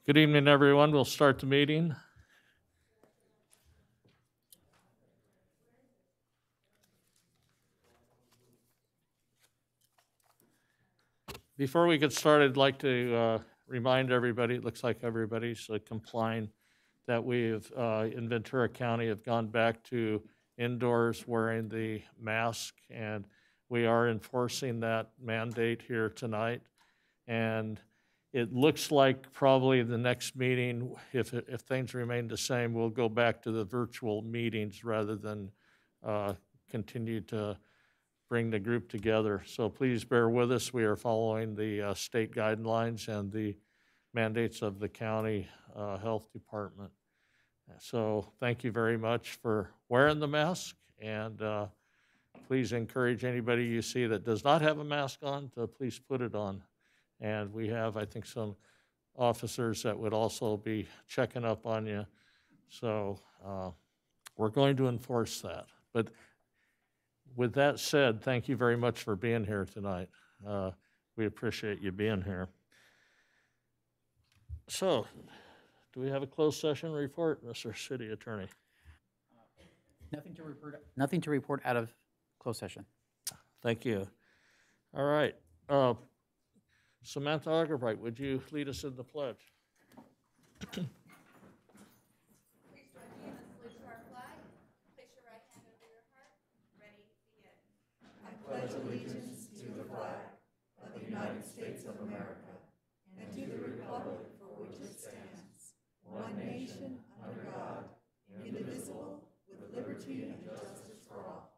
Good evening, everyone. We'll start the meeting. Before we get started, I'd like to remind everybody, it looks like everybody's complying, that we've, in Ventura County, have gone back to indoors wearing the mask, and we are enforcing that mandate here tonight. And it looks like probably the next meeting, if things remain the same, we'll go back to the virtual meetings rather than continue to bring the group together. So please bear with us. We are following the state guidelines and the mandates of the county health department. So thank you very much for wearing the mask, and please encourage anybody you see that does not have a mask on to please put it on. And we have, I think, some officers that would also be checking up on you. So we're going to enforce that. But with that said, thank you very much for being here tonight. We appreciate you being here. So, do we have a closed session report, Mr. City Attorney? Nothing to report out of closed session. Thank you. All right. Samantha Augerbright, would you lead us in the pledge? Please join me in the salute to our flag. Place your right hand over your heart. Ready, begin. I pledge allegiance to the flag of the United States of America and to the republic for which it stands, one nation, under God, indivisible, with liberty and justice for all.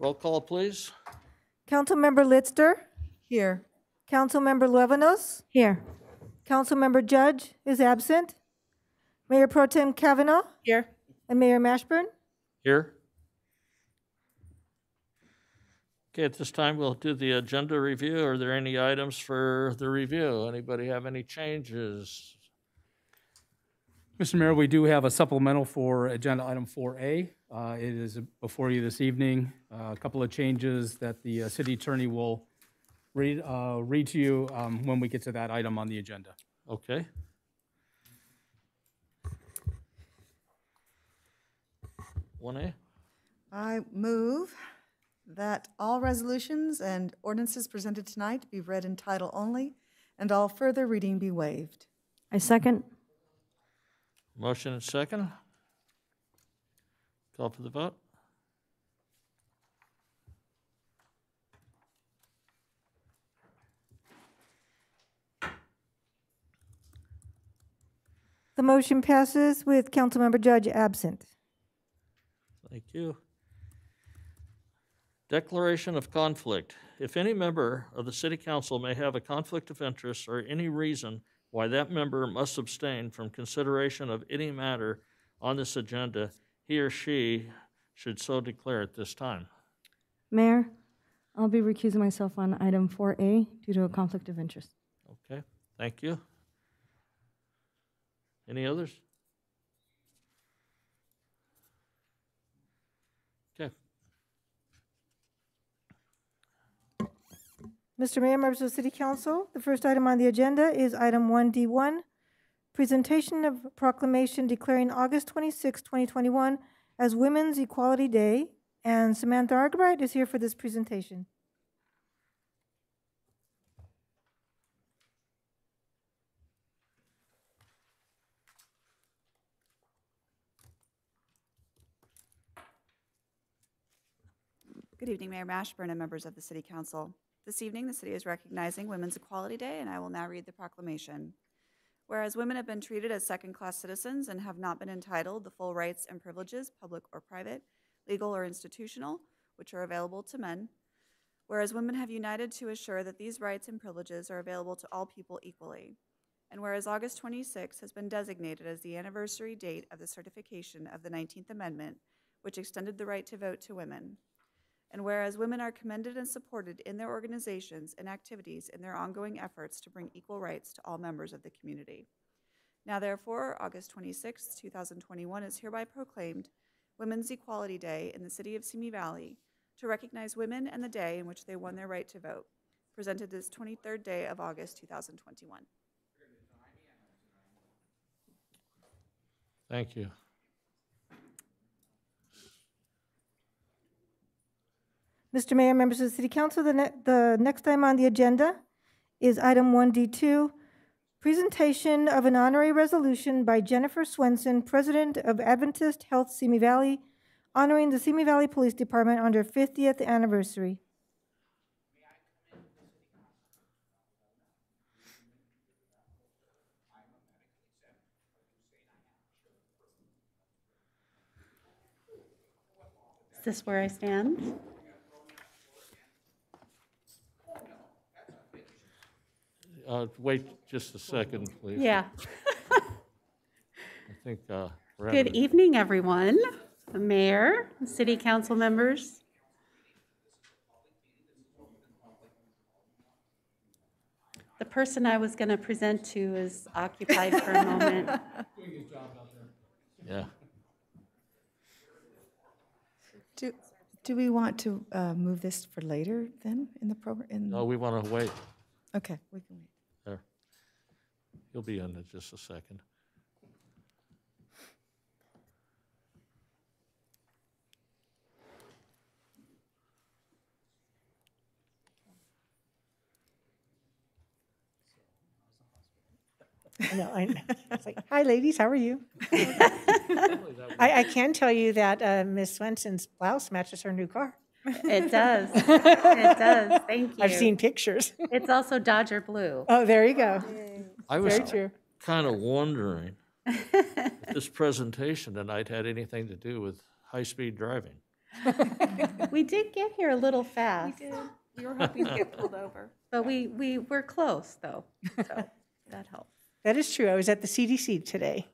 Roll call, please. Councilmember Litzter. Here. Councilmember Luevanos. Here. Councilmember Judge is absent. Mayor Pro Tem Kavanaugh. Here. And Mayor Mashburn. Here. Okay, at this time, we'll do the agenda review. Are there any items for the review? Anybody have any changes? Mr. Mayor, we do have a supplemental for agenda item 4A. It is before you this evening. A couple of changes that the city attorney will read to you when we get to that item on the agenda. Okay. One A. I move that all resolutions and ordinances presented tonight be read in title only, and all further reading be waived. I second. Motion and second. Call for the vote. The motion passes with Councilmember Judge absent. Thank you. Declaration of conflict. If any member of the City Council may have a conflict of interest or any reason why that member must abstain from consideration of any matter on this agenda, he or she should so declare at this time. Mayor, I'll be recusing myself on item 4A due to a conflict of interest. Okay, thank you. Any others? Okay. Mr. Mayor, members of the City Council, the first item on the agenda is item 1D1, presentation of proclamation declaring August 26, 2021 as Women's Equality Day, and Samantha Augerbright is here for this presentation. Good evening, Mayor Mashburn and members of the City Council. This evening, the city is recognizing Women's Equality Day, and I will now read the proclamation. Whereas women have been treated as second-class citizens and have not been entitled the full rights and privileges, public or private, legal or institutional, which are available to men. Whereas women have united to assure that these rights and privileges are available to all people equally. And whereas August 26 has been designated as the anniversary date of the certification of the 19th Amendment, which extended the right to vote to women. And whereas women are commended and supported in their organizations and activities in their ongoing efforts to bring equal rights to all members of the community. Now therefore, August 26, 2021 is hereby proclaimed Women's Equality Day in the city of Simi Valley to recognize women and the day in which they won their right to vote. presented this 23rd day of August 2021. Thank you. Mr. Mayor, members of the City Council, the next item on the agenda is item 1D2, presentation of an honorary resolution by Jennifer Swenson, President of Adventist Health Simi Valley, honoring the Simi Valley Police Department on their 50th anniversary. Is this where I stand? Wait just a second, please. Yeah. I think we're Good having, evening, everyone. The mayor, city council members. The person I was going to present to is occupied for a moment. yeah. Do we want to move this for later then in the program? No, we want to wait. Okay, we can wait. There. He'll be in just a second. No, it's like, hi, ladies, how are you? I can tell you that Ms. Swenson's blouse matches her new car. It does. It does. Thank you. I've seen pictures. It's also Dodger blue. Oh, there you go. I was Very true. kind of wondering if this presentation tonight had anything to do with high-speed driving. We did get here a little fast, We were hoping to get pulled over. but we were close, though, so that helped. That is true. I was at the CDC today,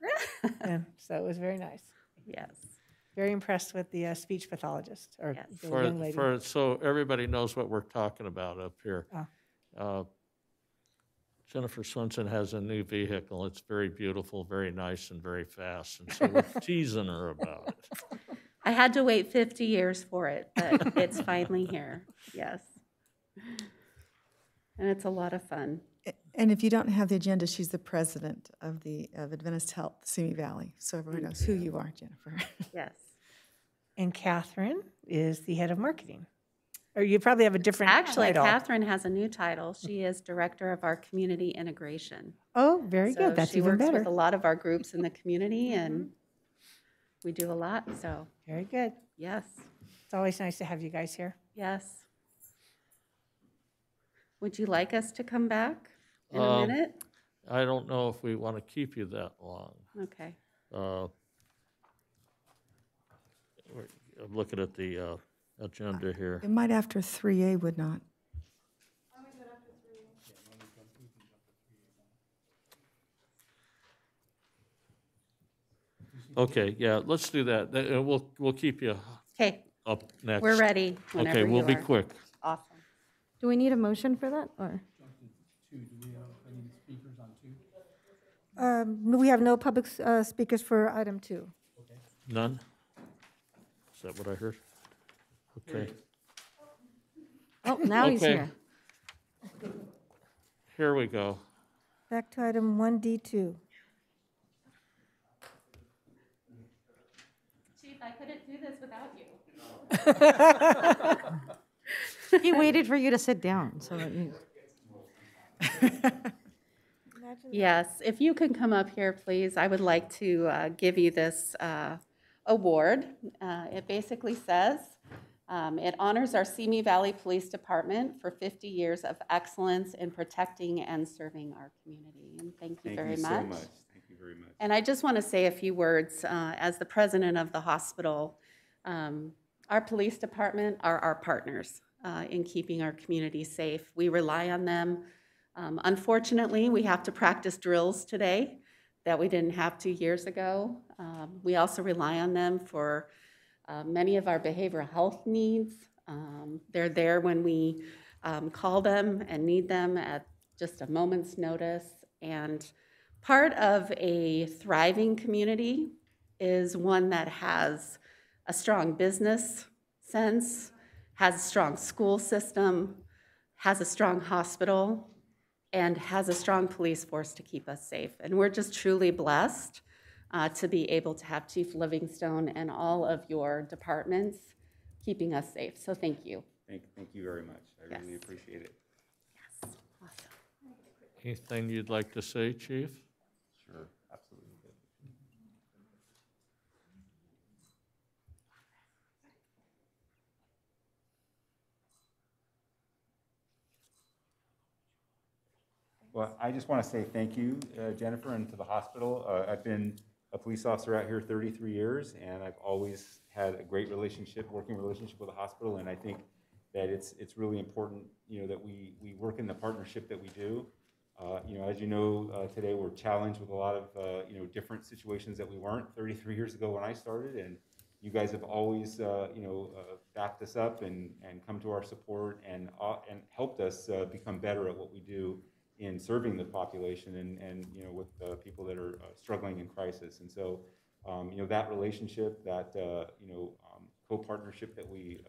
so it was very nice. Yes. Very impressed with the speech pathologist or Yes. the young lady. So everybody knows what we're talking about up here. Jennifer Swenson has a new vehicle. It's very beautiful, very nice, and very fast, and so we're teasing her about it. I had to wait 50 years for it, but it's finally here. Yes. And it's a lot of fun. And if you don't have the agenda, she's the president of Adventist Health Simi Valley, so everyone knows who you are, Jennifer. Yes. And Catherine is the head of marketing. Or you probably have a different Actually, title. Catherine has a new title. She is director of our community integration. Oh, very So good. That's she even works better. with a lot of our groups in the community, and we do a lot. So Very good. yes, It's always nice to have you guys here. yes. Would you like us to come back in a minute? I don't know if we want to keep you that long. Okay. I'm looking at the agenda here. It might after 3A would not. Okay, yeah, let's do that. We'll keep you Okay, up next. we're ready whenever Okay, we'll you be are. quick. Awesome. Do we need a motion for that, or? We have no public speakers for item 2. None? Is that what I heard? Okay. Oh, now he's Okay. here. Here we go. Back to item 1D2. Chief, I couldn't do this without you. He waited for you to sit down, so that you. Yes, if you can come up here, please, I would like to give you this award. It basically says, it honors our Simi Valley Police Department for 50 years of excellence in protecting and serving our community. And thank you very much. Thank you so much. Thank you very much. And I just want to say a few words. As the president of the hospital, our police department are our partners in keeping our community safe. We rely on them. Unfortunately, we have to practice drills today that we didn't have 2 years ago. We also rely on them for many of our behavioral health needs. They're there when we call them and need them at just a moment's notice. And part of a thriving community is one that has a strong business sense, has a strong school system, has a strong hospital, and has a strong police force to keep us safe. And we're just truly blessed to be able to have Chief Livingstone and all of your departments keeping us safe. So thank you. Thank you very much. I Yes. really appreciate it. Yes, awesome. Anything you'd like to say, Chief? Sure, absolutely. Well, I just want to say thank you, Jennifer, and to the hospital. I've been a police officer out here 33 years, and I've always had a great working relationship with the hospital, and I think that it's really important, that we work in the partnership that we do. As you know, today we're challenged with a lot of, different situations that we weren't 33 years ago when I started, and you guys have always, backed us up and come to our support and helped us become better at what we do in serving the population and with people that are struggling in crisis. And so, that relationship, that co-partnership that we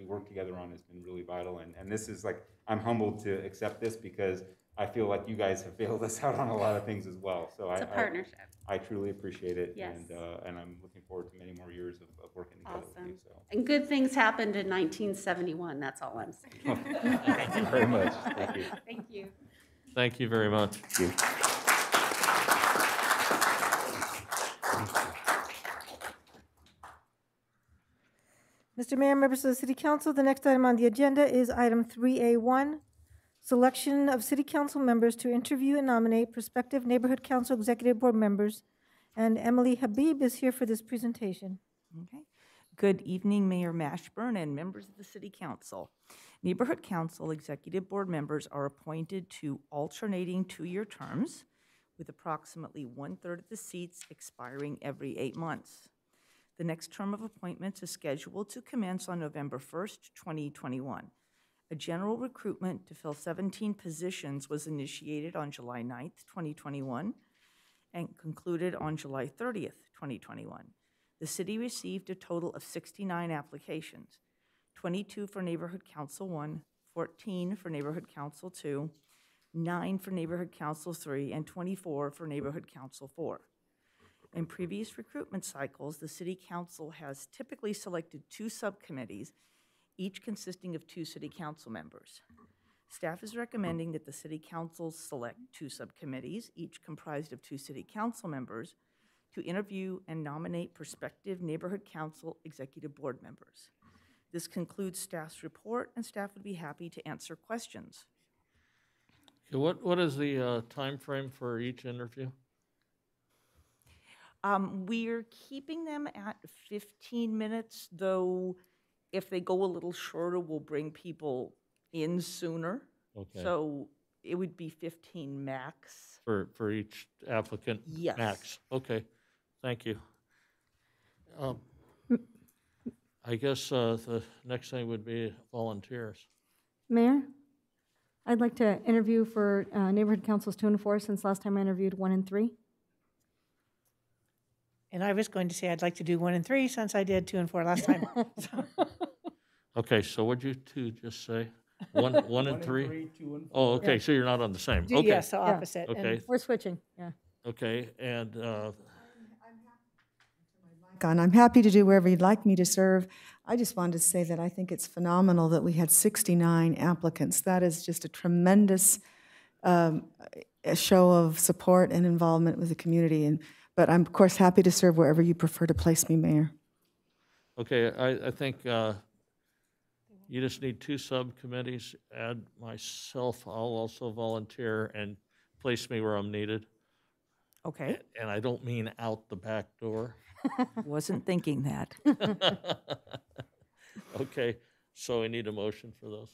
work together on has been really vital. And this is like, I'm humbled to accept this because I feel like you guys have bailed us out on a lot of things as well. So It's a partnership. I truly appreciate it. Yes. And I'm looking forward to many more years of working together with you. So. And good things happened in 1971, that's all I'm saying. Thank you very much. Thank you. Thank you. Thank you very much. Thank you. Mr. Mayor, members of the City Council, the next item on the agenda is item 3A1, selection of City Council members to interview and nominate prospective Neighborhood Council Executive Board members. And Emily Habib is here for this presentation. Okay. Good evening, Mayor Mashburn and members of the City Council. Neighborhood Council Executive Board members are appointed to alternating 2-year terms with approximately 1/3 of the seats expiring every 8 months. The next term of appointments is scheduled to commence on November 1st, 2021. A general recruitment to fill 17 positions was initiated on July 9th, 2021, and concluded on July 30th, 2021. The city received a total of 69 applications, 22 for Neighborhood Council 1, 14 for Neighborhood Council 2, 9 for Neighborhood Council 3, and 24 for Neighborhood Council 4. In previous recruitment cycles, the City Council has typically selected 2 subcommittees, each consisting of 2 City Council members. Staff is recommending that the City Council select 2 subcommittees, each comprised of 2 City Council members, to interview and nominate prospective Neighborhood Council Executive Board members. This concludes staff's report, and staff would be happy to answer questions. Okay, what is the time frame for each interview? We're keeping them at 15 minutes, though if they go a little shorter, we'll bring people in sooner. Okay. So it would be 15 max. For each applicant? Yes. Max, okay, thank you. I guess the next thing would be volunteers. Mayor, I'd like to interview for Neighborhood Councils 2 and 4 since last time I interviewed 1 and 3. And I was going to say I'd like to do 1 and 3 since I did 2 and 4 last time. Okay, so what'd you two just say? One and 3? 2 and 4. Oh, okay, Yeah. so you're not on the same, okay. Yes, the opposite. And Okay, We're switching, yeah. okay, and I'm happy to do wherever you'd like me to serve. I just wanted to say that I think it's phenomenal that we had 69 applicants. That is just a tremendous show of support and involvement with the community. But I'm, of course, happy to serve wherever you prefer to place me, Mayor. okay, I think you just need 2 subcommittees. Add myself, I'll also volunteer and place me where I'm needed. Okay. And I don't mean out the back door. Wasn't thinking that. Okay, so I need a motion for those.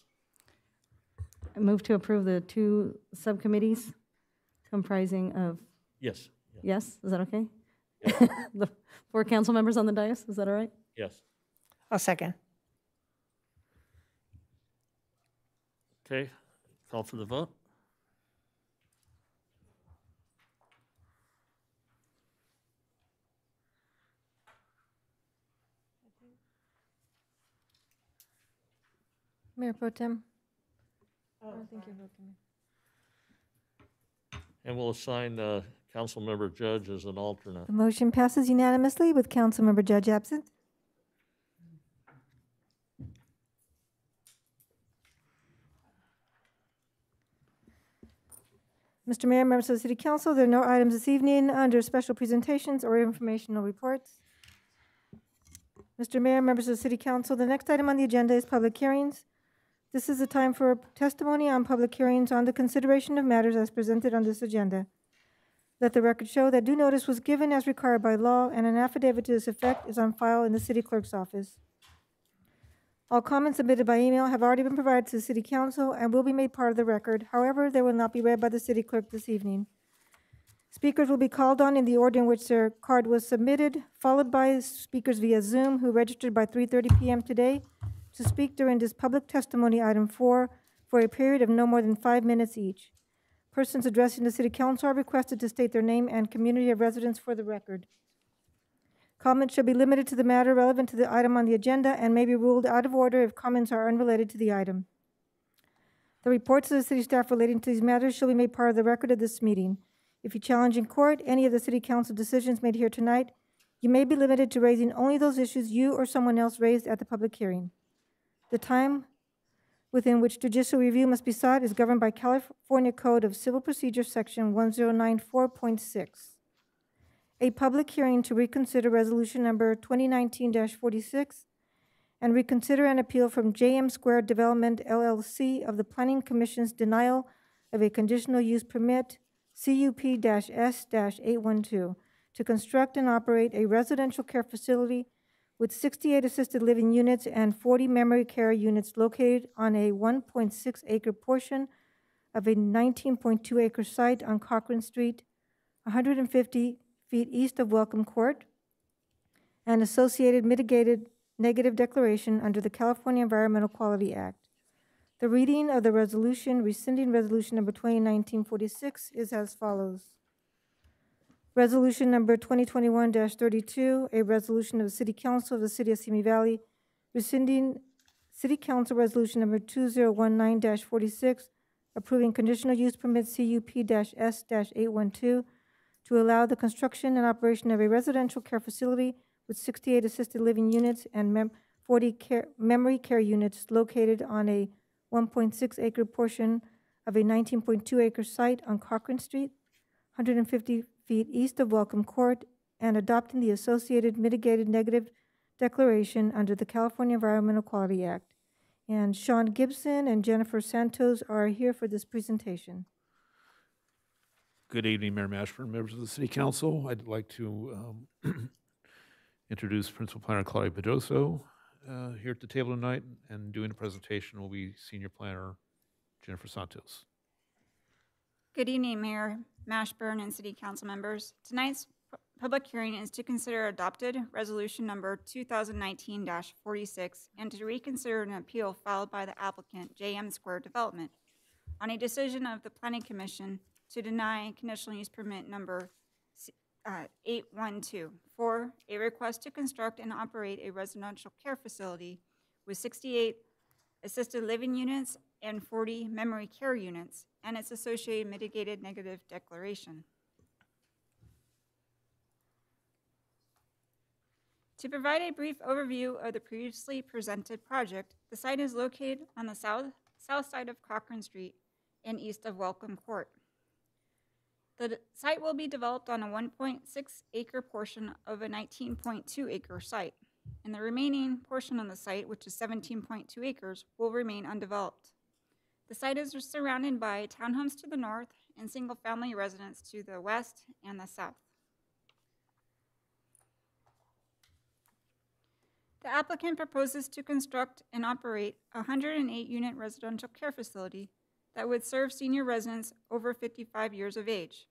I move to approve the 2 subcommittees comprising of, Yes, yes, is that okay? The 4 council members on the dais, is that all right? yes. I'll second. Okay, call for the vote. Mayor Pro Tem, And we'll assign Councilmember Judge as an alternate. The motion passes unanimously with Councilmember Judge absent. Mr. Mayor, members of the City Council, there are no items this evening under special presentations or informational reports. Mr. Mayor, members of the City Council, the next item on the agenda is public hearings. This is the time for testimony on public hearings on the consideration of matters as presented on this agenda. Let the record show that due notice was given as required by law, and an affidavit to this effect is on file in the City Clerk's office. All comments submitted by email have already been provided to the City Council and will be made part of the record. However, they will not be read by the City Clerk this evening. Speakers will be called on in the order in which their card was submitted, followed by speakers via Zoom who registered by 3:30 p.m. today to speak during this public testimony item 4 for a period of no more than 5 minutes each. Persons addressing the City Council are requested to state their name and community of residence for the record. Comments should be limited to the matter relevant to the item on the agenda and may be ruled out of order if comments are unrelated to the item. The reports of the City staff relating to these matters shall be made part of the record of this meeting. If you challenge in court any of the City Council decisions made here tonight, you may be limited to raising only those issues you or someone else raised at the public hearing. The time within which judicial review must be sought is governed by California Code of Civil Procedure Section 1094.6. A public hearing to reconsider resolution number 2019-46 and reconsider an appeal from JM Square Development LLC of the Planning Commission's denial of a conditional use permit CUP-S-812 to construct and operate a residential care facility with 68 assisted living units and 40 memory care units located on a 1.6 acre portion of a 19.2 acre site on Cochran Street, 150 feet east of Welcome Court, and associated mitigated negative declaration under the California Environmental Quality Act. The reading of the resolution rescinding resolution number 2019-46 is as follows. Resolution number 2021-32, a resolution of the City Council of the City of Simi Valley rescinding City Council Resolution number 2019-46, approving conditional use permit CUP-S-812 to allow the construction and operation of a residential care facility with 68 assisted living units and 40 memory care units located on a 1.6 acre portion of a 19.2 acre site on Cochran Street, 150 feet east of Welcome Court, and adopting the associated mitigated negative declaration under the California Environmental Quality Act. And Sean Gibson and Jennifer Santos are here for this presentation. Good evening, Mayor Mashburn, members of the City Council. I'd like to introduce Principal Planner Claudia Pedroso here at the table tonight, and doing the presentation will be Senior Planner Jennifer Santos. Good evening, Mayor Mashburn and City Council members. Tonight's public hearing is to consider adopted resolution number 2019-46 and to reconsider an appeal filed by the applicant, JM Square Development, on a decision of the Planning Commission to deny conditional use permit number 812 for a request to construct and operate a residential care facility with 68 assisted living units and 40 memory care units and its associated mitigated negative declaration. To provide a brief overview of the previously presented project, the site is located on the south side of Cochran Street and east of Welcome Court. The site will be developed on a 1.6 acre portion of a 19.2 acre site, and the remaining portion of the site, which is 17.2 acres, will remain undeveloped. The site is surrounded by townhomes to the north and single-family residents to the west and the south. The applicant proposes to construct and operate a 108-unit residential care facility that would serve senior residents over 55 years of age.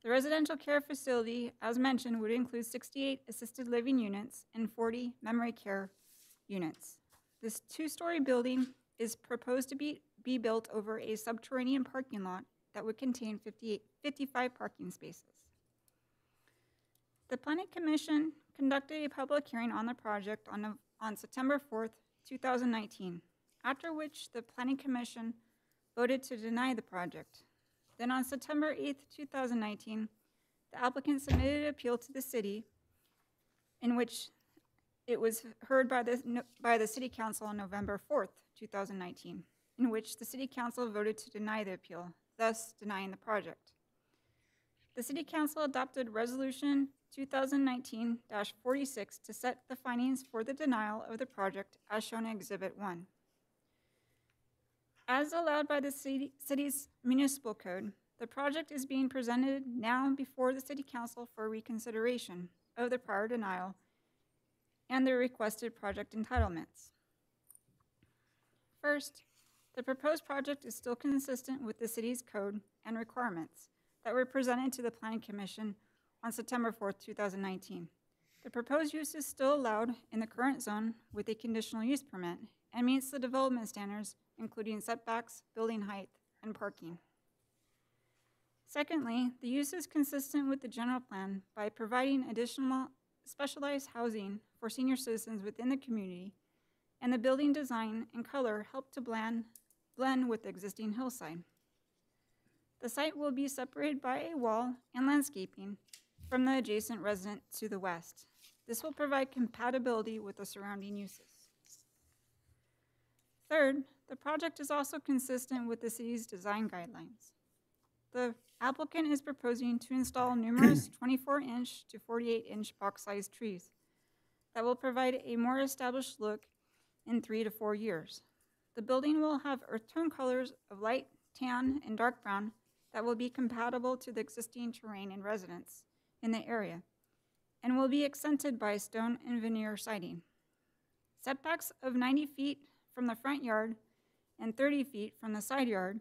The residential care facility, as mentioned, would include 68 assisted living units and 40 memory care units. This two-story building is proposed to be built over a subterranean parking lot that would contain 55 parking spaces. The Planning Commission conducted a public hearing on the project on September 4th, 2019, after which the Planning Commission voted to deny the project. Then on September 8th, 2019, the applicant submitted an appeal to the city in which it was heard by the City Council on November 4th, 2019, in which the City Council voted to deny the appeal, thus denying the project. The City Council adopted Resolution 2019-46 to set the findings for the denial of the project as shown in Exhibit 1. As allowed by the city's municipal code, the project is being presented now before the City Council for reconsideration of the prior denial and the requested project entitlements. First, the proposed project is still consistent with the city's code and requirements that were presented to the Planning Commission on September 4th, 2019. The proposed use is still allowed in the current zone with a conditional use permit and meets the development standards, including setbacks, building height, and parking. Secondly, the use is consistent with the general plan by providing additional specialized housing for senior citizens within the community, and the building design and color help to blend with the existing hillside. The site will be separated by a wall and landscaping from the adjacent residence to the west. This will provide compatibility with the surrounding uses. Third, the project is also consistent with the city's design guidelines. The applicant is proposing to install numerous 24-inch to 48-inch box-sized trees that will provide a more established look in 3 to 4 years. The building will have earth tone colors of light tan and dark brown that will be compatible to the existing terrain and residents in the area and will be accented by stone and veneer siding. Setbacks of 90 feet from the front yard and 30 feet from the side yard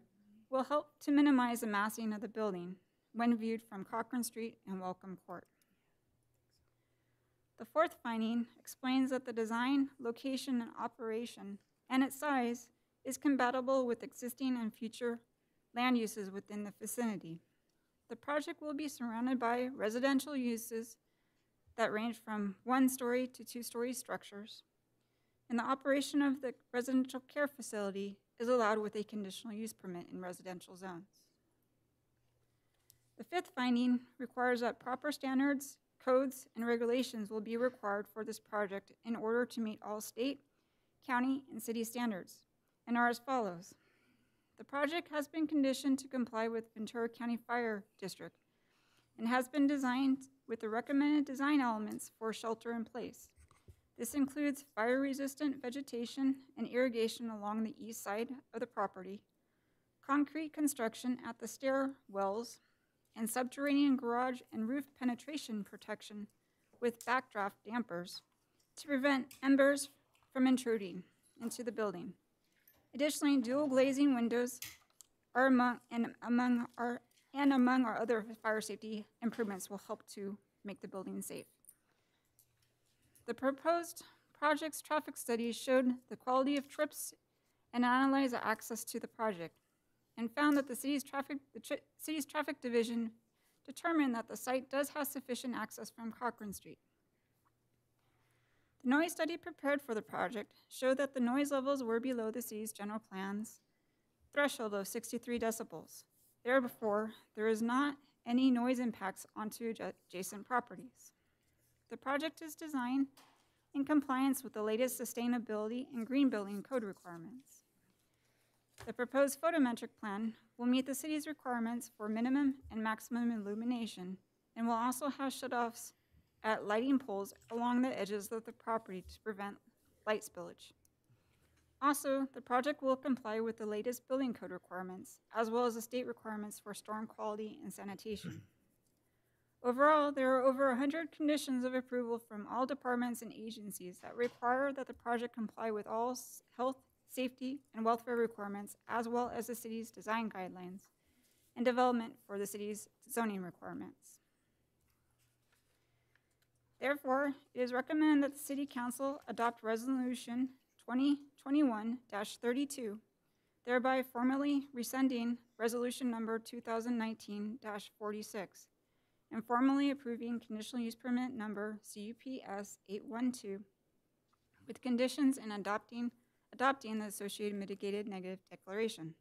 will help to minimize the massing of the building when viewed from Caltrans Street and Welcome Court. The fourth finding explains that the design, location, and operation and its size is compatible with existing and future land uses within the vicinity. The project will be surrounded by residential uses that range from 1-story to 2-story structures, and the operation of the residential care facility is allowed with a conditional use permit in residential zones. The fifth finding requires that proper standards, codes, and regulations will be required for this project in order to meet all state, county, and city standards, and are as follows. The project has been conditioned to comply with Ventura County Fire District and has been designed with the recommended design elements for shelter in place. This includes fire-resistant vegetation and irrigation along the east side of the property, concrete construction at the stairwells, and subterranean garage and roof penetration protection with backdraft dampers to prevent embers from intruding into the building. Additionally, dual glazing windows are among our other fire safety improvements will help to make the building safe. The proposed project's traffic study showed the quality of trips and analyzed the access to the project and found that the city's traffic division determined that the site does have sufficient access from Caltrans Street. The noise study prepared for the project showed that the noise levels were below the city's general plan's threshold of 63 decibels. Therefore, there is not any noise impacts onto adjacent properties. The project is designed in compliance with the latest sustainability and green building code requirements. The proposed photometric plan will meet the city's requirements for minimum and maximum illumination and will also have shutoffs at lighting poles along the edges of the property to prevent light spillage. Also, the project will comply with the latest building code requirements, as well as the state requirements for storm quality and sanitation. Overall, there are over 100 conditions of approval from all departments and agencies that require that the project comply with all health, safety, and welfare requirements, as well as the city's design guidelines and development for the city's zoning requirements. Therefore, it is recommended that the City Council adopt Resolution 2021-32, thereby formally rescinding Resolution number 2019-46 and formally approving conditional use permit number CUPS 812 with conditions and adopting the associated mitigated negative declaration.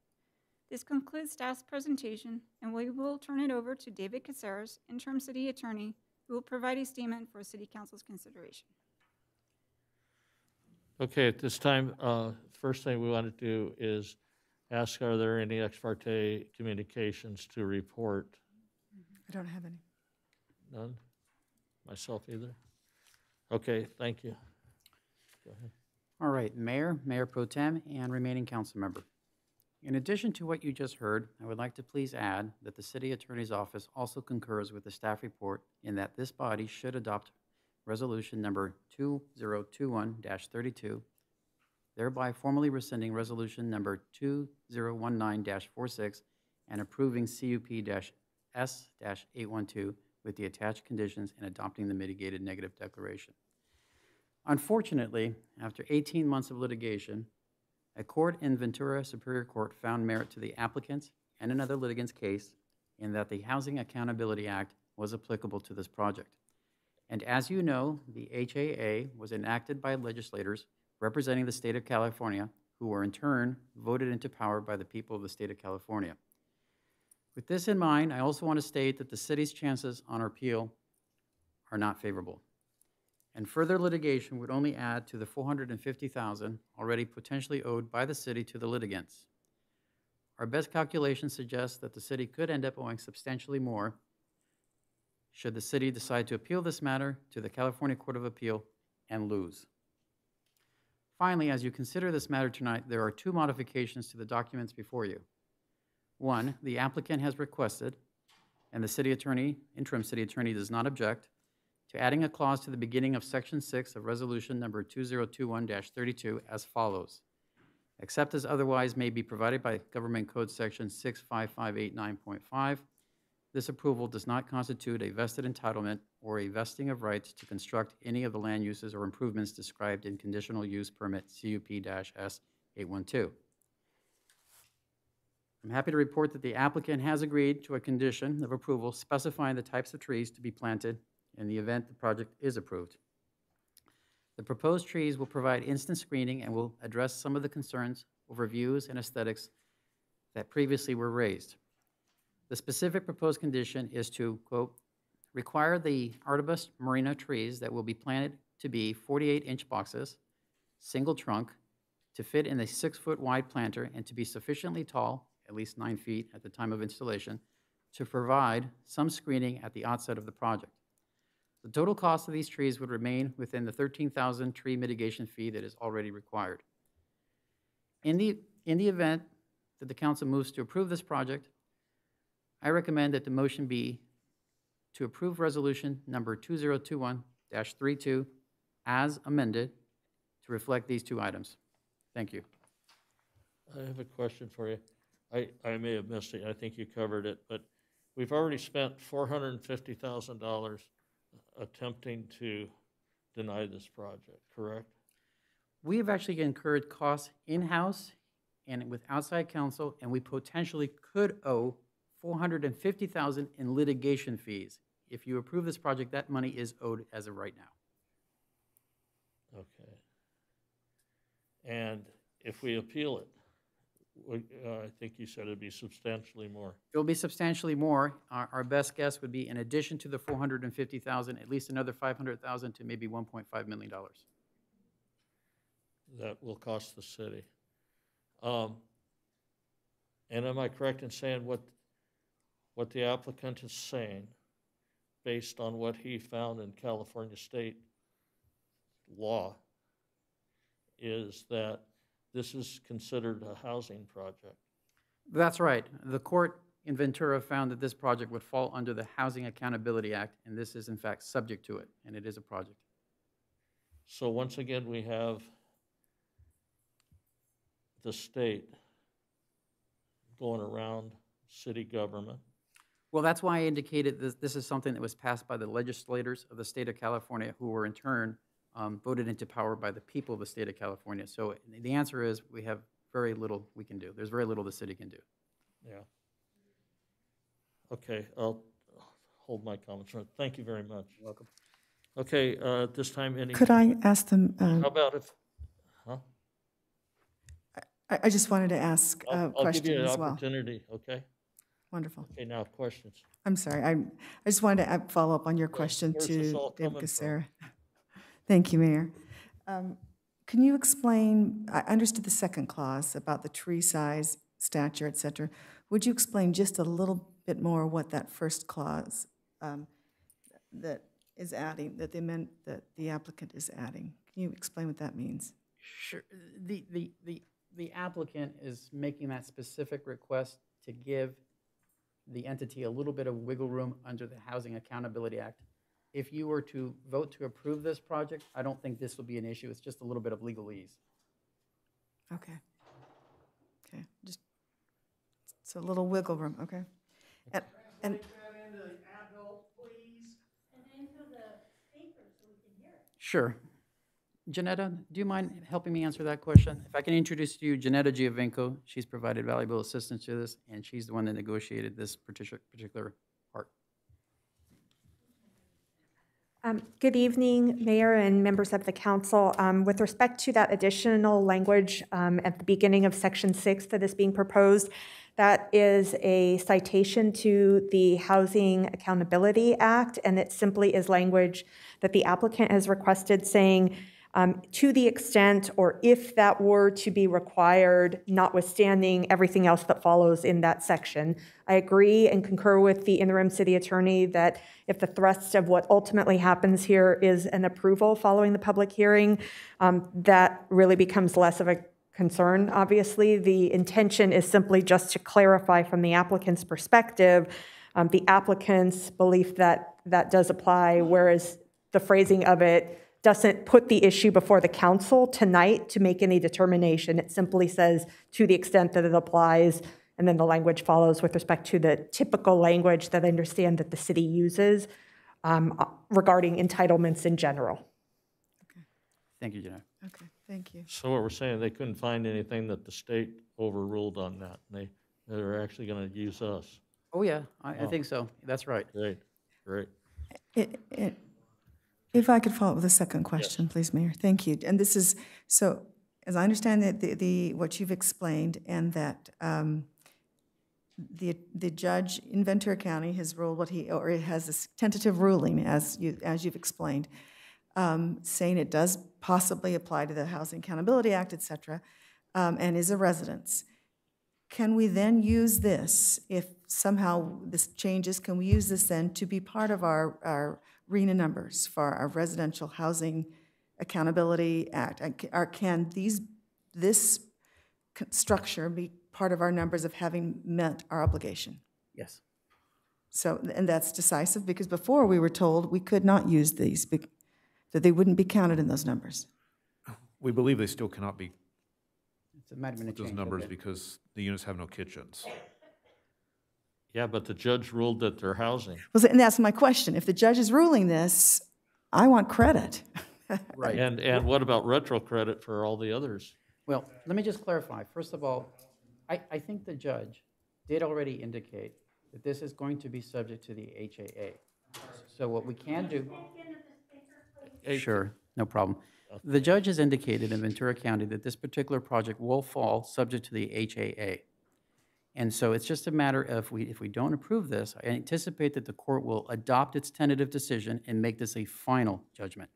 This concludes staff's presentation, and we will turn it over to David Caceres, interim city attorney, who will provide a statement for city council's consideration. Okay, at this time, first thing we want to do is ask, are there any ex parte communications to report? I don't have any. None? Myself either? Okay, thank you. Go ahead. All right, Mayor, Mayor Pro Tem, and remaining council member. In addition to what you just heard, I would like to please add that the City Attorney's Office also concurs with the staff report in that this body should adopt Resolution Number 2021-32, thereby formally rescinding Resolution Number 2019-46 and approving CUP-S-812 with the attached conditions and adopting the mitigated negative declaration. Unfortunately, after 18 months of litigation, a court in Ventura Superior Court found merit to the applicant's and another litigant's case in that the Housing Accountability Act was applicable to this project. And as you know, the HAA was enacted by legislators representing the state of California, who were in turn voted into power by the people of the state of California. With this in mind, I also want to state that the city's chances on our appeal are not favorable. And further litigation would only add to the $450,000 already potentially owed by the city to the litigants. Our best calculations suggest that the city could end up owing substantially more should the city decide to appeal this matter to the California Court of Appeal and lose. Finally, as you consider this matter tonight, there are two modifications to the documents before you. One, the applicant has requested, and the city attorney, interim city attorney, does not object, to adding a clause to the beginning of Section 6 of Resolution Number 2021-32 as follows. Except as otherwise may be provided by Government Code Section 65589.5, this approval does not constitute a vested entitlement or a vesting of rights to construct any of the land uses or improvements described in Conditional Use Permit CUP-S-812. I'm happy to report that the applicant has agreed to a condition of approval specifying the types of trees to be planted in the event the project is approved. The proposed trees will provide instant screening and will address some of the concerns over views and aesthetics that previously were raised. The specific proposed condition is to, quote, require the Artibus marina trees that will be planted to be 48-inch boxes, single trunk, to fit in a 6-foot wide planter and to be sufficiently tall, at least 9 feet at the time of installation, to provide some screening at the outset of the project. The total cost of these trees would remain within the $13,000 tree mitigation fee that is already required. In the event that the council moves to approve this project, I recommend that the motion be to approve resolution number 2021-32 as amended to reflect these two items. Thank you. I have a question for you. I may have missed it. I think you covered it, but we've already spent $450,000 attempting to deny this project, correct? We have actually incurred costs in-house and with outside counsel, and we potentially could owe $450,000 in litigation fees. If you approve this project, that money is owed as of right now. Okay. And if we appeal it, I think you said it'd be substantially more. It'll be substantially more. Our best guess would be, in addition to the $450,000, at least another $500,000 to maybe $1.5 million. That will cost the city. And am I correct in saying what the applicant is saying, based on what he found in California state law, is that this is considered a housing project? That's right. The court in Ventura found that this project would fall under the Housing Accountability Act, and this is in fact subject to it, and it is a project. So once again, we have the state going around city government. Well, that's why I indicated this is something that was passed by the legislators of the state of California, who were in turn voted into power by the people of the state of California. So the answer is we have very little we can do. There's very little the city can do. Yeah. Okay, I'll hold my comments. Thank you very much. You're welcome. Okay, at this time, any... Could I ask them? How about if... Huh? I just wanted to ask a I'll give question you an as well. opportunity, okay? Wonderful. Okay, now questions. I'm sorry. I just wanted to follow up on your question Where's this to all David coming from? Becerra. Thank you, Mayor. Can you explain, I understood the second clause about the tree size, stature, et cetera. Would you explain just a little bit more what that first clause that is adding, that the applicant is adding? Can you explain what that means? Sure. The applicant is making that specific request to give the entity a little bit of wiggle room under the Housing Accountability Act. If you were to vote to approve this project, I don't think this will be an issue. It's just a little bit of legalese. Okay. Okay, just, it's a little wiggle room, okay? And Sure. Janetta, do you mind helping me answer that question? If I can introduce to you Janetta Giovinco, she's provided valuable assistance to this, and she's the one that negotiated this particular part. Good evening, Mayor and members of the council. With respect to that additional language at the beginning of Section 6 that is being proposed, that is a citation to the Housing Accountability Act, and it simply is language that the applicant has requested saying, to the extent or if that were to be required, notwithstanding everything else that follows in that section. I agree and concur with the interim city attorney that if the thrust of what ultimately happens here is an approval following the public hearing, that really becomes less of a concern. Obviously, the intention is simply just to clarify from the applicant's perspective, the applicant's belief that that does apply, whereas the phrasing of it doesn't put the issue before the council tonight to make any determination. It simply says to the extent that it applies, and then the language follows with respect to the typical language that I understand that the city uses regarding entitlements in general. okay, Thank you, Janetta. okay, thank you. So what we're saying, they couldn't find anything that the state overruled on that. They're actually going to use us. Oh, yeah, I think so. That's right. Great, great. If I could follow up with a second question, please, Mayor. Thank you. And this is, so as I understand that what you've explained, and that the judge in Ventura County has ruled or it has a tentative ruling, as you've explained, saying it does possibly apply to the Housing Accountability Act, et cetera, and is a residence. Can we then use this, if somehow this changes, can we use this then to be part of our RENA numbers for our Residential Housing Accountability Act? Can this structure be part of our numbers of having met our obligation? Yes. So, and that's decisive, because before we were told we could not use these, that they wouldn't be counted in those numbers. We believe they still cannot be It might have been a those change, numbers okay. because the units have no kitchens. Yeah, but the judge ruled that they're housing. Well, and that's my question. If the judge is ruling this, I want credit. Right. And what about retro credit for all the others? Well, let me just clarify. First of all, I think the judge did already indicate that this is going to be subject to the HAA. So what we can do... Sure, no problem. The judge has indicated in Ventura County that this particular project will fall subject to the HAA. And so it's just a matter of, if we don't approve this, I anticipate that the court will adopt its tentative decision and make this a final judgment.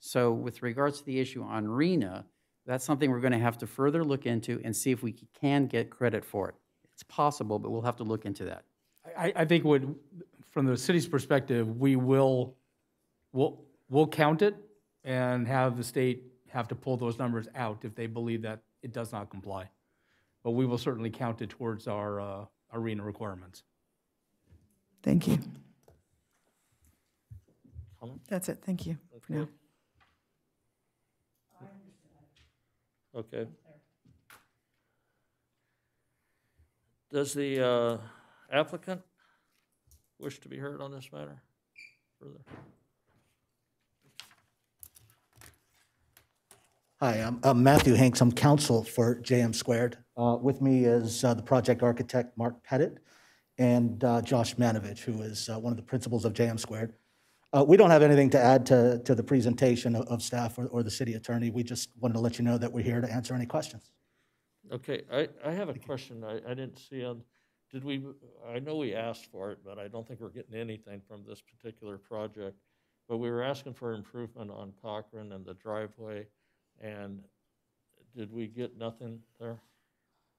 So with regards to the issue on RENA, that's something we're going to have to further look into and see if we can get credit for it. It's possible, but we'll have to look into that. I think from the city's perspective, we'll count it and have the state have to pull those numbers out if they believe that it does not comply. But we will certainly count it towards our RENA requirements. Thank you. That's it. Thank you for now. Okay. Does the applicant wish to be heard on this matter further? Hi, I'm Matthew Hanks. I'm counsel for JM Squared. With me is the project architect, Mark Pettit, and Josh Manovich, who is one of the principals of JM Squared. We don't have anything to add to the presentation of staff or the city attorney. We just wanted to let you know that we're here to answer any questions. Okay, I have a question I didn't see on, did we, I know we asked for it, but I don't think we're getting anything from this particular project. But we were asking for improvement on Cochran and the driveway, and did we get nothing there?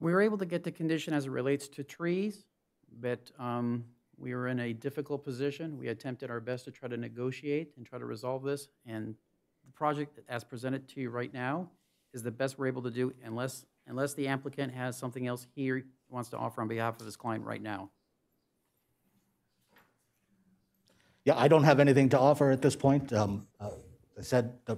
We were able to get the condition as it relates to trees, but we were in a difficult position. We attempted our best to try to negotiate and try to resolve this, and the project as presented to you right now is the best we're able to do unless the applicant has something else he wants to offer on behalf of his client right now. Yeah, I don't have anything to offer at this point. I said the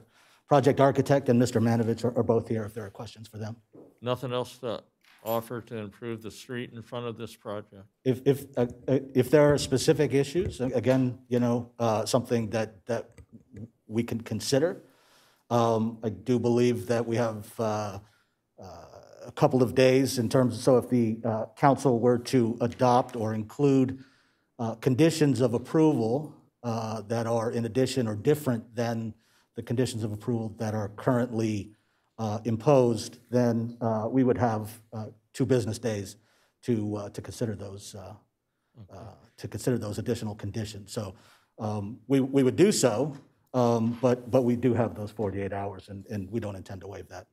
project architect and Mr. Manovich are both here if there are questions for them. Nothing else to offer to improve the street in front of this project? If there are specific issues, again, you know, something that we can consider. I do believe that we have a couple of days in terms of, so if the council were to adopt or include conditions of approval that are in addition or different than the conditions of approval that are currently imposed, then we would have 2 business days to consider those additional conditions. So we would do so, but we do have those 48 hours, and we don't intend to waive that.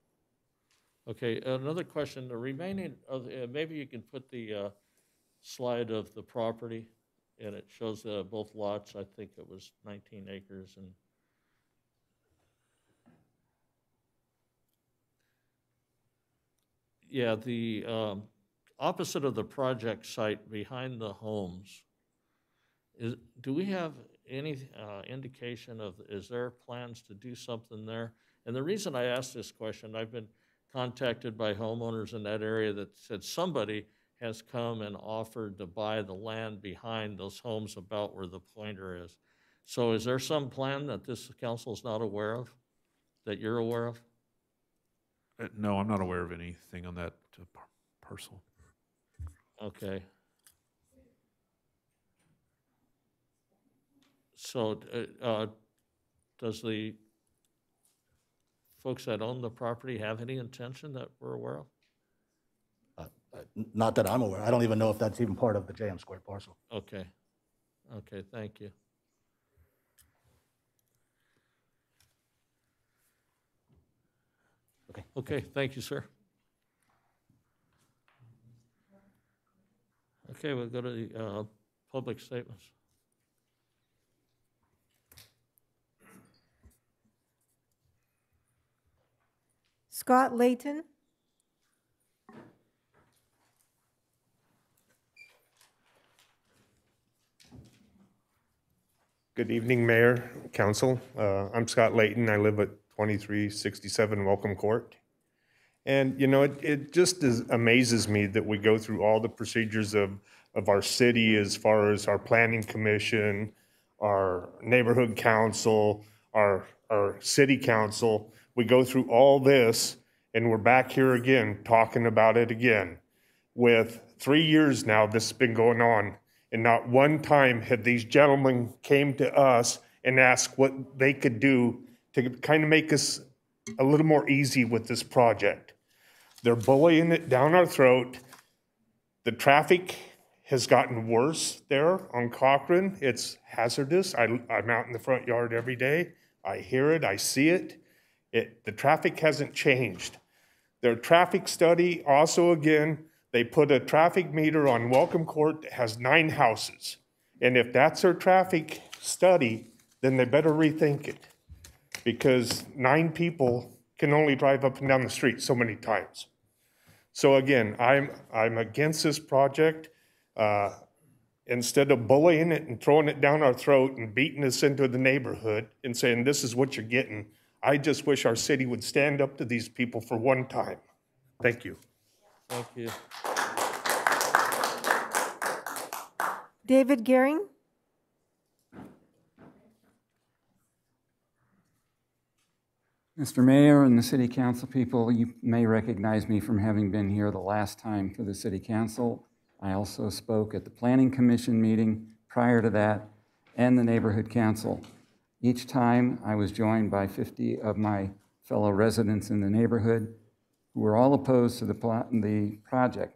Okay, another question. The remaining of maybe you can put the slide of the property, and it shows both lots. I think it was 19 acres and. Yeah, the opposite of the project site behind the homes, do we have any indication of, is there plans to do something there? And the reason I asked this question, I've been contacted by homeowners in that area that said somebody has come and offered to buy the land behind those homes about where the pointer is. So is there some plan that this council is not aware of, that you're aware of? No, I'm not aware of anything on that parcel. Okay. So does the folks that own the property have any intention that we're aware of? Not that I'm aware. I don't even know if that's even part of the JM Squared parcel. Okay. Okay, thank you. Okay. Okay, thank you, sir. Okay, we'll go to the public statements. Scott Layton. Good evening, Mayor, Council. I'm Scott Layton. I live at 2367 Welcome Court. And, you know, it just amazes me that we go through all the procedures of our city as far as our planning commission, our neighborhood council, our city council. We go through all this, and we're back here again talking about it again. With 3 years now, this has been going on. And not one time had these gentlemen came to us and asked what they could do to kind of make us a little more easy with this project. They're bullying it down our throat. The traffic has gotten worse there on Cochran. It's hazardous. I'm out in the front yard every day. I hear it, I see it. The traffic hasn't changed. Their traffic study also, again, they put a traffic meter on Welcome Court that has 9 houses. And if that's their traffic study, then they better rethink it. Because 9 people can only drive up and down the street so many times. So again, I'm against this project. Instead of bullying it and throwing it down our throat and beating us into the neighborhood and saying this is what you're getting, I just wish our city would stand up to these people for one time. Thank you. Thank you. David Gehring. Mr. Mayor and the City Council people, you may recognize me from having been here the last time for the City Council. I also spoke at the Planning Commission meeting prior to that and the Neighborhood Council. Each time I was joined by 50 of my fellow residents in the neighborhood who are all opposed to the project.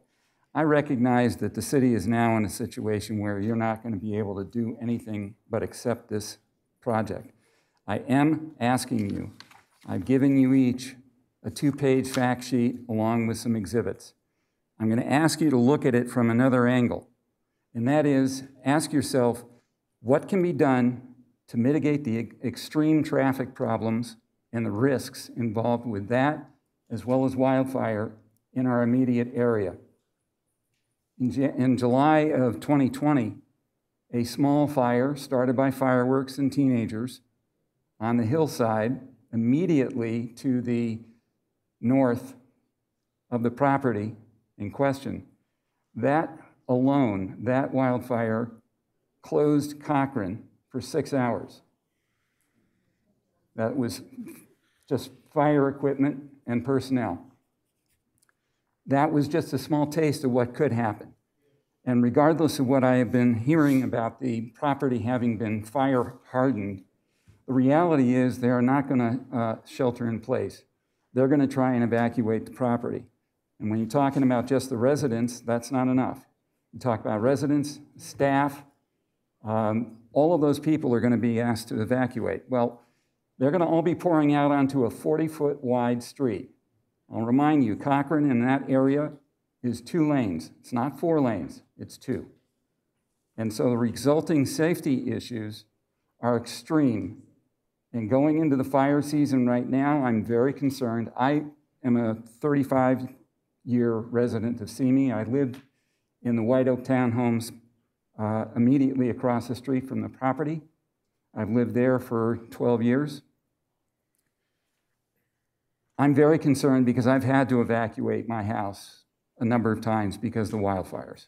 I recognize that the city is now in a situation where you're not going to be able to do anything but accept this project. I am asking you, I've given you each a 2-page fact sheet along with some exhibits. I'm going to ask you to look at it from another angle, and that is, ask yourself, what can be done to mitigate the extreme traffic problems and the risks involved with that, as well as wildfire in our immediate area? In July of 2020, a small fire started by fireworks and teenagers on the hillside immediately to the north of the property in question. That alone, that wildfire, closed Cochrane for 6 hours. That was just fire equipment and personnel. That was just a small taste of what could happen. And regardless of what I have been hearing about the property having been fire hardened, the reality is they are not going to shelter in place. They're going to try and evacuate the property. And when you're talking about just the residents, that's not enough. You talk about residents, staff, all of those people are going to be asked to evacuate. Well, they're going to all be pouring out onto a 40-foot wide street. I'll remind you, Cochrane in that area is 2 lanes. It's not 4 lanes, it's 2. And so the resulting safety issues are extreme. And going into the fire season right now, I'm very concerned. I am a 35-year resident of Simi. I lived in the White Oak townhomes immediately across the street from the property. I've lived there for 12 years. I'm very concerned because I've had to evacuate my house a number of times because of the wildfires.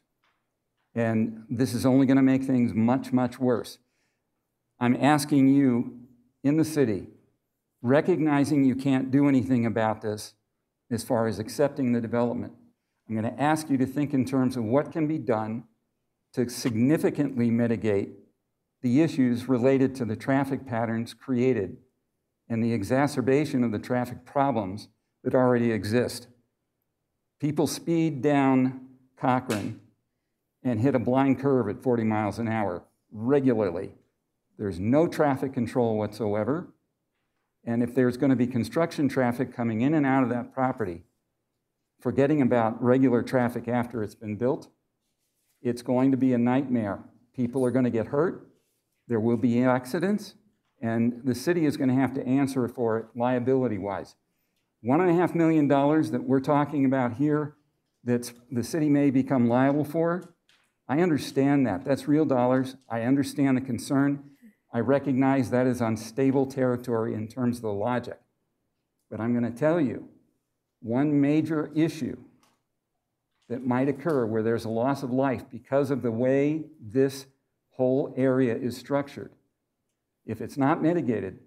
And this is only going to make things much, much worse. I'm asking you in the city, recognizing you can't do anything about this as far as accepting the development, I'm going to ask you to think in terms of what can be done to significantly mitigate the issues related to the traffic patterns created and the exacerbation of the traffic problems that already exist. People speed down Cochrane and hit a blind curve at 40 miles an hour regularly. There's no traffic control whatsoever. And if there's going to be construction traffic coming in and out of that property, forgetting about regular traffic after it's been built, it's going to be a nightmare. People are going to get hurt. There will be accidents. And the city is going to have to answer for it liability-wise. $1.5 million that we're talking about here that the city may become liable for, I understand that. That's real dollars. I understand the concern. I recognize that is unstable territory in terms of the logic. But I'm going to tell you, one major issue that might occur where there's a loss of life because of the way this whole area is structured, if it's not mitigated,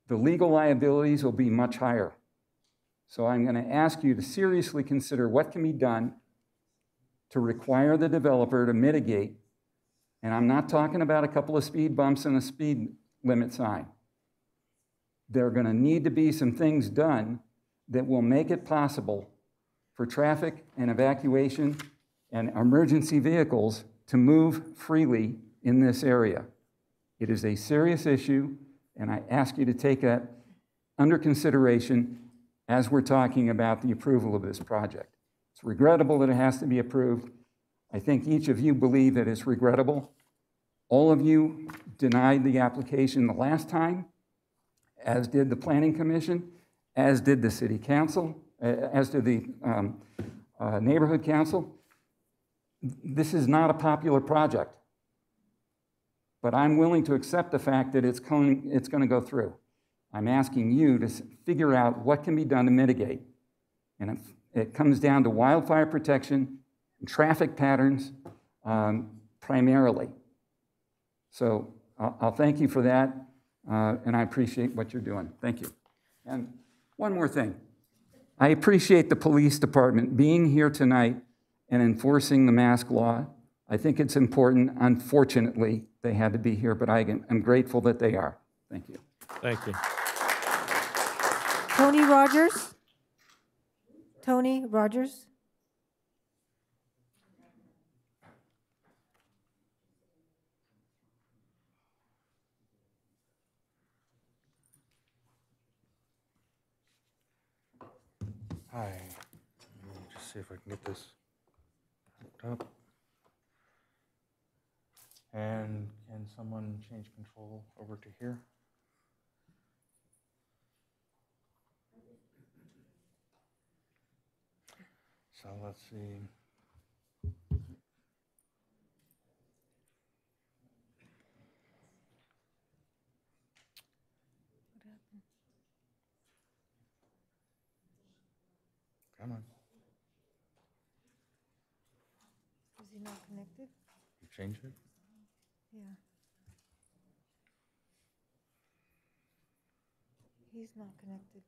the legal liabilities will be much higher. So I'm going to ask you to seriously consider what can be done to require the developer to mitigate. And I'm not talking about a couple of speed bumps and a speed limit sign. There are going to need to be some things done that will make it possible for traffic and evacuation and emergency vehicles to move freely in this area. It is a serious issue, and I ask you to take that under consideration as we're talking about the approval of this project. It's regrettable that it has to be approved. I think each of you believe that it's regrettable. All of you denied the application the last time, as did the Planning Commission, as did the City Council, as did the Neighborhood Council. This is not a popular project, but I'm willing to accept the fact that it's going to go through. I'm asking you to figure out what can be done to mitigate. And it comes down to wildfire protection and traffic patterns primarily. So I'll thank you for that, and I appreciate what you're doing. Thank you. And one more thing. I appreciate the police department being here tonight and enforcing the mask law. I think it's important. Unfortunately, they had to be here, but I'm grateful that they are. Thank you. Thank you. Tony Rogers. Tony Rogers. Hi. Let me just see if I can get this hooked up. And can someone change control over to here? So let's see. Come on. Is he not connected? You change it? Yeah. He's not connected.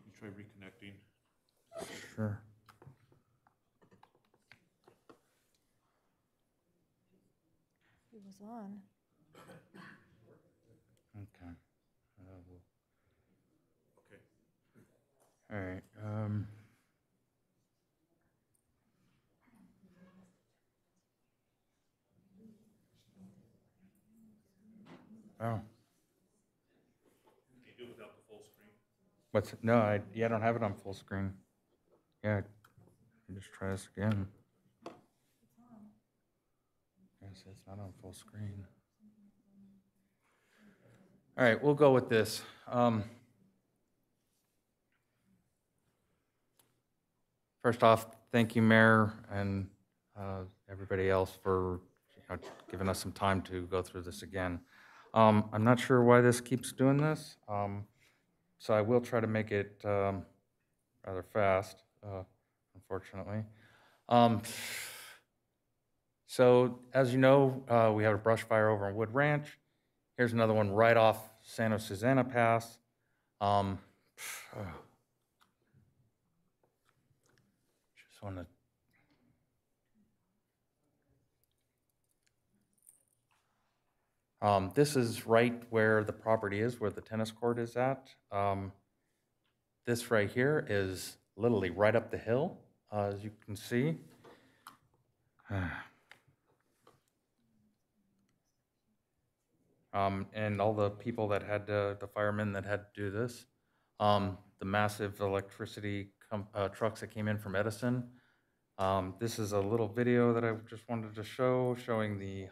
You try reconnecting. Sure. He was on. Okay. Okay. All right. Oh. Can you do it without the full screen? What's, no, I don't have it on full screen. Yeah, just try this again. Yes, it's not on full screen. All right, we'll go with this. First off, thank you, Mayor, and everybody else for giving us some time to go through this again. I'm not sure why this keeps doing this, so I will try to make it rather fast, unfortunately. So, as you know, we have a brush fire over in Wood Ranch. Here's another one right off Santa Susana Pass. Just want to. This is right where the property is, where the tennis court is at. This right here is literally right up the hill, as you can see. And all the people that had the firemen that had to do this, the massive electricity trucks that came in from Edison. This is a little video that I just wanted to show, showing the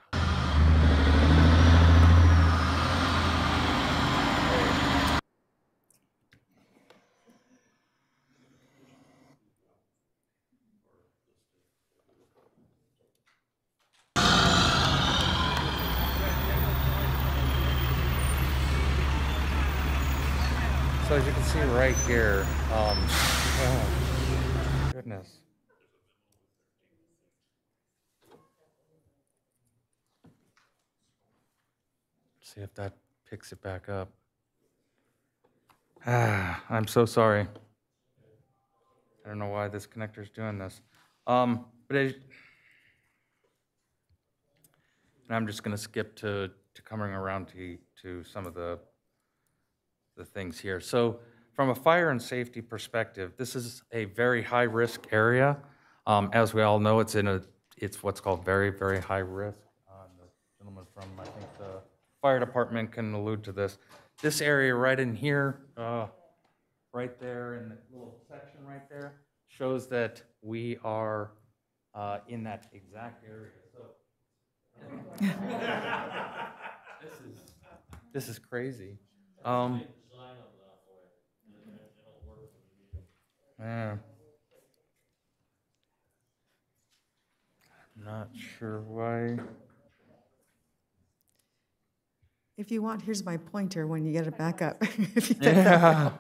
So as you can see right here, oh, goodness. See if that picks it back up. I'm so sorry. I don't know why this connector's doing this. But and I'm just going to skip to coming around to some of the things here. So from a fire and safety perspective, this is a very high-risk area. As we all know, it's what's called very, very high risk. The gentleman from, I think, the fire department can allude to this. This area right in here, right there in the little section right there, shows that we are in that exact area. So this is crazy. Yeah. I'm not sure why. If you want, here's my pointer when you get it back up. Yeah,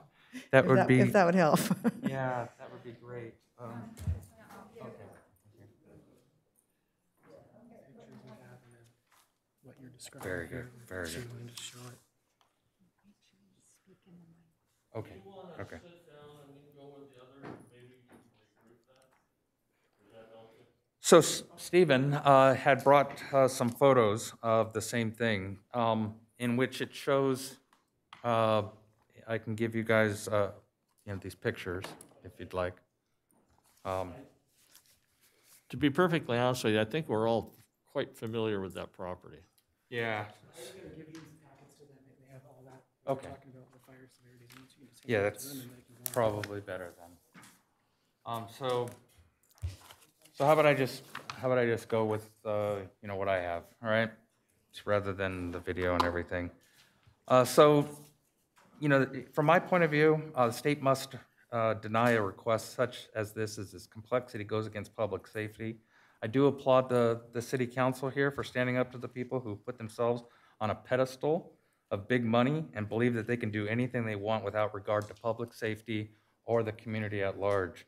that would be. If that would help. Yeah, that would be great. Okay. What you're describing. Very good, very good. Okay, okay. So Stephen had brought some photos of the same thing, in which it shows, I can give you guys, these pictures if you'd like. To be perfectly honest with you, I think we're all quite familiar with that property. Yeah. I'm going to give these packets to them, and they have all that. Okay. Talking about the fire severity needs. You can just hand Yeah, it to that's them and they can go on. probably better then. So how about I just go with what I have, all right? Just rather than the video and everything. So, from my point of view, the state must deny a request such as this, as this complexity goes against public safety. I do applaud the city council here for standing up to the people who put themselves on a pedestal of big money and believe that they can do anything they want without regard to public safety or the community at large.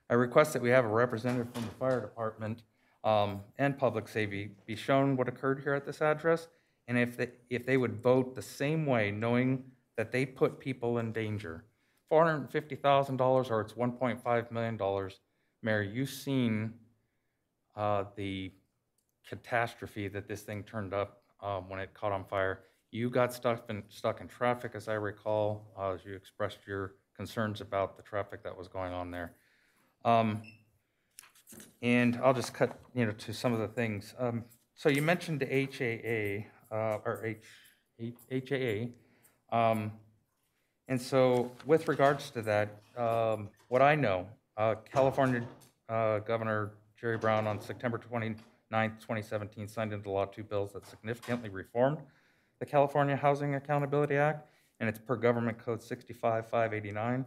I request that we have a representative from the fire department and public safety be shown what occurred here at this address, and if they would vote the same way, knowing that they put people in danger. $450,000 or it's $1.5 million. Mayor, you've seen the catastrophe that this thing turned up when it caught on fire. You got stuck in traffic, as I recall, as you expressed your concerns about the traffic that was going on there. And I'll just cut, to some of the things. So you mentioned the HAA. And so with regards to that, what I know, California Governor Jerry Brown on September 29th, 2017 signed into law 2 bills that significantly reformed the California Housing Accountability Act, and it's per Government Code 65589.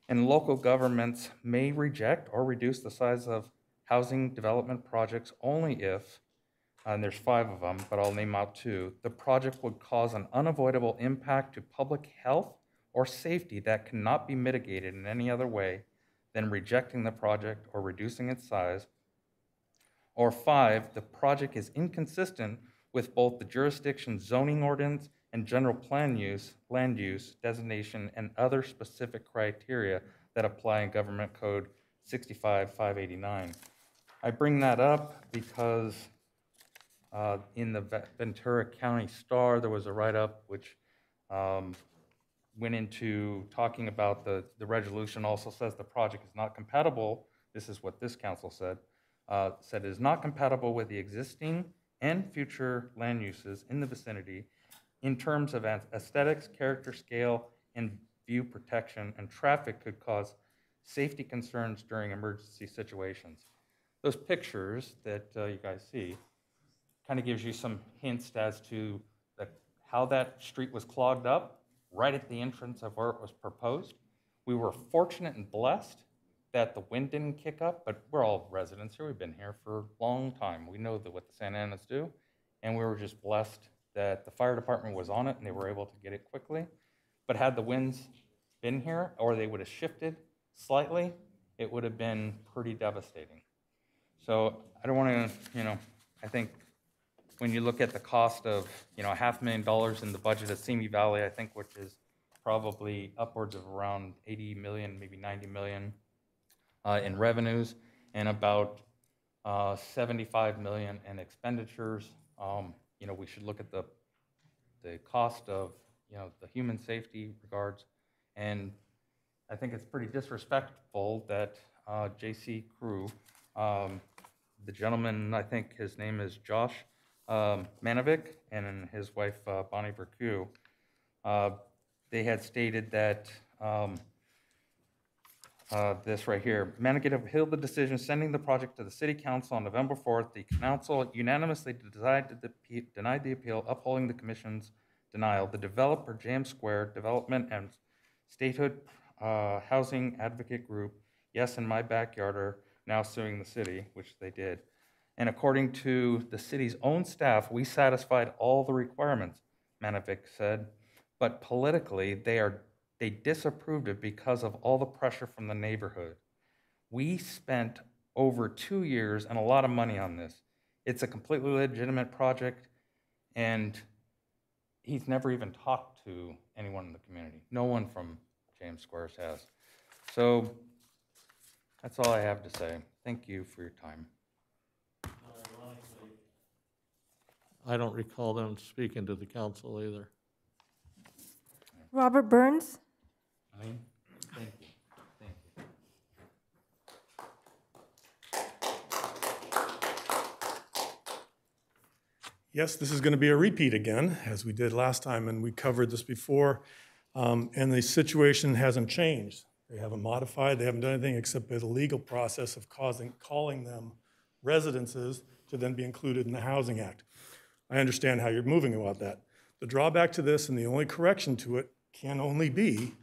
And local governments may reject or reduce the size of housing development projects only if, and there's 5 of them, but I'll name out 2, the project would cause an unavoidable impact to public health or safety that cannot be mitigated in any other way than rejecting the project or reducing its size. Or 5, the project is inconsistent with both the jurisdiction's zoning ordinance and general land use, designation, and other specific criteria that apply in Government Code 65589. I bring that up because in the Ventura County Star, there was a write-up which went into talking about the resolution also says the project is not compatible. This is what this council said it is not compatible with the existing and future land uses in the vicinity in terms of aesthetics, character, scale, and view protection, and traffic could cause safety concerns during emergency situations. Those pictures that you guys see kind of gives you some hints as to how that street was clogged up right at the entrance of where it was proposed. We were fortunate and blessed that the wind didn't kick up, but we're all residents here. We've been here for a long time. We know what the Santa Anas do, and we were just blessed that the fire department was on it and they were able to get it quickly. But had the winds been here, or they would have shifted slightly, it would have been pretty devastating. So I don't want to, I think when you look at the cost of, $500,000 in the budget of Simi Valley, I think, which is probably upwards of around 80 million, maybe 90 million in revenues, and about 75 million in expenditures. We should look at the cost of, the human safety regards, and I think it's pretty disrespectful that J.C. Crew, the gentleman, I think his name is Josh Manovic, and his wife Bonnie Vercu, they had stated that this right here, Manovic appealed the decision sending the project to the City Council on November 4th. The Council unanimously denied the appeal, upholding the Commission's denial. The developer, Jam Square Development and Statehood Housing Advocate Group, Yes in My Backyard, are now suing the city, which they did. And according to the city's own staff, we satisfied all the requirements, Manovic said, but politically they disapproved it because of all the pressure from the neighborhood. We spent over 2 years and a lot of money on this. It's a completely legitimate project, and he's never even talked to anyone in the community. No one from James Squares has. So that's all I have to say. Thank you for your time. I don't recall them speaking to the council either. Robert Burns? Thank you. Thank you. Yes, this is going to be a repeat again, as we did last time, and we covered this before, and the situation hasn't changed. They haven't modified, they haven't done anything except the legal process of calling them residences to then be included in the Housing Act. I understand how you're moving about that. The drawback to this and the only correction to it can only be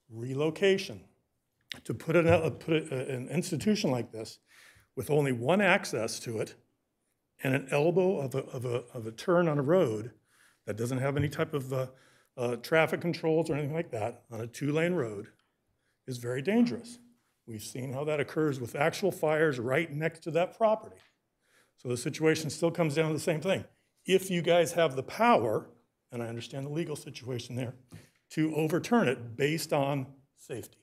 relocation. To put an institution like this with only one access to it and an elbow of a turn on a road that doesn't have any type of traffic controls or anything like that on a two-lane road is very dangerous. We've seen how that occurs with actual fires right next to that property. So the situation still comes down to the same thing. If you guys have the power, and I understand the legal situation there, to overturn it based on safety.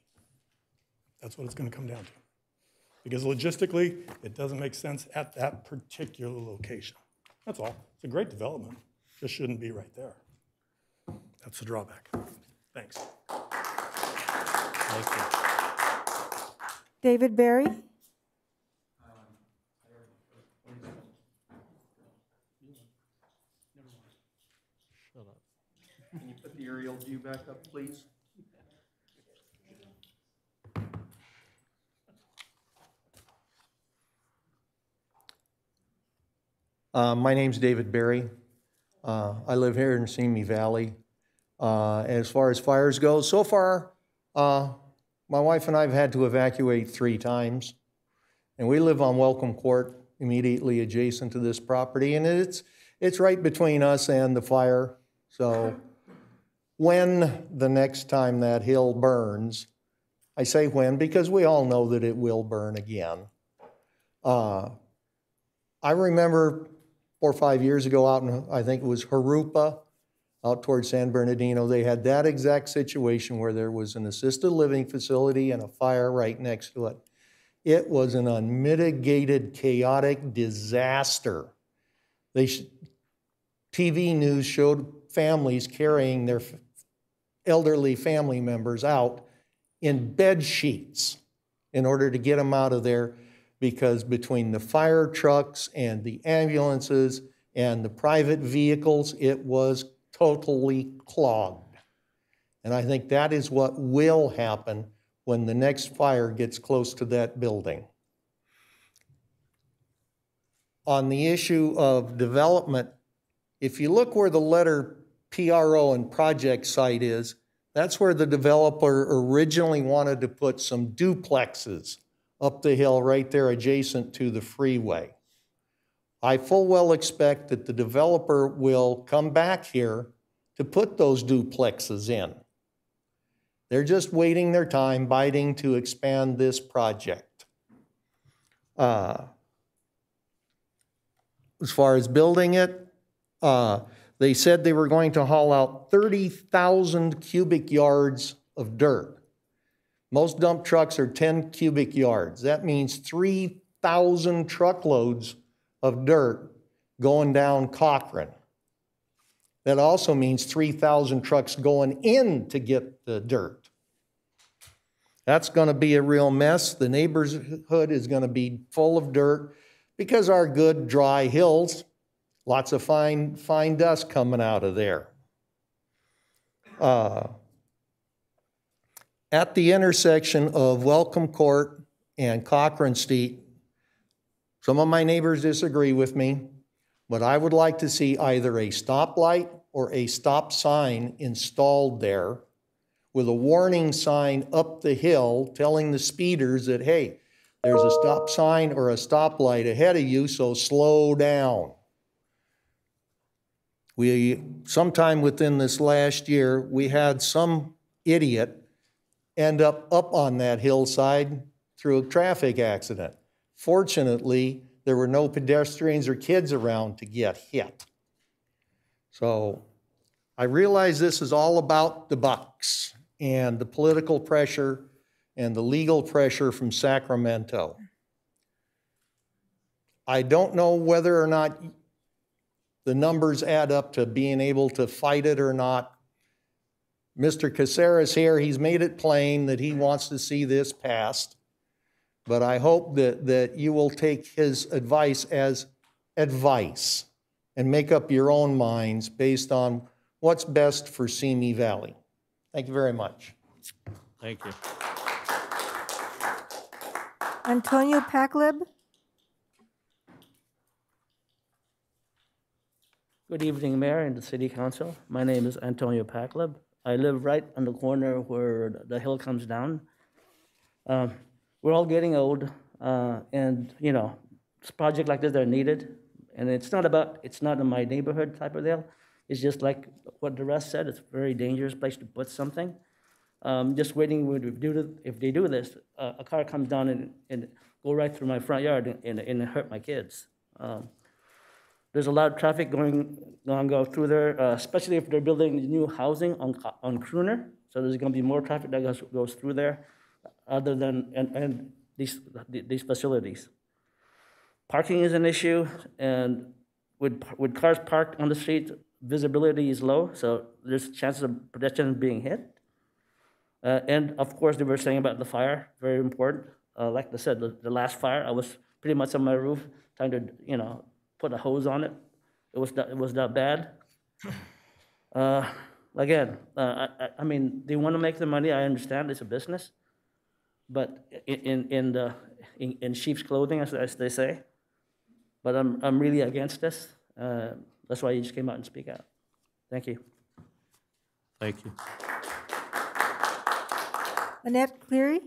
That's what it's going to come down to. Because logistically, it doesn't make sense at that particular location. That's all. It's a great development. Just shouldn't be right there. That's the drawback. Thanks. Thank you. David Barry? Shut up. Can you put the aerial view back up, please? My name's David Barry. I live here in Simi Valley. As far as fires go, so far, my wife and I have had to evacuate 3 times. And we live on Welcome Court, immediately adjacent to this property, and it's right between us and the fire. So when the next time that hill burns, I say when because we all know that it will burn again. I remember 4 or 5 years ago out in, I think it was Jurupa, out towards San Bernardino, they had that exact situation where there was an assisted living facility and a fire right next to it. It was an unmitigated, chaotic disaster. TV news showed families carrying their elderly family members out in bed sheets in order to get them out of there, because between the fire trucks and the ambulances and the private vehicles, it was totally clogged. And I think that is what will happen when the next fire gets close to that building. On the issue of development, if you look where the letter PRO and project site is, that's where the developer originally wanted to put some duplexes up the hill right there adjacent to the freeway. I full well expect that the developer will come back here to put those duplexes in. They're just waiting their time, biding to expand this project. As far as building it, they said they were going to haul out 30,000 cubic yards of dirt. Most dump trucks are 10 cubic yards. That means 3,000 truckloads of dirt going down Cochrane. That also means 3,000 trucks going in to get the dirt. That's going to be a real mess. The neighborhood is going to be full of dirt because our good dry hills, lots of fine dust coming out of there. At the intersection of Welcome Court and Cochrane Street, some of my neighbors disagree with me, but I would like to see either a stoplight or a stop sign installed there with a warning sign up the hill telling the speeders that, hey, there's a stop sign or a stoplight ahead of you, so slow down. Sometime within this last year, we had some idiot end up on that hillside through a traffic accident. Fortunately, there were no pedestrians or kids around to get hit. So I realize this is all about the bucks and the political pressure and the legal pressure from Sacramento. I don't know whether or not the numbers add up to being able to fight it or not. Mr. Caceres here, he's made it plain that he wants to see this passed, but I hope that you will take his advice as advice and make up your own minds based on what's best for Simi Valley. Thank you very much. Thank you. Antonio Pacleb. Good evening, Mayor and the City Council. My name is Antonio Pacleb. I live right on the corner where the hill comes down. We're all getting old, and you know, projects like this are needed. And it's not in my neighborhood type of deal. It's just like what the rest said. It's a very dangerous place to put something. Just waiting if they do this, a car comes down and go right through my front yard and hurt my kids. There's a lot of traffic going go through there, especially if they're building new housing on Crooner. So there's going to be more traffic that goes through there, other than and these facilities. Parking is an issue, and with cars parked on the street, visibility is low, so there's chances of pedestrians being hit. And of course, they were saying about the fire, very important. Like I said, the last fire, I was pretty much on my roof trying to, you know, put a hose on it. It was that bad. Again, I mean, they want to make the money. I understand it's a business, but in sheep's clothing, as they say. But I'm really against this. That's why you just came out and speak out. Thank you. Thank you. Annette Cleary.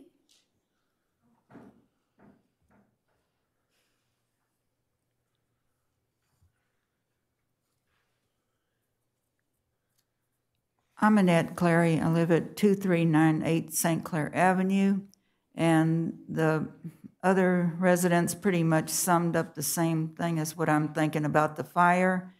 I'm Annette Clary. I live at 2398 St. Clair Avenue, and the other residents pretty much summed up the same thing as what I'm thinking about the fire.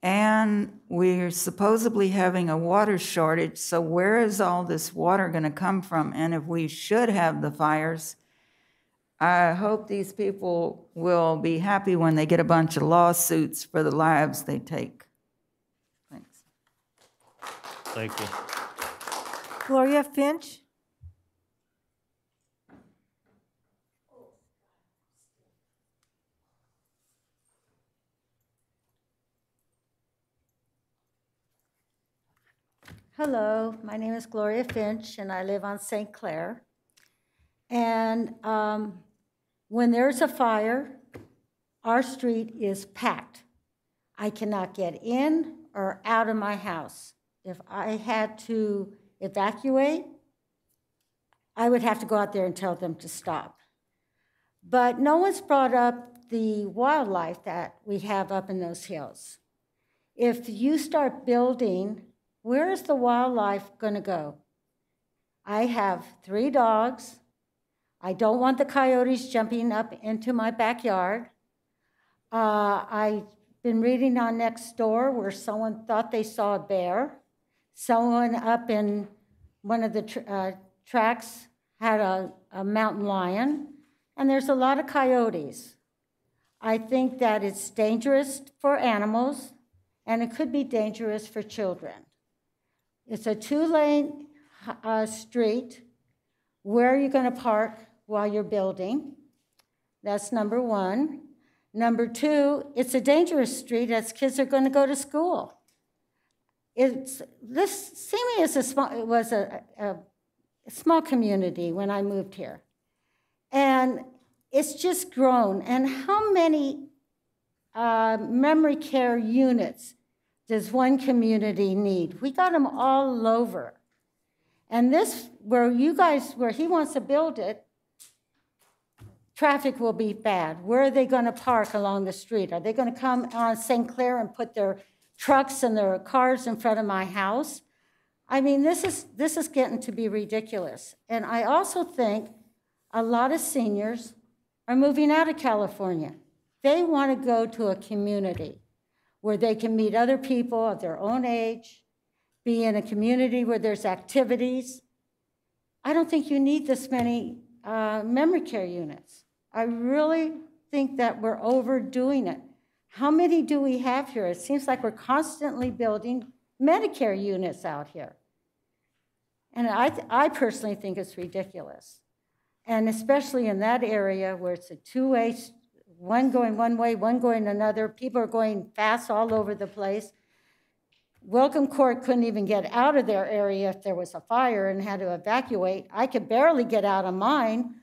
And we're supposedly having a water shortage, so where is all this water going to come from? And if we should have the fires, I hope these people will be happy when they get a bunch of lawsuits for the lives they take. Thanks. Thank you. Gloria Finch. Hello, my name is Gloria Finch, and I live on St. Clair. And when there's a fire, our street is packed. I cannot get in or out of my house. If I had to evacuate, I would have to go out there and tell them to stop. But no one's brought up the wildlife that we have up in those hills. If you start building, where is the wildlife going to go? I have 3 dogs. I don't want the coyotes jumping up into my backyard. I've been reading on Nextdoor where someone thought they saw a bear. Someone up in one of the tracks had a mountain lion. And there's a lot of coyotes. I think that it's dangerous for animals, and it could be dangerous for children. It's a 2-lane street. Where are you going to park while you're building? That's number 1. Number 2, it's a dangerous street as kids are going to go to school. This Simi was a small community when I moved here. And it's just grown. And how many memory care units does one community need? We got them all over. And this, where he wants to build it, traffic will be bad. Where are they going to park along the street? Are they going to come on St. Clair and put their trucks and their cars in front of my house? I mean, this is getting to be ridiculous. And I also think a lot of seniors are moving out of California. They want to go to a community where they can meet other people of their own age, be in a community where there's activities. I don't think you need this many memory care units. I really think that we're overdoing it. How many do we have here? It seems like we're constantly building Medicare units out here. And I personally think it's ridiculous. And especially in that area where it's a two-way, one going one way, one going another. People are going fast all over the place. Welcome Court couldn't even get out of their area if there was a fire and had to evacuate. I could barely get out of mine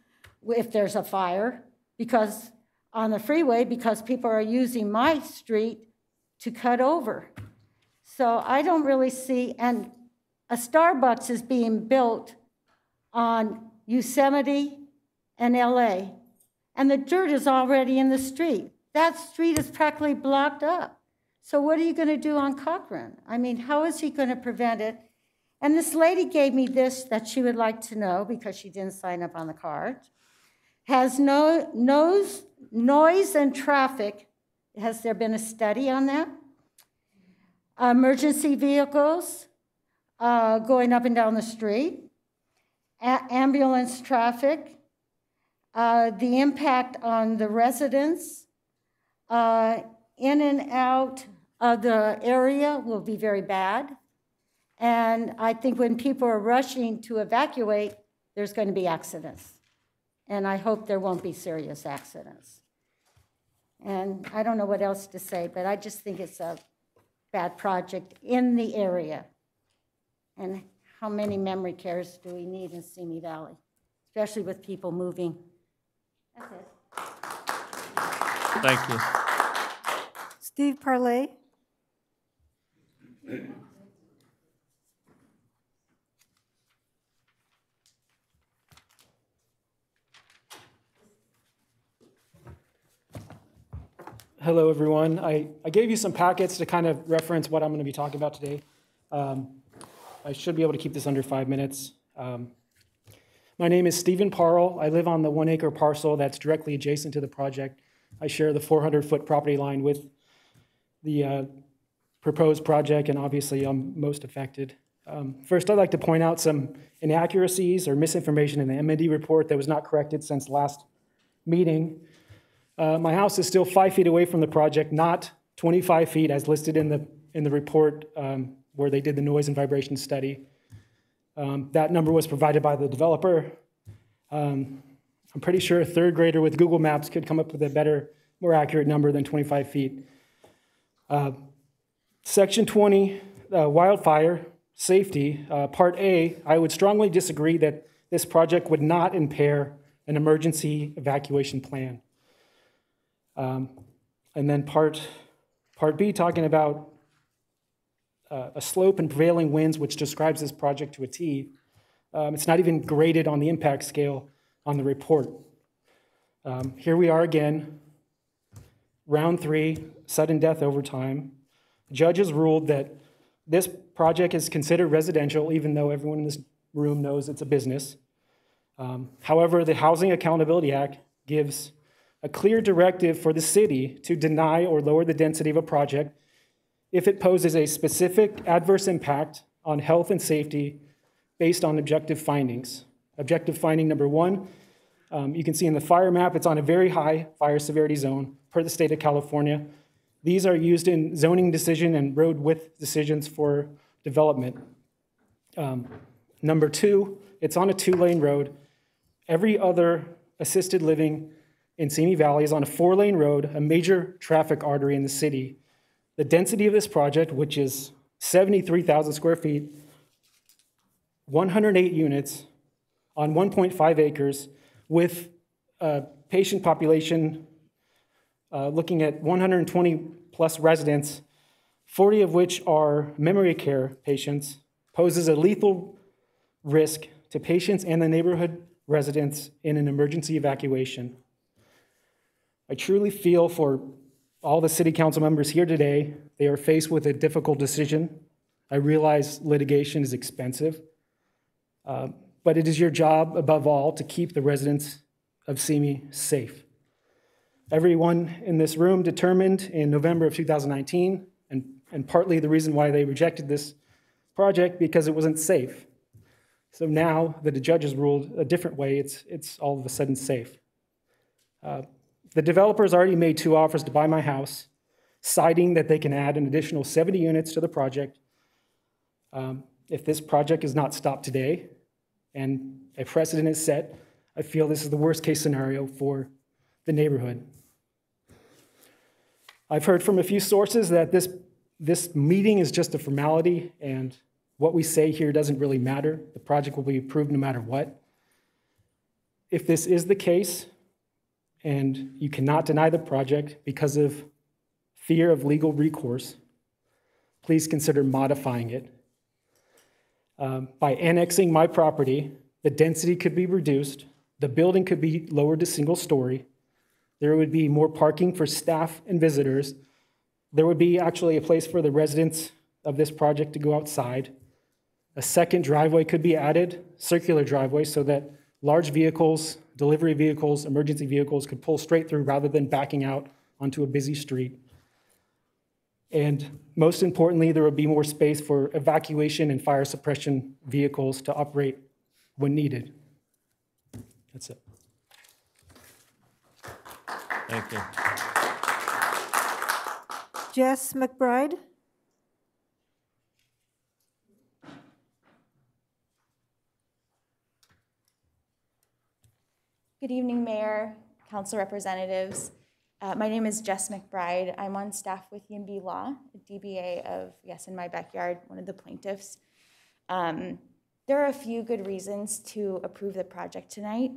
if there's a fire because on the freeway because people are using my street to cut over. So I don't really see, and a Starbucks is being built on Yosemite and LA, and the dirt is already in the street. That street is practically blocked up. So what are you going to do on Cochran? I mean, how is he going to prevent it? And this lady gave me this that she would like to know because she didn't sign up on the card. Has noise and traffic, has there been a study on that? Emergency vehicles going up and down the street, ambulance traffic, the impact on the residents in and out of the area will be very bad. And I think when people are rushing to evacuate, there's going to be accidents. And I hope there won't be serious accidents. And I don't know what else to say, but I just think it's a bad project in the area. And how many memory cares do we need in Simi Valley, especially with people moving? That's it. Thank you. Steve Parley. Hello, everyone. I gave you some packets to kind of reference what I'm going to be talking about today. I should be able to keep this under 5 minutes. My name is Stephen Parle. I live on the 1 acre parcel that's directly adjacent to the project. I share the 400-foot property line with the proposed project, and obviously I'm most affected. First, I'd like to point out some inaccuracies or misinformation in the M&D report that was not corrected since last meeting. My house is still 5 feet away from the project, not 25 feet as listed in the report where they did the noise and vibration study. That number was provided by the developer. I'm pretty sure a third grader with Google Maps could come up with a better, more accurate number than 25 feet. Section 20, wildfire safety, Part A, I would strongly disagree that this project would not impair an emergency evacuation plan. And then part B, talking about a slope and prevailing winds, which describes this project to a T. It's not even graded on the impact scale on the report. Here we are again, round 3, sudden death over time. Judges ruled that this project is considered residential, even though everyone in this room knows it's a business. However, the Housing Accountability Act gives a clear directive for the city to deny or lower the density of a project if it poses a specific adverse impact on health and safety based on objective findings. Objective finding number 1, you can see in the fire map, it's on a very high fire severity zone per the state of California. These are used in zoning decision and road width decisions for development. Number 2, it's on a 2-lane road. Every other assisted living in Simi Valley is on a 4-lane road, a major traffic artery in the city. The density of this project, which is 73,000 square feet, 108 units on 1.5 acres with a patient population looking at 120 plus residents, 40 of which are memory care patients, poses a lethal risk to patients and the neighborhood residents in an emergency evacuation. I truly feel for all the city council members here today. They are faced with a difficult decision. I realize litigation is expensive, but it is your job, above all, to keep the residents of Simi safe. Everyone in this room determined in November of 2019, and partly the reason why they rejected this project, because it wasn't safe. So now that the judges ruled a different way, it's all of a sudden safe. The developer's already made 2 offers to buy my house. citing that they can add an additional 70 units to the project. If this project is not stopped today and a precedent is set, I feel this is the worst case scenario for the neighborhood. I've heard from a few sources that this meeting is just a formality and what we say here doesn't really matter. The project will be approved no matter what. If this is the case and you cannot deny the project because of fear of legal recourse, please consider modifying it. By annexing my property, the density could be reduced, the building could be lowered to single story, there would be more parking for staff and visitors, there would be actually a place for the residents of this project to go outside, a second driveway could be added, circular driveway, so that large vehicles, delivery vehicles, emergency vehicles could pull straight through rather than backing out onto a busy street. And most importantly, there would be more space for evacuation and fire suppression vehicles to operate when needed. That's it. Thank you. Jess McBride. Good evening, Mayor, Council Representatives. My name is Jess McBride. I'm on staff with Yimby Law, a DBA of Yes in My Backyard, one of the plaintiffs. There are a few good reasons to approve the project tonight.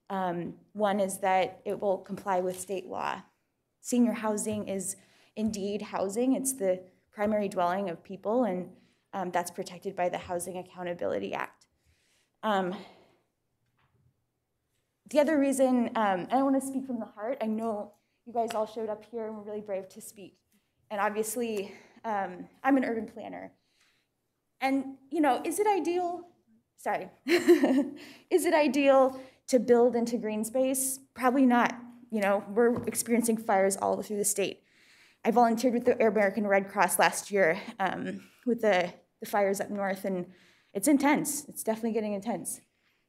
One is that it will comply with state law. Senior housing is indeed housing. It's the primary dwelling of people, and that's protected by the Housing Accountability Act. The other reason, and I want to speak from the heart, I know you guys all showed up here and were really brave to speak. And obviously, I'm an urban planner. And, you know, is it ideal? Sorry. Is it ideal to build into green space? Probably not. You know, we're experiencing fires all through the state. I volunteered with the American Red Cross last year with the fires up north, and it's intense. It's definitely getting intense.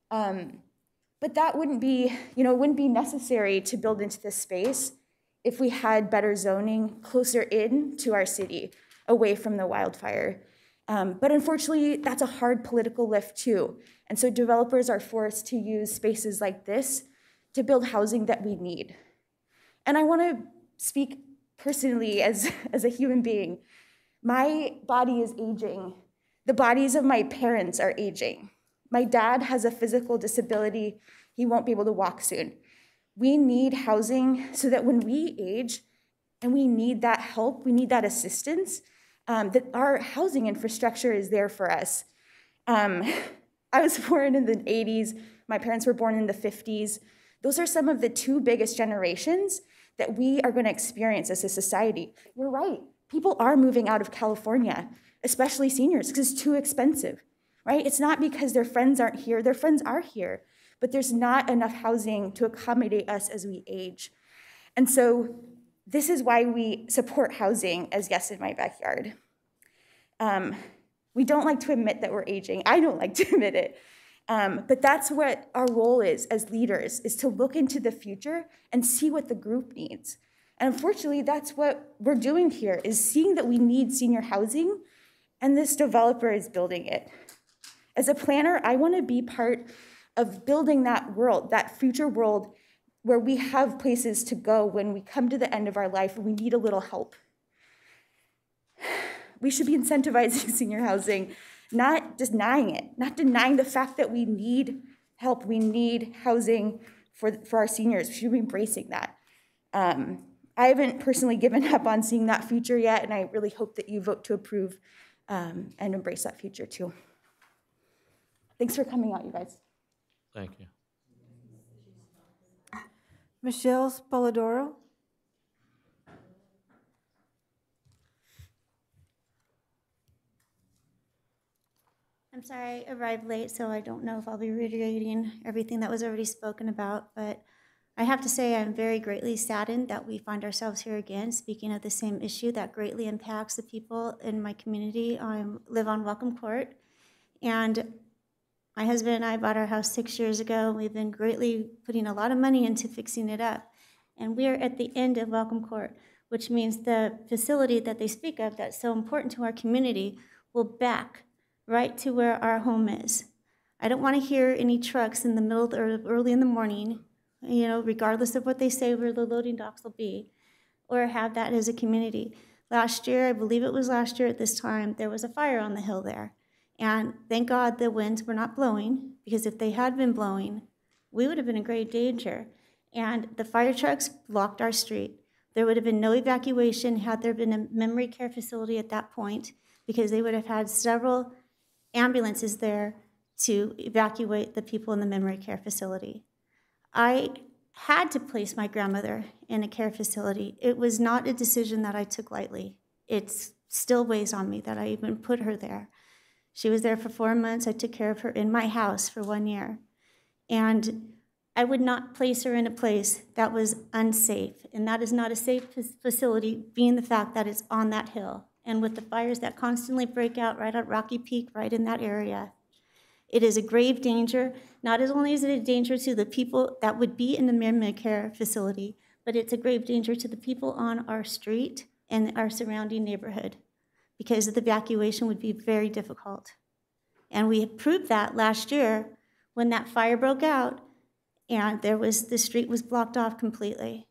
But that wouldn't be, you know, it wouldn't be necessary to build into this space if we had better zoning closer in to our city, away from the wildfire. But unfortunately, that's a hard political lift too. And so developers are forced to use spaces like this to build housing that we need. And I want to speak personally as a human being. My body is aging. The bodies of my parents are aging. My dad has a physical disability. He won't be able to walk soon. We need housing so that when we age and we need that help, we need that assistance, that our housing infrastructure is there for us. I was born in the 80s. My parents were born in the 50s. Those are some of the two biggest generations that we are going to experience as a society. You're right. People are moving out of California, especially seniors, because it's too expensive, right? It's not because their friends aren't here. Their friends are here, but there's not enough housing to accommodate us as we age. And so this is why we support housing as Yes in My Backyard. We don't like to admit that we're aging. I don't like to admit it. But that's what our role is as leaders, is to look into the future and see what the group needs. And unfortunately, that's what we're doing here, is seeing that we need senior housing, and this developer is building it. As a planner, I want to be part of building that world, that future world where we have places to go when we come to the end of our life and we need a little help. We should be incentivizing senior housing, not denying it, not denying the fact that we need help, we need housing for our seniors. We should be embracing that. I haven't personally given up on seeing that future yet, and I really hope that you vote to approve and embrace that future too. Thanks for coming out, you guys. Thank you. Michelle Spoladoro. I'm sorry I arrived late, so I don't know if I'll be reiterating everything that was already spoken about, but I have to say I'm very greatly saddened that we find ourselves here again speaking of the same issue that greatly impacts the people in my community. I live on Welcome Court, and my husband and I bought our house 6 years ago. We've been greatly putting a lot of money into fixing it up, and we're at the end of Welcome Court, which means the facility that they speak of that's so important to our community will back right to where our home is. I don't want to hear any trucks in the middle or early in the morning, you know, regardless of what they say where the loading docks will be, or have that as a community. Last year, I believe it was last year at this time, there was a fire on the hill there. And thank God the winds were not blowing, because if they had been blowing, we would have been in grave danger. And the fire trucks blocked our street. There would have been no evacuation had there been a memory care facility at that point, because they would have had several ambulances there to evacuate the people in the memory care facility. I had to place my grandmother in a care facility. It was not a decision that I took lightly. It still weighs on me that I even put her there. She was there for 4 months. I took care of her in my house for 1 year. And I would not place her in a place that was unsafe. And that is not a safe facility, being the fact that it's on that hill. And with the fires that constantly break out right at Rocky Peak, right in that area, it is a grave danger. Not only is it a danger to the people that would be in the memory care facility, but it's a grave danger to the people on our street and our surrounding neighborhood, because the evacuation would be very difficult. And we proved that last year when that fire broke out and the street was blocked off completely.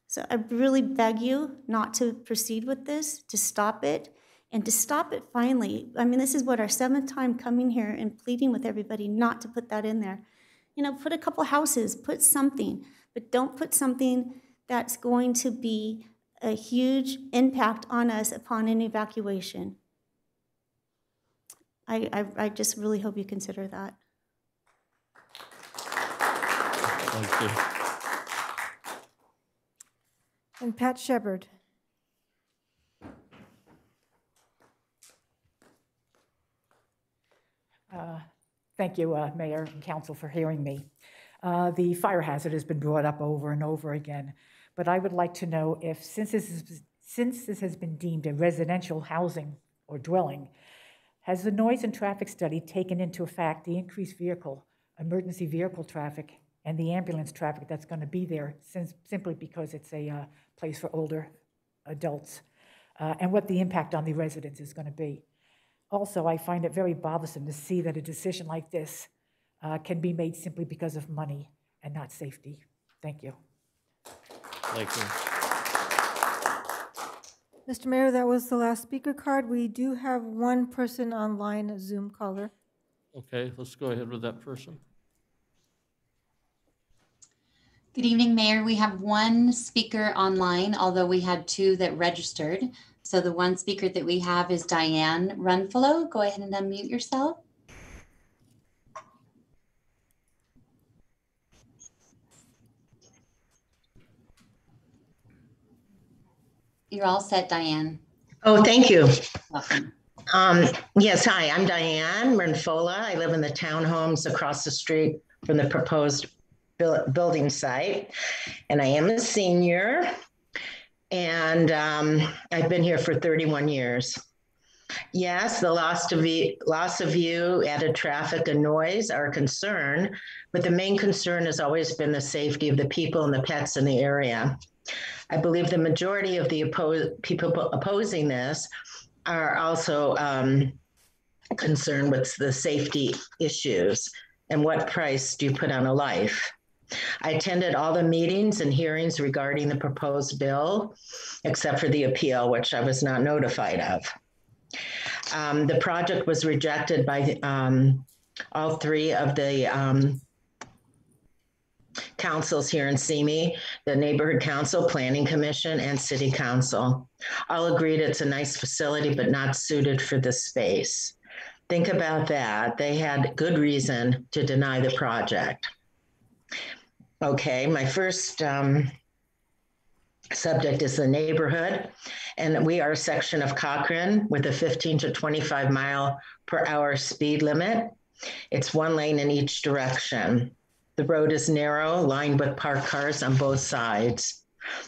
So I really beg you not to proceed with this, to stop it, and to stop it finally. I mean, this is what, our 7th time coming here and pleading with everybody not to put that in there. You know, put a couple houses, put something, but don't put something that's going to be a huge impact on us upon an evacuation. I just really hope you consider that. Thank you. And Pat Shepard. Thank you, Mayor and Council, for hearing me. The fire hazard has been brought up over and over again, but I would like to know if, since this has been deemed a residential housing or dwelling, has the noise and traffic study taken into effect the increased emergency vehicle traffic and the ambulance traffic that's going to be there, simply because it's a place for older adults, and what the impact on the residents is going to be? Also, I find it very bothersome to see that a decision like this can be made simply because of money and not safety. Thank you. Thank you. Mr. Mayor, that was the last speaker card. We do have one person online, a Zoom caller. Okay, let's go ahead with that person. Good evening, Mayor. We have one speaker online, although we had 2 that registered. So the one speaker that we have is Diane Runfellow. Go ahead and unmute yourself. You're all set, Diane. Oh, thank you. Welcome. Yes, hi, I'm Diane Renfola. I live in the townhomes across the street from the proposed building site, and I am a senior, and I've been here for 31 years. Yes, the loss of view, added traffic, and noise are a concern, but the main concern has always been the safety of the people and the pets in the area. I believe the majority of the people opposing this are also concerned with the safety issues and what price do you put on a life. I attended all the meetings and hearings regarding the proposed bill, except for the appeal, which I was not notified of. The project was rejected by all 3 of the councils here in Simi, the Neighborhood Council, Planning Commission, and City Council. All agreed it's a nice facility, but not suited for this space. Think about that. They had good reason to deny the project. Okay, my first subject is the neighborhood, and we are a section of Cochrane with a 15 to 25 mile per hour speed limit. It's 1 lane in each direction. The road is narrow, lined with parked cars on both sides.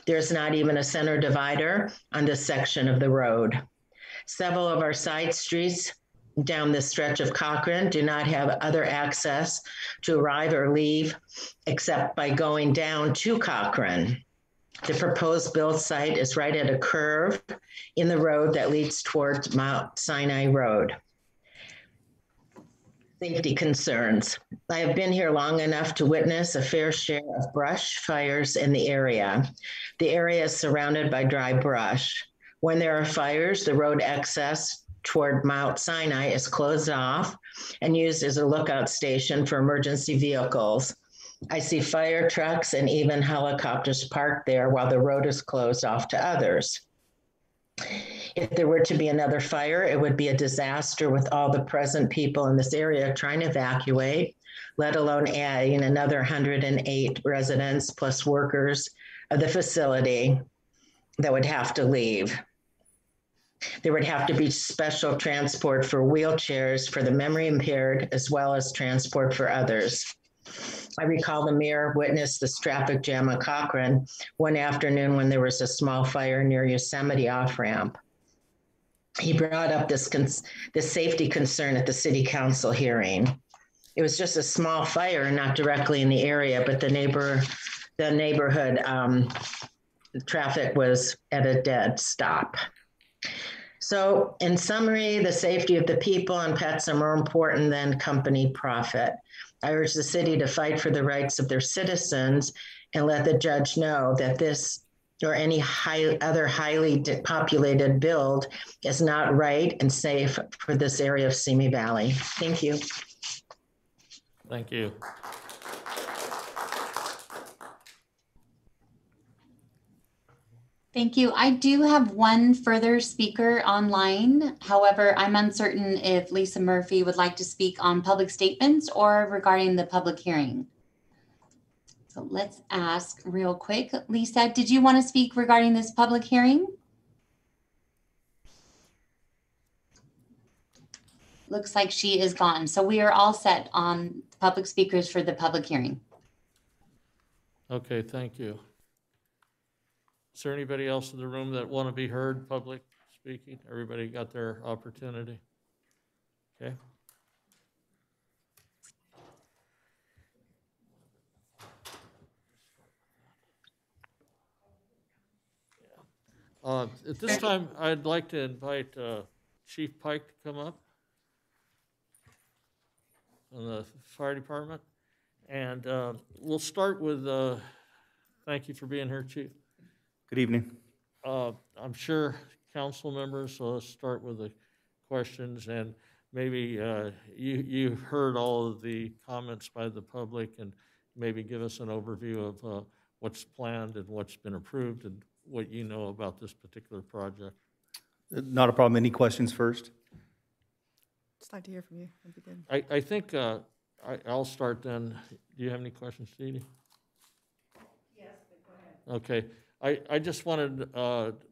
There's not even a center divider on this section of the road. Several of our side streets down this stretch of Cochrane do not have other access to arrive or leave except by going down to Cochrane. The proposed build site is right at a curve in the road that leads towards Mount Sinai Road. Safety concerns. I have been here long enough to witness a fair share of brush fires in the area. The area is surrounded by dry brush. When there are fires, the road access toward Mount Sinai is closed off and used as a lookout station for emergency vehicles. I see fire trucks and even helicopters parked there while the road is closed off to others. If there were to be another fire, it would be a disaster with all the present people in this area trying to evacuate, let alone adding another 108 residents plus workers of the facility that would have to leave. There would have to be special transport for wheelchairs for the memory impaired, as well as transport for others. I recall the mayor witnessed this traffic jam at Cochrane one afternoon when there was a small fire near Yosemite off-ramp. He brought up this safety concern at the city council hearing. It was just a small fire, not directly in the area, but the neighborhood traffic was at a dead stop. So in summary, the safety of the people and pets are more important than company profit. I urge the city to fight for the rights of their citizens and let the judge know that this or any other highly populated build is not right and safe for this area of Simi Valley. Thank you. Thank you. Thank you. I do have one further speaker online. However, I'm uncertain if Lisa Murphy would like to speak on public statements or regarding the public hearing. So let's ask real quick. Lisa, did you want to speak regarding this public hearing? Looks like she is gone. So we are all set on public speakers for the public hearing. Okay, thank you. Is there anybody else in the room that want to be heard public speaking? Everybody got their opportunity? Okay. At this time, I'd like to invite Chief Pike to come up from the fire department. And we'll start with, thank you for being here, Chief. Good evening. I'm sure council members, so let's start with the questions, and maybe you heard all of the comments by the public, and maybe give us an overview of what's planned and what's been approved and what you know about this particular project. Not a problem. Any questions first? Just like to hear from you. That'd be good. I think I'll start then. Do you have any questions, Dee Dee? Yes, but go ahead. Okay. I just wanted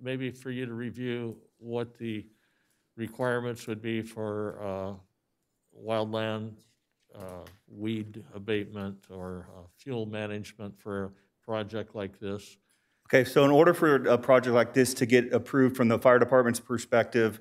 maybe for you to review what the requirements would be for wildland weed abatement or fuel management for a project like this. Okay, so in order for a project like this to get approved from the fire department's perspective,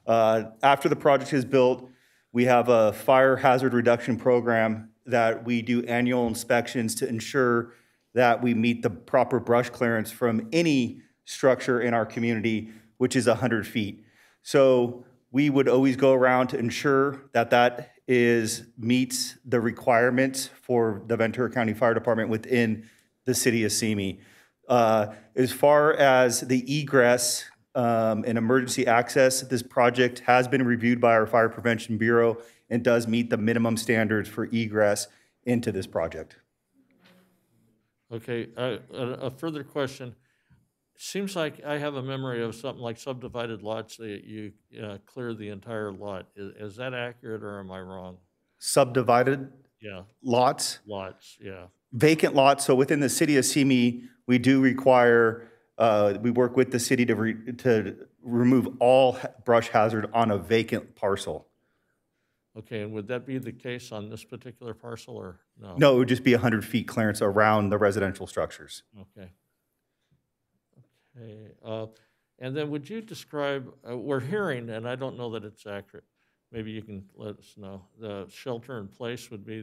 after the project is built, we have a fire hazard reduction program that we do annual inspections to ensure that we meet the proper brush clearance from any structure in our community, which is 100 feet. So we would always go around to ensure that that meets the requirements for the Ventura County Fire Department within the city of Simi. As far as the egress and emergency access, this project has been reviewed by our Fire Prevention Bureau and does meet the minimum standards for egress into this project. Okay, a further question. Seems like I have a memory of something like subdivided lots that you clear the entire lot. Is that accurate or am I wrong? Subdivided lots? Lots, yeah. Vacant lots. So within the city of Simi, we do require, we work with the city to remove all brush hazard on a vacant parcel. Okay, and would that be the case on this particular parcel or no? No, it would just be 100 feet clearance around the residential structures. Okay. Okay, and then would you describe, we're hearing, and I don't know that it's accurate, maybe you can let us know, the shelter in place would be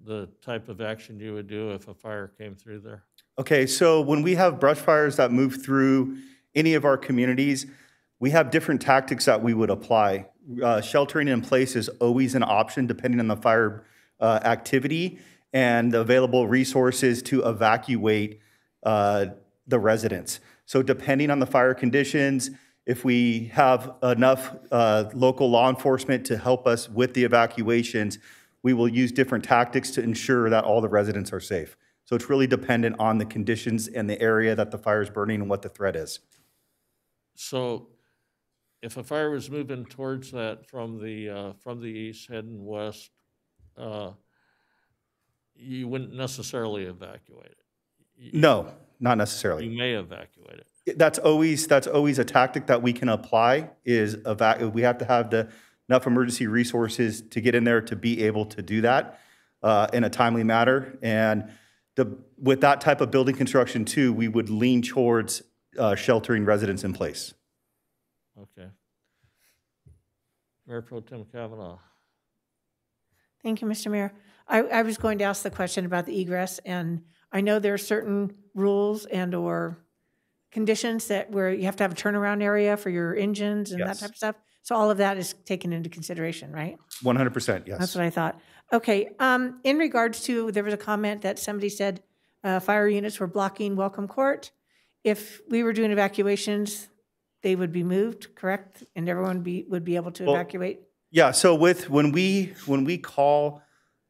the type of action you would do if a fire came through there? Okay, so when we have brush fires that move through any of our communities, we have different tactics that we would apply. Sheltering in place is always an option depending on the fire activity and the available resources to evacuate the residents. So depending on the fire conditions, if we have enough local law enforcement to help us with the evacuations, we will use different tactics to ensure that all the residents are safe. So it's really dependent on the conditions and the area that the fire is burning and what the threat is. So if a fire was moving towards that from the east heading west, you wouldn't necessarily evacuate it. No, not necessarily. You may evacuate it. That's always a tactic that we can apply. We have to have enough emergency resources to get in there to be able to do that in a timely manner. And with that type of building construction too, we would lean towards sheltering residents in place. Okay. Mayor Pro Tem Kavanaugh. Thank you, Mr. Mayor. I was going to ask the question about the egress, and I know there are certain rules and/or conditions where you have to have a turnaround area for your engines and that type of stuff. So all of that is taken into consideration, right? 100%, yes. That's what I thought. Okay. In regards to, there was a comment that somebody said fire units were blocking Welcome Court. If we were doing evacuations, they would be moved, correct? And everyone would be able to evacuate? Yeah, so when we call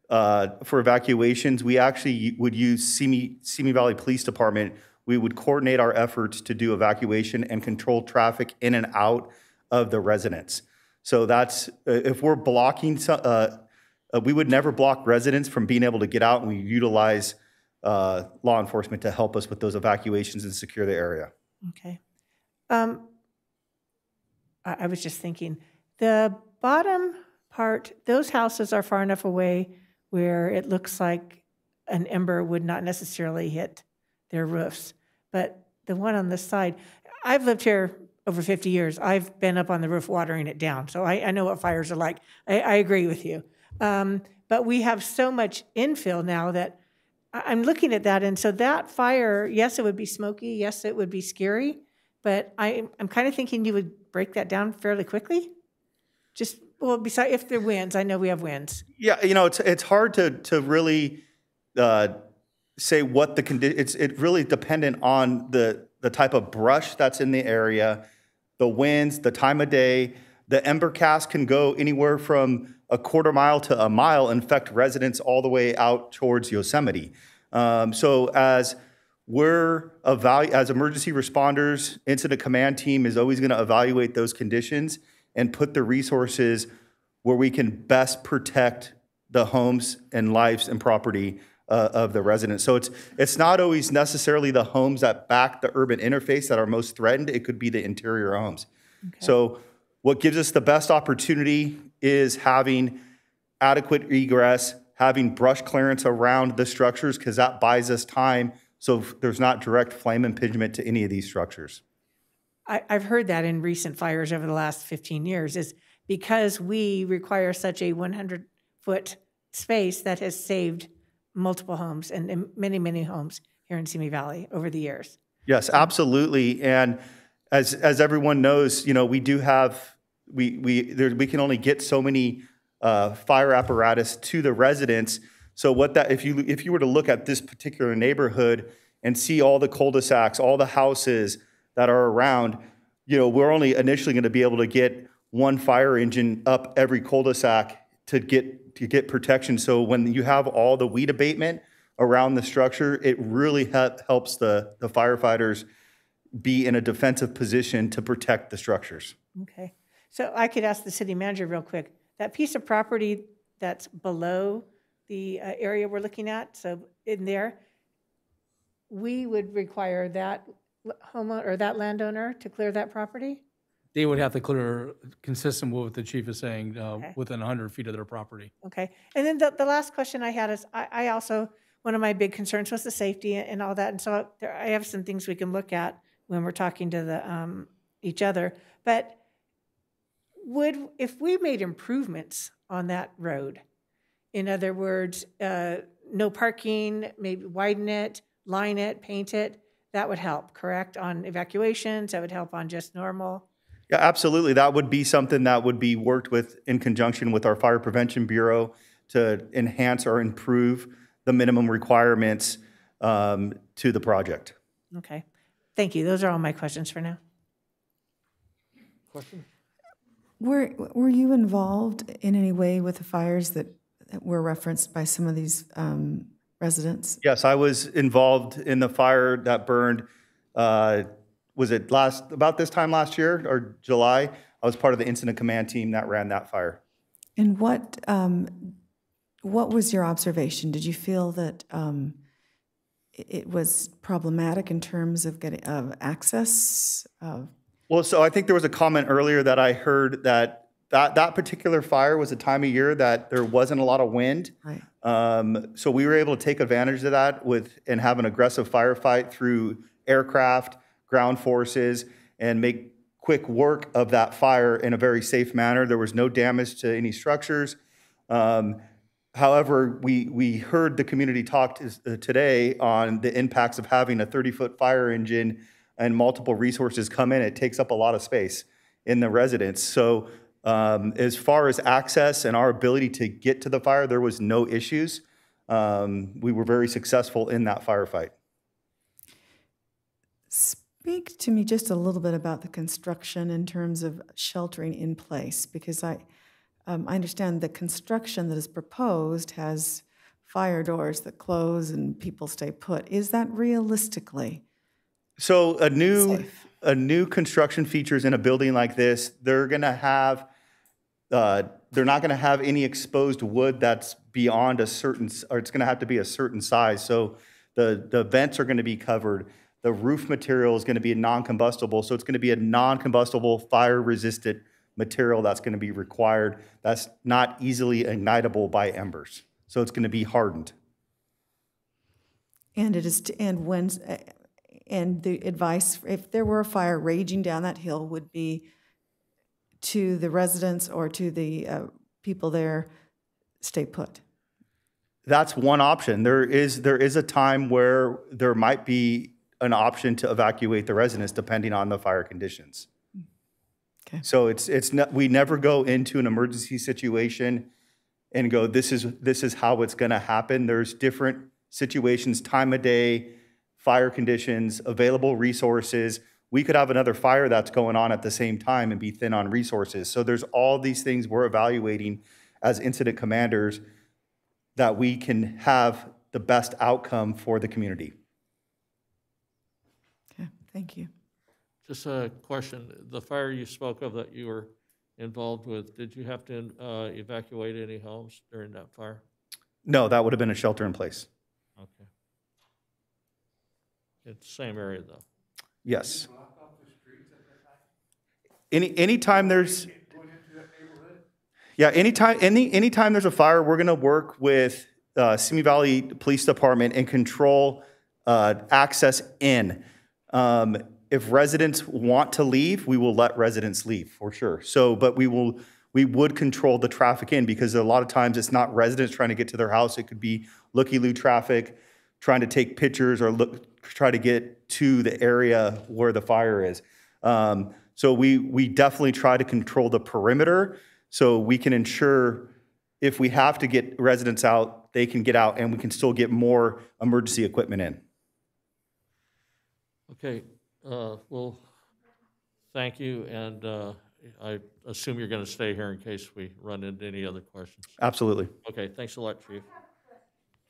for evacuations, we actually would use Simi Valley Police Department. We would coordinate our efforts to do evacuation and control traffic in and out of the residents. So that's, if we're blocking, we would never block residents from being able to get out, and we utilize law enforcement to help us with those evacuations and secure the area. Okay. I was just thinking, the bottom part, those houses are far enough away where it looks like an ember would not necessarily hit their roofs. But the one on this side, I've lived here over 50 years. I've been up on the roof watering it down, so I know what fires are like. I agree with you. But we have so much infill now that I'm looking at that, and so that fire, yes, it would be smoky, yes, it would be scary, but I'm kind of thinking you would break that down fairly quickly. Just, well, besides, if there are winds, I know we have winds. Yeah, it's hard to really say what the condition. It's really dependent on the type of brush that's in the area, the winds, the time of day. The ember cast can go anywhere from a quarter mile to a mile, and affect residents all the way out towards Yosemite. So as emergency responders, incident command team is always going to evaluate those conditions and put the resources where we can best protect the homes and lives and property of the residents. So it's not always necessarily the homes that back the urban interface that are most threatened. It could be the interior homes. Okay. So what gives us the best opportunity is having adequate egress, having brush clearance around the structures, because that buys us time so there's not direct flame impingement to any of these structures. I've heard that in recent fires over the last 15 years is because we require such a 100-foot space that has saved multiple homes and many, many homes here in Simi Valley over the years. Yes, absolutely. And as everyone knows, we do have, we can only get so many fire apparatus to the residents. So if you were to look at this particular neighborhood and see all the cul-de-sacs, all the houses that are around, we're only initially going to be able to get one fire engine up every cul-de-sac to get protection. So when you have all the weed abatement around the structure, it really helps the firefighters be in a defensive position to protect the structures. Okay. So I could ask the city manager real quick. That piece of property that's below the area we're looking at, so in there, we would require that homeowner or that landowner to clear that property? They would have to clear, consistent with what the chief is saying, within 100 feet of their property. Okay. And then the last question I had is, I also, one of my big concerns was the safety and all that. And so I have some things we can look at when we're talking to each other. But if we made improvements on that road, in other words, no parking, maybe widen it, line it, paint it, that would help, correct? On evacuations, that would help on just normal? Yeah, absolutely. That would be something that would be worked with in conjunction with our Fire Prevention Bureau to enhance or improve the minimum requirements to the project. Okay. Thank you. Those are all my questions for now. Question? Were you involved in any way with the fires that were referenced by some of these residents? Yes, I was involved in the fire that burned, was it about this time last year or July? I was part of the incident command team that ran that fire. And what was your observation? Did you feel that it was problematic in terms of getting access? Well, so I think there was a comment earlier that I heard that particular fire was a time of year that there wasn't a lot of wind. Right. So we were able to take advantage of that and have an aggressive firefight through aircraft, ground forces, and make quick work of that fire in a very safe manner. There was no damage to any structures. However, we heard the community talk today on the impacts of having a 30-foot fire engine and multiple resources come in. It takes up a lot of space in the residence. So as far as access and our ability to get to the fire, there was no issues. We were very successful in that firefight. Speak to me just a little bit about the construction in terms of sheltering in place, because I understand the construction that is proposed has fire doors that close and people stay put. Is that realistically? So a new construction features in a building like this, they're not going to have any exposed wood that's beyond a certain, or it's going to have to be a certain size. So the vents are going to be covered. The roof material is going to be non-combustible. So it's going to be a non-combustible, fire-resistant material that's going to be required. That's not easily ignitable by embers. So it's going to be hardened. And it is, and the advice, if there were a fire raging down that hill, would be to the residents or to the people there, stay put. That's one option. There is a time where there might be an option to evacuate the residents depending on the fire conditions. Okay. So it's not, we never go into an emergency situation and go, this is how it's going to happen. There's different situations, time of day, fire conditions, available resources. We could have another fire that's going on at the same time and be thin on resources. So there's all these things we're evaluating as incident commanders that we can have the best outcome for the community. Okay, thank you. Just a question. The fire you spoke of that you were involved with, did you have to evacuate any homes during that fire? No, that would have been a shelter in place. Okay. It's the same area though. Yes. Anytime there's anytime there's a fire, we're going to work with Simi Valley Police Department and control access in. If residents want to leave, we will let residents leave for sure. So, but we would control the traffic in, because a lot of times it's not residents trying to get to their house. It could be looky-loo traffic trying to take pictures or try to get to the area where the fire is. So we definitely try to control the perimeter so we can ensure if we have to get residents out, they can get out and we can still get more emergency equipment in. Okay, well, thank you, and I assume you're going to stay here in case we run into any other questions. Absolutely. Okay, thanks a lot, Chief.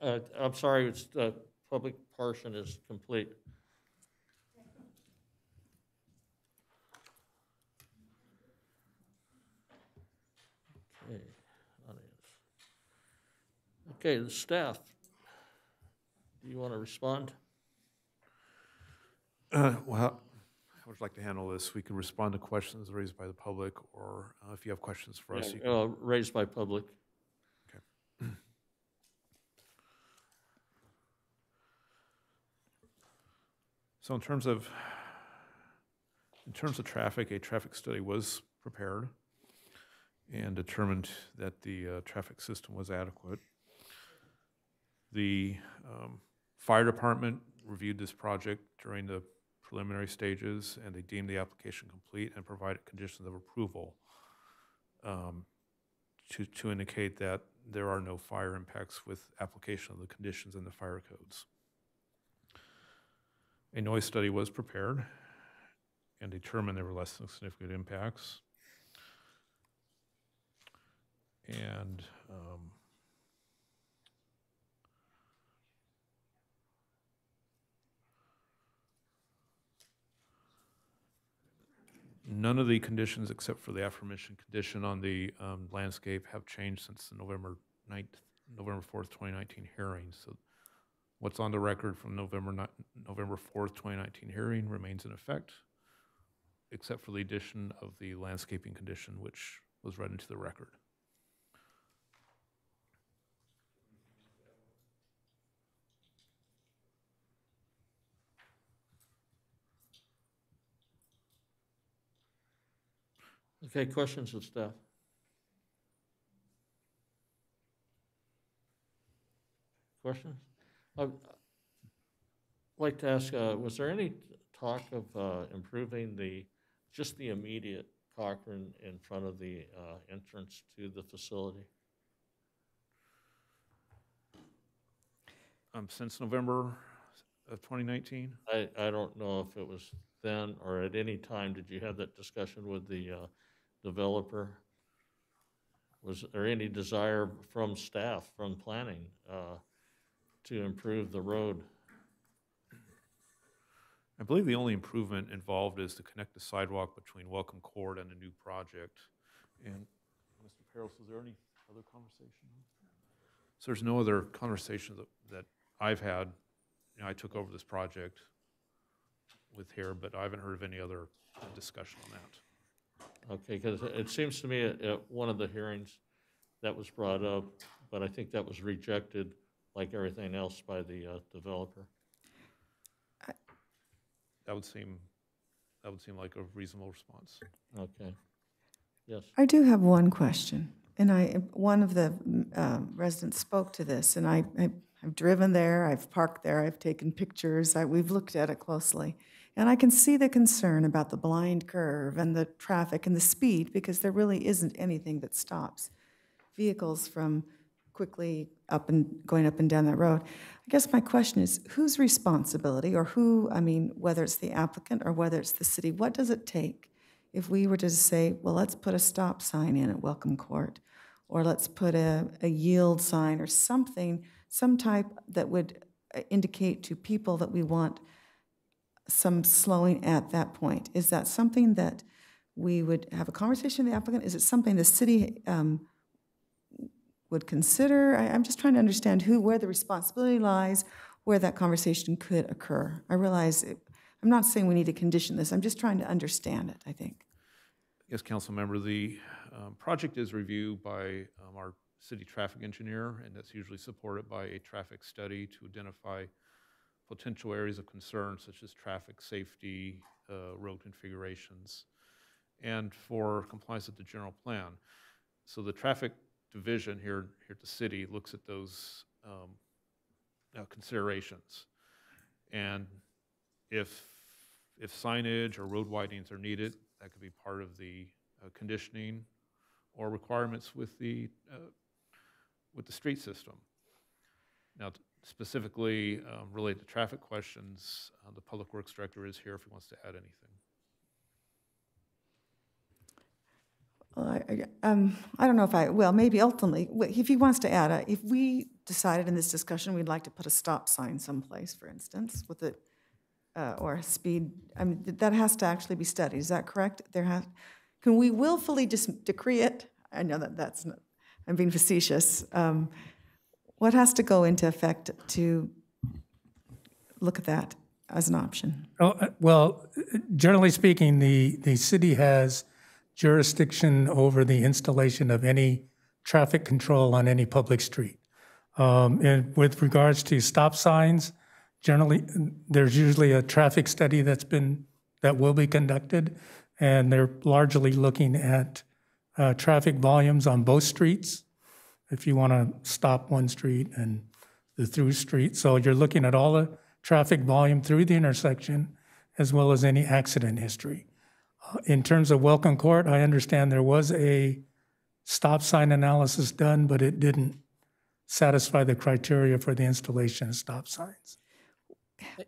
I'm sorry, the public portion is complete. Okay, audience. Okay, the staff, do you want to respond? Well, I would like to handle this. We can respond to questions raised by the public, or if you have questions for us. You can... raised by public. Okay. So in terms of traffic, a traffic study was prepared and determined that the traffic system was adequate. The fire department reviewed this project during the preliminary stages, and they deemed the application complete and provided conditions of approval to indicate that there are no fire impacts with application of the conditions in the fire codes. A noise study was prepared and determined there were less than significant impacts. And none of the conditions except for the aforementioned condition on the landscape have changed since the November 4th, 2019 hearing. So what's on the record from November 4th, 2019 hearing remains in effect, except for the addition of the landscaping condition, which was read into the record. Okay, questions of staff? Questions? I'd like to ask, was there any talk of improving just the immediate Cochrane in front of the entrance to the facility? Since November of 2019? I don't know if it was then or at any time. Did you have that discussion with the developer? Was there any desire from staff, from planning, to improve the road? I believe the only improvement involved is to connect the sidewalk between Welcome Court and the new project. And Mr. Peros, was there any other conversation? So there's no other conversation that I've had. You know, I took over this project with here, but I haven't heard of any other discussion on that. Okay, because it seems to me at one of the hearings that was brought up, but I think that was rejected like everything else by the developer. That would seem like a reasonable response. Okay. Yes. I do have one question, and one of the residents spoke to this, and I've driven there, I've parked there, I've taken pictures, we've looked at it closely, and I can see the concern about the blind curve and the traffic and the speed, because there really isn't anything that stops vehicles from quickly going up and down that road. I guess my question is, whose responsibility, or who, I mean, whether it's the applicant or whether it's the city, what does it take if we were to say, well, let's put a stop sign in at Welcome Court, or let's put a yield sign or something, some type that would indicate to people that we want some slowing at that point? Is that something that we would have a conversation with the applicant? Is it something the city would consider? I'm just trying to understand where the responsibility lies, where that conversation could occur. I realize I'm not saying we need to condition this. I'm just trying to understand it, I think. Yes, council member, the project is reviewed by our city traffic engineer, and that's usually supported by a traffic study to identify potential areas of concern such as traffic safety, road configurations, and for compliance with the general plan. So the traffic division here at the city looks at those considerations, and if signage or road widenings are needed, that could be part of the conditioning or requirements with the street system. Now, specifically related to traffic questions, the Public Works Director is here if he wants to add anything. I don't know if maybe ultimately, if he wants to add, if we decided in this discussion we'd like to put a stop sign someplace, for instance, with it, or a speed, I mean, that has to actually be studied, is that correct? Can we willfully just decree it? I know that's not, I'm being facetious. What has to go into effect to look at that as an option? Well, generally speaking, the city has jurisdiction over the installation of any traffic control on any public street. And with regards to stop signs, generally, there's usually a traffic study that will be conducted, and they're largely looking at traffic volumes on both streets. If you want to stop one street and the through street, so you're looking at all the traffic volume through the intersection, as well as any accident history. In terms of Welcome Court, I understand there was a stop sign analysis done, but it didn't satisfy the criteria for the installation of stop signs.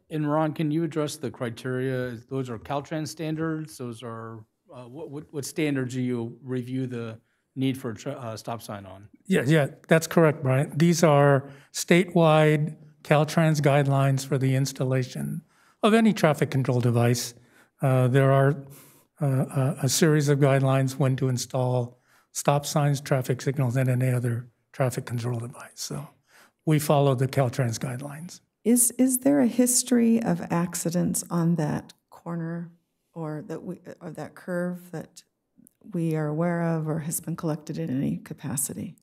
And Ron, can you address the criteria? Those are Caltrans standards? Those are, what standards do you review the need for a stop sign on? Yeah, that's correct, Brian. These are statewide Caltrans guidelines for the installation of any traffic control device. There are a series of guidelines when to install stop signs, traffic signals, and any other traffic control device. So we follow the Caltrans guidelines. Is there a history of accidents on that corner or that curve that we are aware of or has been collected in any capacity?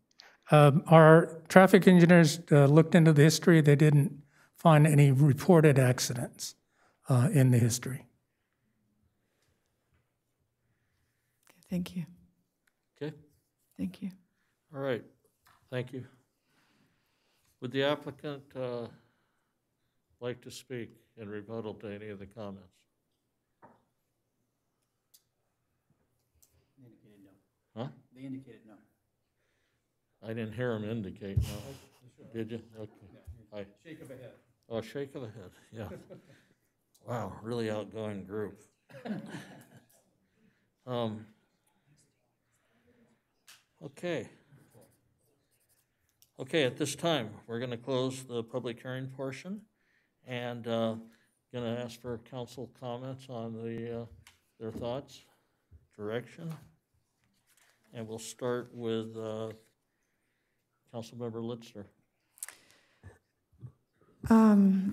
Our traffic engineers looked into the history. They didn't find any reported accidents in the history. Thank you. Okay. Thank you. All right. Thank you. Would the applicant like to speak in rebuttal to any of the comments? They indicated no. Huh? They indicated no. I didn't hear him indicate no. Did you? Okay. Yeah. Shake of a head. Oh, shake of the head, yeah. Wow, really outgoing group. Okay. Okay, at this time, we're going to close the public hearing portion and going to ask for council comments on their thoughts, direction. And we'll start with Councilmember Litzner.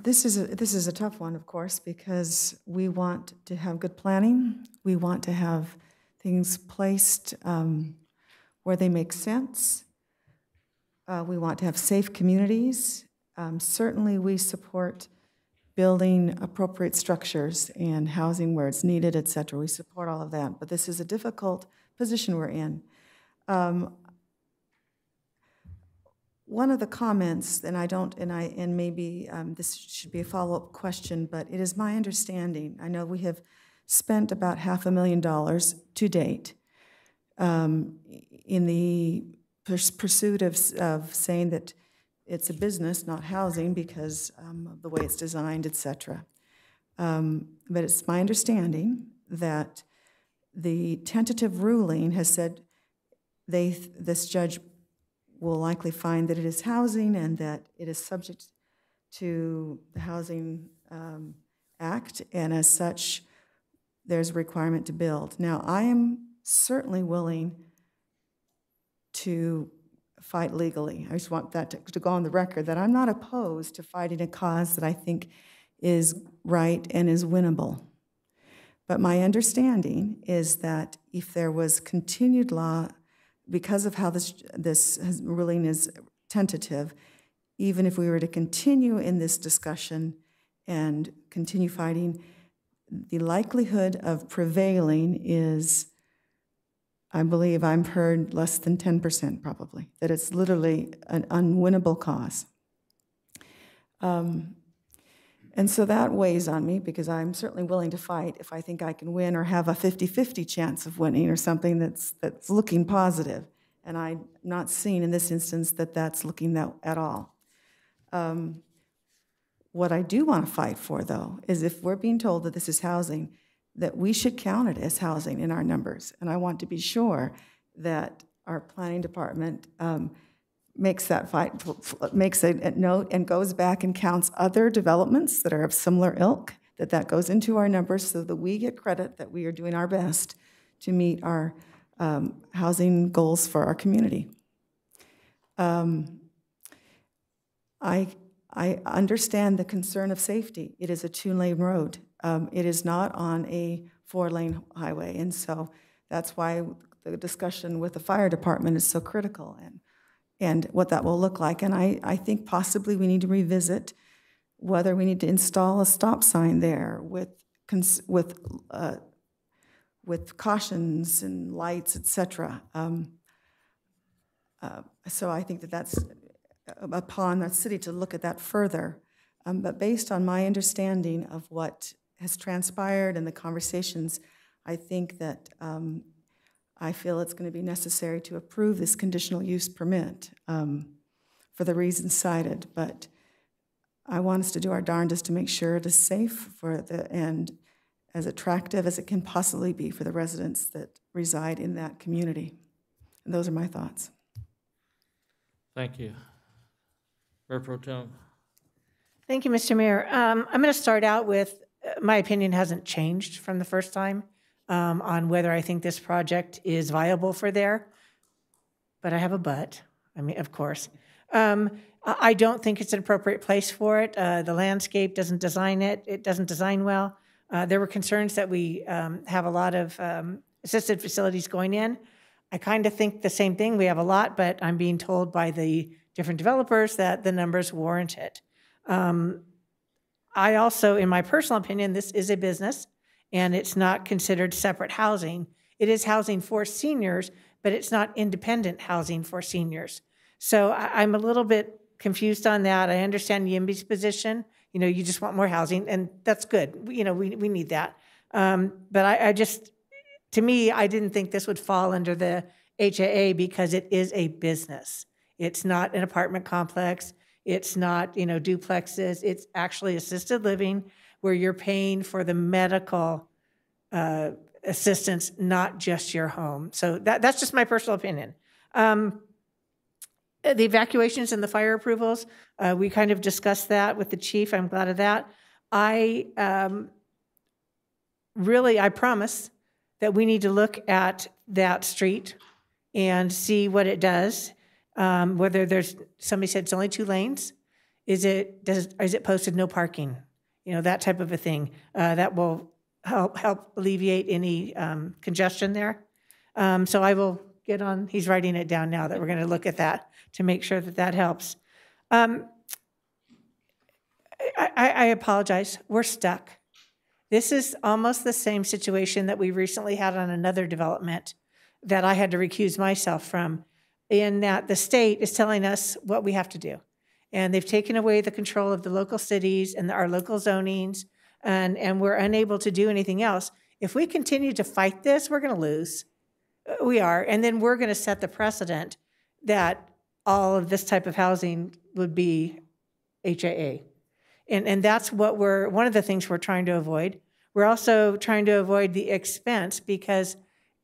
This is a tough one, of course, because we want to have good planning. We want to have things placed where they make sense. We want to have safe communities. Certainly, we support building appropriate structures and housing where it's needed, et cetera. We support all of that, but this is a difficult position we're in. One of the comments, and maybe this should be a follow-up question, but it is my understanding, I know we have spent about $500,000 to date in the pursuit of saying that it's a business, not housing, because of the way it's designed, et cetera. But it's my understanding that the tentative ruling has said this judge will likely find that it is housing and that it is subject to the Housing Act, and as such, there's a requirement to build. Now, I am certainly willing to fight legally. I just want that to go on the record, that I'm not opposed to fighting a cause that I think is right and is winnable. But my understanding is that if there was continued law, because of how this ruling is tentative, even if we were to continue in this discussion and continue fighting, the likelihood of prevailing is, I believe I've heard, less than 10% probably, that it's literally an unwinnable cause. And so that weighs on me, because I'm certainly willing to fight if I think I can win or have a 50-50 chance of winning or something that's looking positive. And I'm not seeing in this instance that that's looking that at all. What I do want to fight for, though, is if we're being told that this is housing, that we should count it as housing in our numbers. And I want to be sure that our planning department makes that fight, makes a note and goes back and counts other developments that are of similar ilk, that goes into our numbers so that we get credit that we are doing our best to meet our housing goals for our community. I understand the concern of safety. It is a 2-lane road. It is not on a 4-lane highway, and so that's why the discussion with the fire department is so critical, and what that will look like. And I think possibly we need to revisit whether we need to install a stop sign there with cautions and lights, et cetera. So I think that's upon the city to look at that further. But based on my understanding of what has transpired and the conversations, I think that I feel it's going to be necessary to approve this conditional use permit for the reasons cited. But I want us to do our darndest to make sure it is safe and as attractive as it can possibly be for the residents that reside in that community. And those are my thoughts. Thank you. Mayor Pro Tem. Thank you, Mr. Mayor. I'm going to start out with, my opinion hasn't changed from the first time on whether I think this project is viable for there, but I have a but, I mean, of course. I don't think it's an appropriate place for it. The landscape doesn't design it. It doesn't design well. There were concerns that we have a lot of assisted facilities going in. I kind of think the same thing. We have a lot, but I'm being told by the different developers that the numbers warrant it. I also, in my personal opinion, this is a business and it's not considered separate housing. It is housing for seniors, but it's not independent housing for seniors. So I'm a little bit confused on that. I understand YIMBY's position. You know, you just want more housing, and that's good. You know, we need that. But I just, to me, I didn't think this would fall under the HAA because it is a business. It's not an apartment complex. It's not, you know, duplexes. It's actually assisted living where you're paying for the medical assistance, not just your home. So that's just my personal opinion. The evacuations and the fire approvals, we kind of discussed that with the chief. I'm glad of that. I promise that we need to look at that street and see what it does. Whether there's, somebody said it's only 2 lanes. Is it posted no parking? You know, that type of a thing. That will help alleviate any congestion there. So I will get on, he's writing it down now that we're going to look at that to make sure that that helps. I apologize. We're stuck. This is almost the same situation that we recently had on another development that I had to recuse myself from, in that the state is telling us what we have to do. And they've taken away the control of the local cities and our local zonings, and we're unable to do anything else. If we continue to fight this, we're going to lose. We are. And then we're going to set the precedent that all of this type of housing would be HAA. And that's what one of the things we're trying to avoid. We're also trying to avoid the expense, because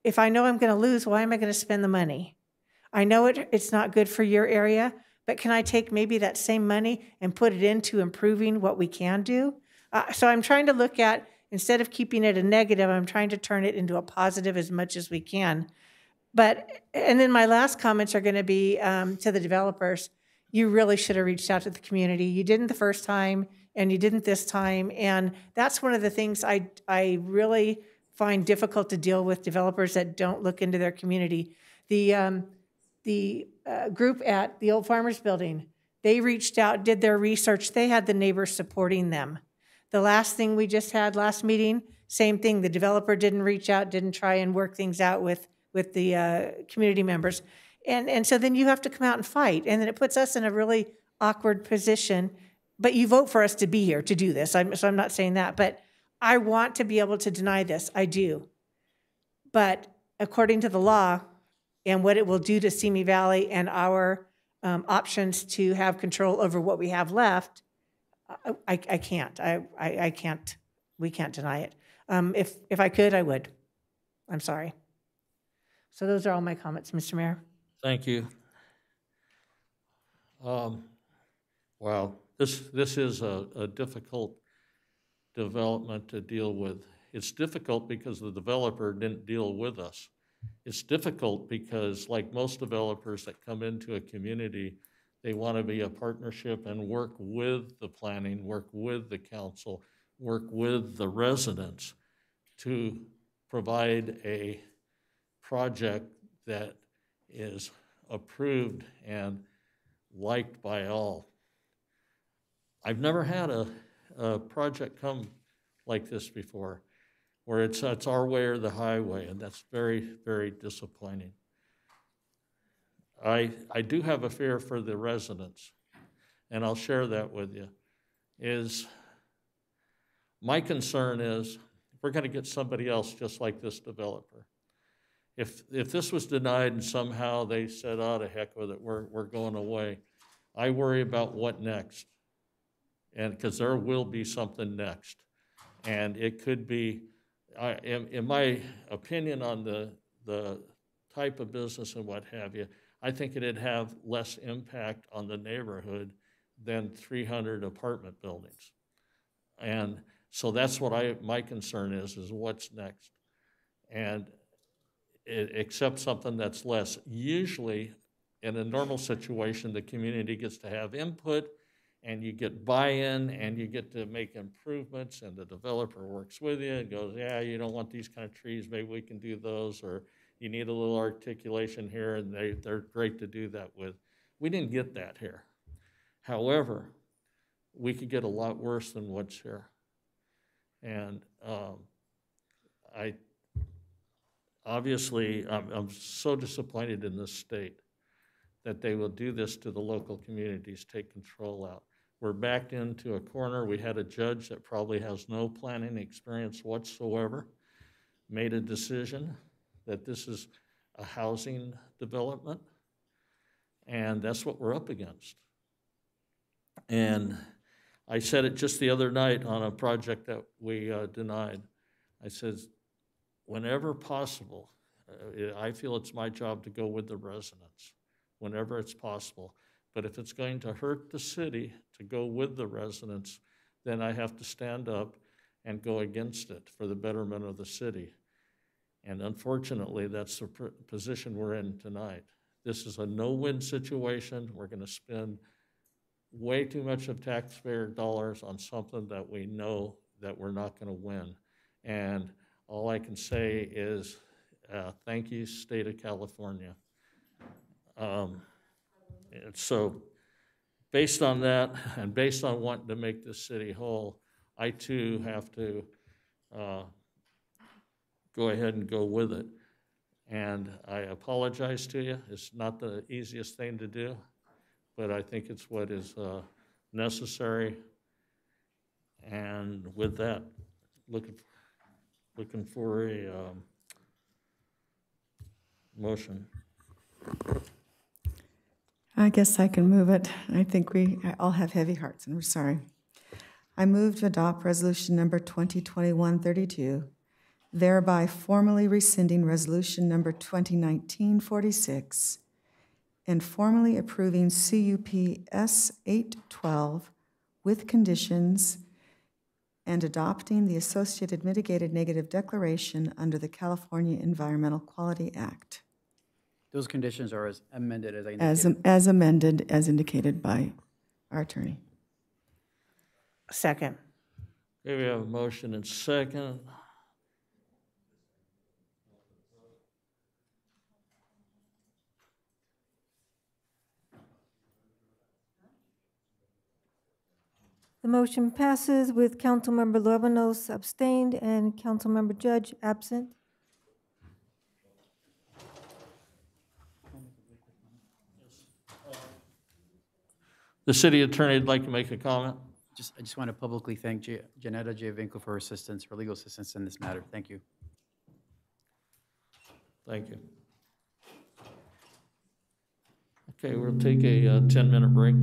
if I know I'm going to lose, why am I going to spend the money? I know it's not good for your area, but can I take maybe that same money and put it into improving what we can do? So I'm trying to look at, instead of keeping it a negative, I'm trying to turn it into a positive as much as we can. And then my last comments are going to be to the developers. You really should have reached out to the community. You didn't the first time, and you didn't this time. And that's one of the things I really find difficult to deal with, developers that don't look into their community. The group at the Old Farmers Building, they reached out, did their research. They had the neighbors supporting them. The last thing we just had last meeting, same thing. The developer didn't reach out, didn't try and work things out with the community members. And so then you have to come out and fight. And then it puts us in a really awkward position. But you vote for us to be here to do this. So I'm not saying that. But I want to be able to deny this. I do. But according to the law and what it will do to Simi Valley and our options to have control over what we have left, I can't. I can't. We can't deny it. If I could, I would. I'm sorry. So those are all my comments, Mr. Mayor. Thank you. Wow, this is a difficult development to deal with. It's difficult because the developer didn't deal with us. It's difficult because, like most developers that come into a community, they want to be a partnership and work with the planning, work with the council, work with the residents to provide a project that is approved and liked by all. I've never had a project come like this before, where it's our way or the highway, and that's very, very disappointing. I do have a fear for the residents, and I'll share that with you. is, my concern is, we're going to get somebody else just like this developer. If this was denied and somehow they said, oh, to heck with it, we're going away, I worry about what next. And because there will be something next. And it could be, in my opinion on the type of business and what have you, I think it'd have less impact on the neighborhood than 300 apartment buildings. And so that's what my concern is what's next. And accept something that's less. Usually, in a normal situation, the community gets to have input, and you get buy-in, and you get to make improvements, and the developer works with you and goes, yeah, you don't want these kind of trees, maybe we can do those, or you need a little articulation here, and they're great to do that with. We didn't get that here. However, we could get a lot worse than what's here. And obviously, I'm so disappointed in this state that they will do this to the local communities, take control out. We're backed into a corner. We had a judge that probably has no planning experience whatsoever, made a decision that this is a housing development, and that's what we're up against. And I said it just the other night on a project that we denied. I said, whenever possible, I feel it's my job to go with the residents, whenever it's possible. But if it's going to hurt the city to go with the residents, then I have to stand up and go against it for the betterment of the city. And unfortunately, that's the position we're in tonight. This is a no-win situation. We're going to spend way too much of taxpayer dollars on something that we know that we're not going to win. And all I can say is thank you, state of California. And so based on that, and based on wanting to make this city whole, I too have to go ahead and go with it. And I apologize to you. It's not the easiest thing to do, but I think it's what is necessary. And with that, looking for a motion. I guess I can move it. I think we all have heavy hearts, and we're sorry. I move to adopt resolution number 2021-32, thereby formally rescinding resolution number 2019-46 and formally approving CUP S812 with conditions and adopting the associated mitigated negative declaration under the California Environmental Quality Act. Those conditions are as amended as I indicated. As amended, as indicated by our attorney. Second. Okay, we have a motion and second. The motion passes with Councilmember Luevanos abstained and Councilmember Judge absent. The city attorney would like to make a comment. I just want to publicly thank Janetta J. Vinco for her assistance, her legal assistance in this matter. Thank you. Thank you. Okay, we'll take a 10-minute break.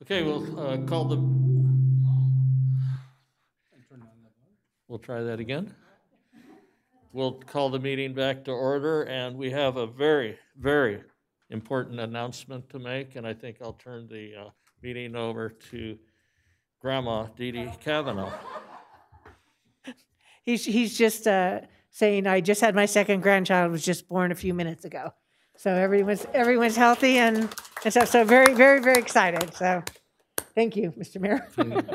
Okay, we'll call the. We'll try that again. We'll call the meeting back to order, and we have a very, very important announcement to make, and I think I'll turn the meeting over to Grandma Dee Dee Kavanaugh. He's just saying, I just had my second grandchild, was just born a few minutes ago. So everyone's healthy and stuff. So very, very, very excited. So thank you, Mr. Mayor.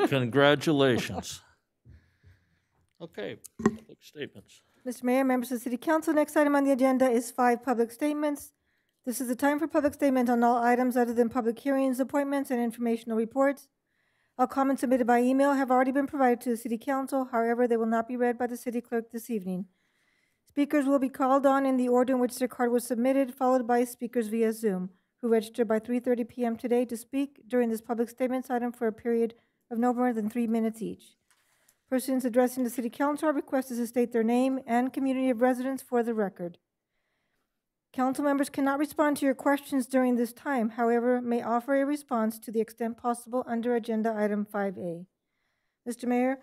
Congratulations. Okay, public statements. Mr. Mayor, members of the City Council, next item on the agenda is 5 public statements. This is the time for public statement on all items other than public hearings, appointments, and informational reports. All comments submitted by email have already been provided to the City Council. However, they will not be read by the City Clerk this evening. Speakers will be called on in the order in which their card was submitted, followed by speakers via Zoom, who registered by 3:30 p.m. today to speak during this public statements item for a period of no more than 3 minutes each. Persons addressing the City Council are requested to state their name and community of residence for the record. Council members cannot respond to your questions during this time, however, may offer a response to the extent possible under Agenda Item 5A. Mr. Mayor,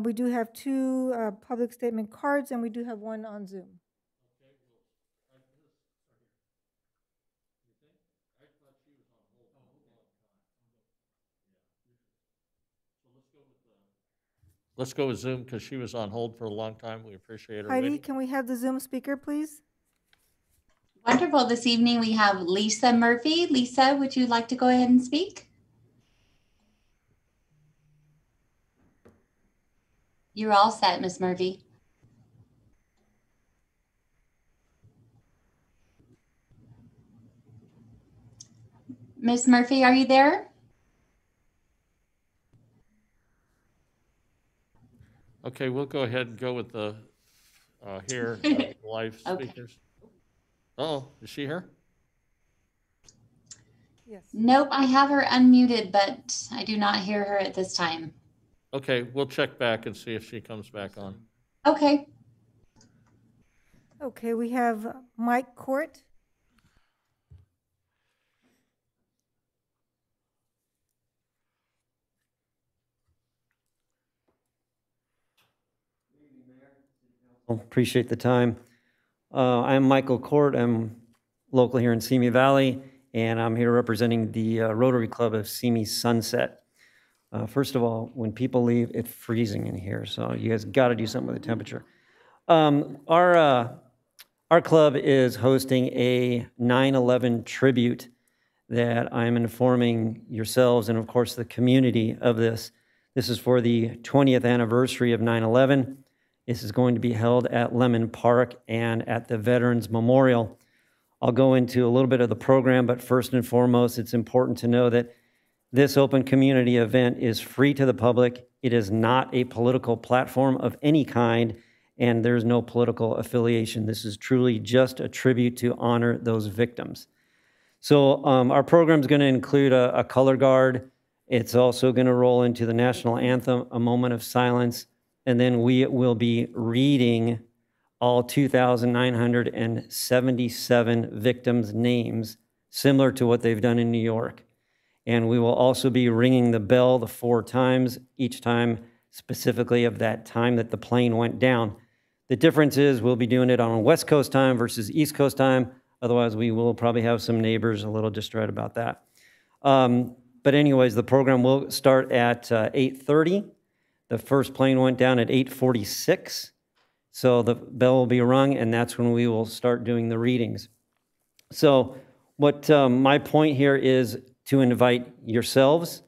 we do have 2 public statement cards, and we do have 1 on Zoom. Let's go with Zoom because she was on hold for a long time. We appreciate her Heidi, waiting. can we have the Zoom speaker, please? Wonderful. This evening we have Lisa Murphy. Lisa, would you like to go ahead and speak? You're all set, Ms. Murphy. Ms. Murphy, are you there? Okay, we'll go ahead and go with the live speakers. Oh, is she here? Yes. Nope, I have her unmuted, but I do not hear her at this time. Okay, we'll check back and see if she comes back on. Okay. Okay, we have Mike Court. Appreciate the time. I'm Michael Court. I'm local here in Simi Valley, and I'm here representing the Rotary Club of Simi Sunset. First of all, when people leave, it's freezing in here, so you guys got to do something with the temperature. Our club is hosting a 9/11 tribute that I'm informing yourselves and, of course, the community of this. This is for the 20th anniversary of 9/11. This is going to be held at Lemon Park and at the Veterans Memorial. I'll go into a little bit of the program, but first and foremost, it's important to know that this open community event is free to the public. It is not a political platform of any kind, and there's no political affiliation. This is truly just a tribute to honor those victims. So our program is going to include a color guard. It's also going to roll into the national anthem, a moment of silence, and then we will be reading all 2,977 victims' names, similar to what they've done in New York. And we will also be ringing the bell the 4 times, each time specifically of that time that the plane went down. The difference is we'll be doing it on West Coast time versus East Coast time. Otherwise, we will probably have some neighbors a little distraught about that. But anyways, the program will start at 8:30. The first plane went down at 8:46. So the bell will be rung, and that's when we will start doing the readings. So what my point here is to invite yourselves,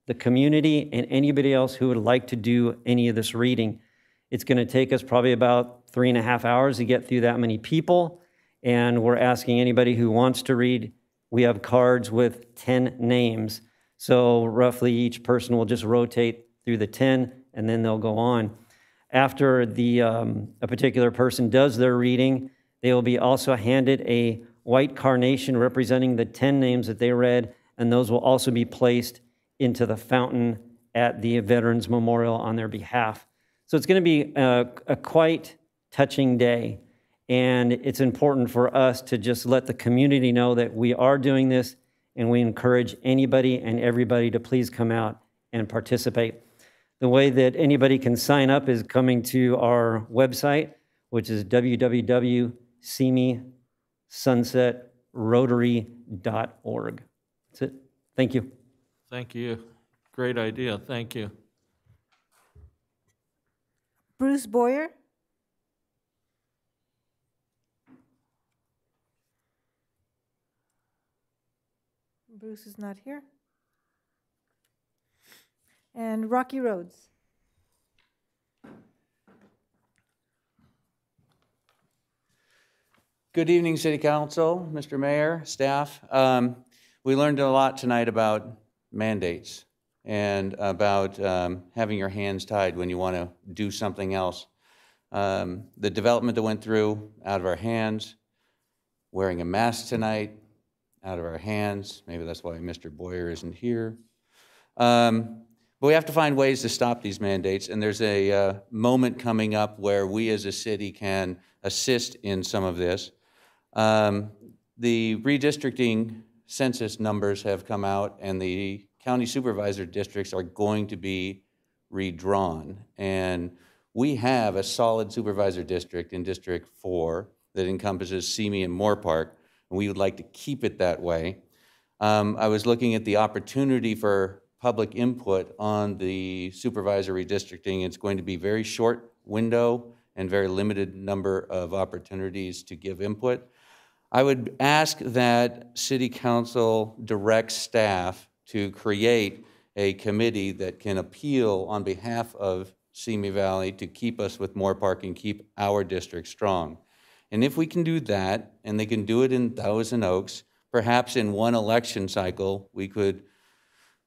the community, and anybody else who would like to do any of this reading. It's going to take us probably about 3.5 hours to get through that many people, and we're asking anybody who wants to read. We have cards with 10 names, so roughly each person will just rotate through the 10, and then they'll go on. After a particular person does their reading, they will be also handed a white carnation representing the 10 names that they read, and those will also be placed into the fountain at the Veterans Memorial on their behalf. So it's going to be a quite touching day, and it's important for us to just let the community know that we are doing this and we encourage anybody and everybody to please come out and participate. The way that anybody can sign up is coming to our website, which is www.simisunsetrotary.org. That's it. Thank you. Thank you. Great idea. Thank you. Bruce Boyer? Bruce is not here. And Rocky Rhodes? Good evening, City Council, Mr. Mayor, staff. We learned a lot tonight about mandates and about having your hands tied when you want to do something else. The development that went through, out of our hands, wearing a mask tonight, out of our hands. Maybe that's why Mr. Boyer isn't here. But we have to find ways to stop these mandates, and there's a moment coming up where we as a city can assist in some of this. The redistricting census numbers have come out, and the county supervisor districts are going to be redrawn. And we have a solid supervisor district in District 4 that encompasses Simi and Moore Park, and we would like to keep it that way. I was looking at the opportunity for public input on the supervisor redistricting. It's going to be very short window and very limited number of opportunities to give input. I would ask that City Council direct staff to create a committee that can appeal on behalf of Simi Valley to keep us with Moore Park and keep our district strong. And if we can do that, and they can do it in Thousand Oaks, perhaps in one election cycle, we could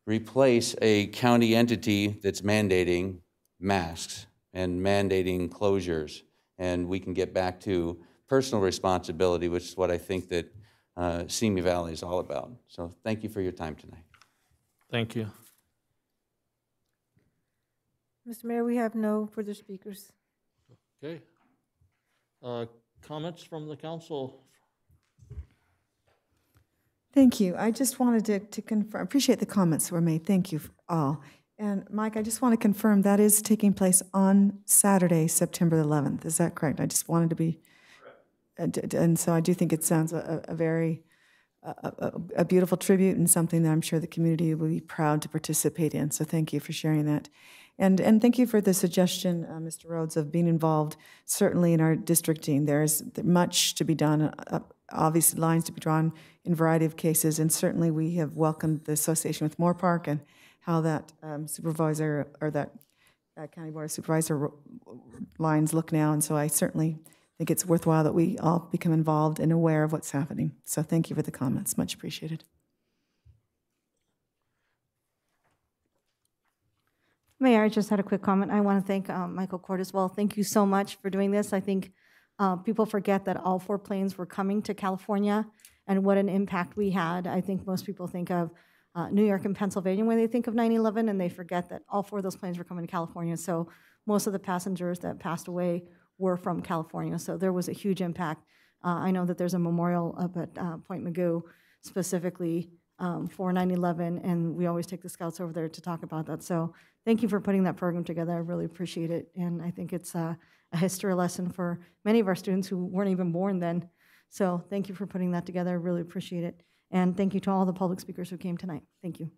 replace a county entity that's mandating masks and mandating closures, and we can get back to personal responsibility, which is what I think that Simi Valley is all about. So thank you for your time tonight. Thank you. Mr. Mayor, we have no further speakers. Okay. Comments from the council? Thank you. I just wanted to confirm, appreciate the comments that were made. Thank you all. And Mike, I just want to confirm that is taking place on Saturday, September 11th. Is that correct? I just wanted to be, and so I do think it sounds a beautiful tribute and something that I'm sure the community will be proud to participate in. So thank you for sharing that. And thank you for the suggestion, Mr. Rhodes, of being involved, certainly in our districting. There's much to be done, obviously lines to be drawn in a variety of cases, and certainly we have welcomed the association with Moore Park and how that supervisor, or that county board supervisor lines look now. And so I certainly think it's worthwhile that we all become involved and aware of what's happening. So thank you for the comments, much appreciated. Mayor, I just had a quick comment. I want to thank Michael Court as well. Thank you so much for doing this. I think people forget that all 4 planes were coming to California and what an impact we had. I think most people think of New York and Pennsylvania when they think of 9/11, and they forget that all 4 of those planes were coming to California. So most of the passengers that passed away were from California. So there was a huge impact. I know that there's a memorial up at Point Magoo specifically for 9/11, and we always take the scouts over there to talk about that. So thank you for putting that program together. I really appreciate it, and I think it's a history lesson for many of our students who weren't even born then. So thank you for putting that together. I really appreciate it. And thank you to all the public speakers who came tonight. Thank you.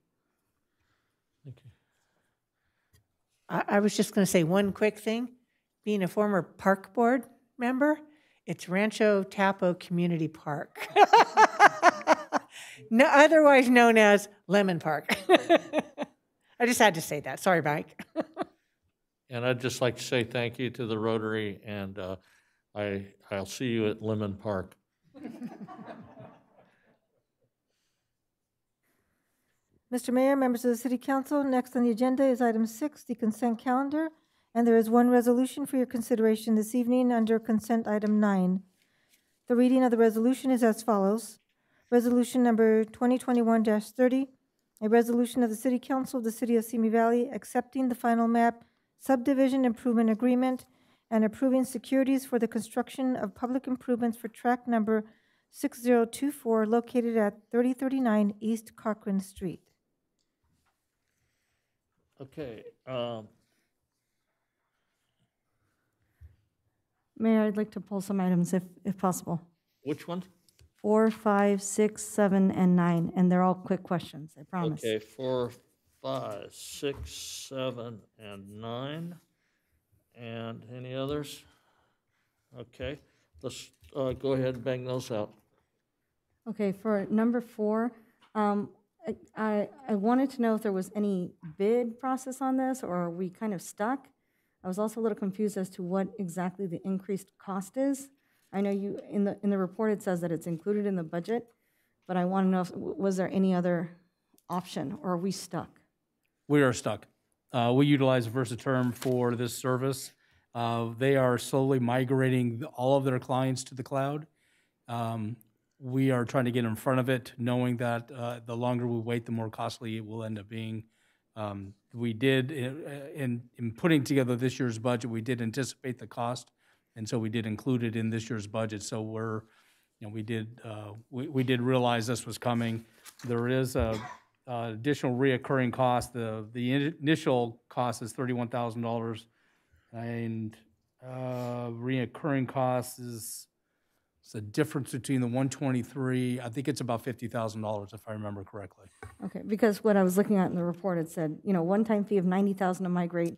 Thank you. I was just going to say one quick thing. Being a former park board member, it's Rancho Tapo Community Park. No, otherwise known as Lemon Park. I just had to say that. Sorry, Mike. And I'd just like to say thank you to the Rotary, and I'll see you at Lemon Park. Mr. Mayor, members of the City Council, next on the agenda is item 6, the consent calendar, and there is one resolution for your consideration this evening under consent item 9. The reading of the resolution is as follows. Resolution number 2021-30, a resolution of the City Council of the City of Simi Valley accepting the final map subdivision improvement agreement and approving securities for the construction of public improvements for tract number 6024, located at 3039 East Cochran Street. Okay, Mayor, I'd like to pull some items if possible. which one? 4, 5, 6, 7, and 9, and they're all quick questions, I promise. Okay, 4, 5, 6, 7, and 9. And any others? Okay, let's go ahead and bang those out. Okay, for number 4, I wanted to know if there was any bid process on this, or are we kind of stuck? I was also a little confused as to what exactly the increased cost is. I know you, in the report, it says that it's included in the budget, but I want to know if, was there any other option, or are we stuck? We are stuck. We utilize Versiterm for this service. They are slowly migrating all of their clients to the cloud. We are trying to get in front of it, knowing that the longer we wait, the more costly it will end up being. We did, in putting together this year's budget, we did anticipate the cost, and so we did include it in this year's budget. So we're, we did realize this was coming. There is a additional reoccurring cost. The initial cost is $31,000, and reoccurring cost is the difference between the 123. I think it's about $50,000 if I remember correctly. Okay, because what I was looking at in the report, it said, one-time fee of $90,000 to migrate,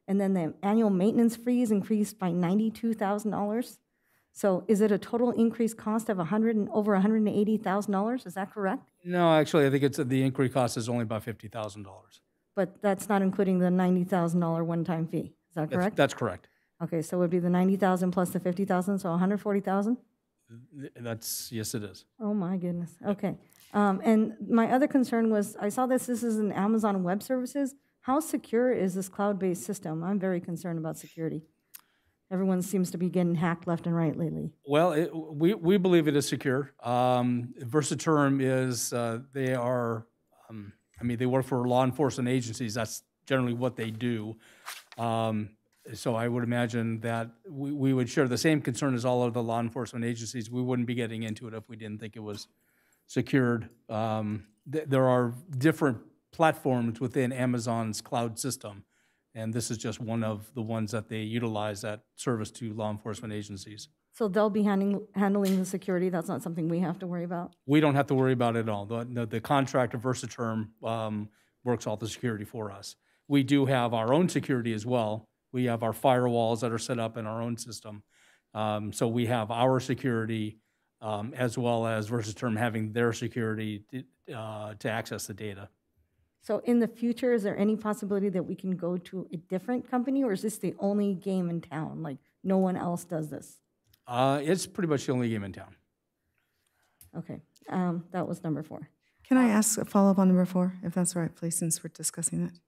and then the annual maintenance fees increased by $92,000. So is it a total increased cost of over $180,000? Is that correct? No, actually, I think it's the increase cost is only about $50,000. But that's not including the $90,000 one-time fee. Is that correct? That's correct. Okay, so it would be the $90,000 plus the $50,000, so $140,000? Yes, it is. Oh, my goodness. Okay. And my other concern was, I saw this is an Amazon Web Services. How secure is this cloud-based system? I'm very concerned about security. Everyone seems to be getting hacked left and right lately. Well, we believe it is secure. Versiterm is, they are, they work for law enforcement agencies. That's generally what they do. So I would imagine that we would share the same concern as all of the law enforcement agencies. We wouldn't be getting into it if we didn't think it was secured. There are different platforms within Amazon's cloud system, and this is just one of the ones that they utilize that service to law enforcement agencies. So they'll be handling the security. That's not something we have to worry about? We don't have to worry about it at all. The contractor, Versiterm, works all the security for us. We do have our own security as well. We have our firewalls that are set up in our own system. So we have our security as well as Versiterm having their security to access the data. So in the future, is there any possibility that we can go to a different company, or is this the only game in town? Like, no one else does this? It's pretty much the only game in town. Okay, that was number 4. Can I ask a follow-up on number 4, if that's all right, please, since we're discussing that?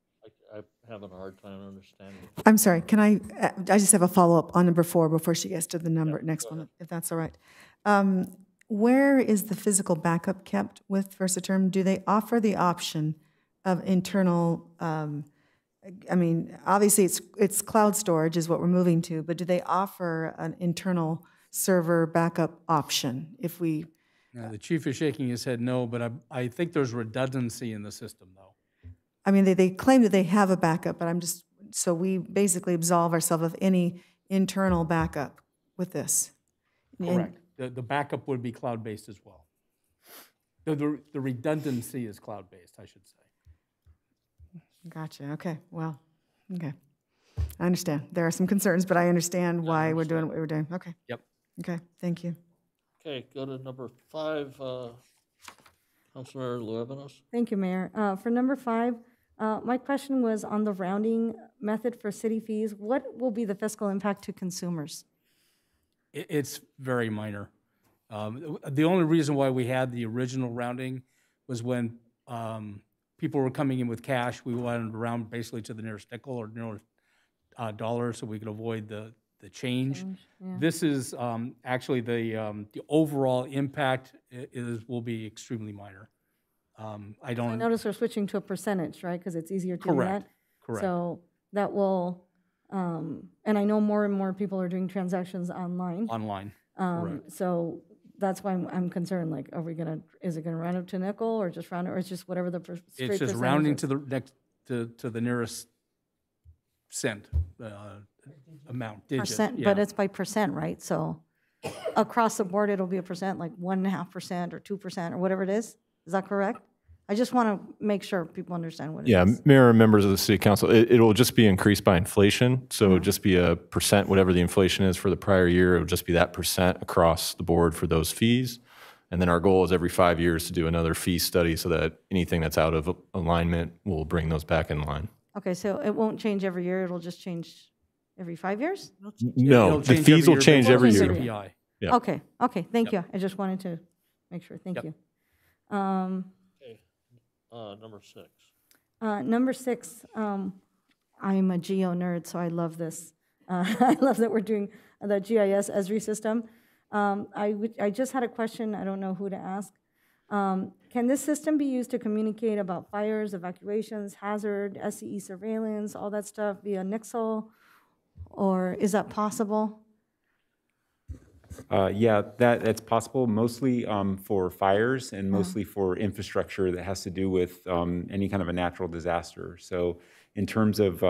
I'm having a hard time understanding. I'm sorry, can I just have a follow-up on number 4 before she gets to the next one, if that's all right. Where is the physical backup kept with Versiterm? Do they offer the option of internal, obviously it's cloud storage is what we're moving to, but do they offer an internal server backup option if we? The chief is shaking his head no, but I think there's redundancy in the system, though. They claim that they have a backup, but so we basically absolve ourselves of any internal backup with this. Correct. The backup would be cloud-based as well. The redundancy is cloud-based, I should say. Gotcha. Okay. Well, okay. I understand. There are some concerns, but I understand why we're doing what we're doing. Okay. Yep. Okay. Thank you. Okay, go to number 5, Councilor Luevanos. Thank you, Mayor. For number 5, my question was on the rounding method for city fees. What will be the fiscal impact to consumers? It's very minor. The only reason why we had the original rounding was when people were coming in with cash. We wanted to round basically to the nearest nickel or nearest dollar so we could avoid the change. Yeah. This is actually the overall impact will be extremely minor. I notice we're switching to a percentage, right? Because it's easier to do that. Correct. So that will, and I know more and more people are doing transactions online. Correct. So that's why I'm concerned, like, is it gonna round up to nickel, or just round it, or it's just whatever the straight It's just percentage rounding is? to the next, to the nearest cent amount, digit. Percent, yeah. but it's by percent, right? So across the board, it'll be a percent, like 1.5% or 2% or whatever it is. Is that correct? I just want to make sure people understand what it is. Mayor and members of the city council, it'll just be increased by inflation. So it'll just be a percent, whatever the inflation is for the prior year, it'll just be that percent across the board for those fees. And then our goal is every 5 years to do another fee study so that anything that's out of alignment, we'll bring those back in line. Okay, so it won't change every year, it'll just change every 5 years? No, the fees will change every year. CPI. Yeah. Okay, thank you. I just wanted to make sure, thank you. Number 6. Number 6, I'm a geo nerd, so I love this. I love that we're doing the GIS Esri system. I just had a question, I don't know who to ask. Can this system be used to communicate about fires, evacuations, hazard, SCE surveillance, all that stuff via Nixle? Or is that possible? Yeah, that's possible, mostly for fires and mostly for infrastructure that has to do with any kind of a natural disaster. So in terms of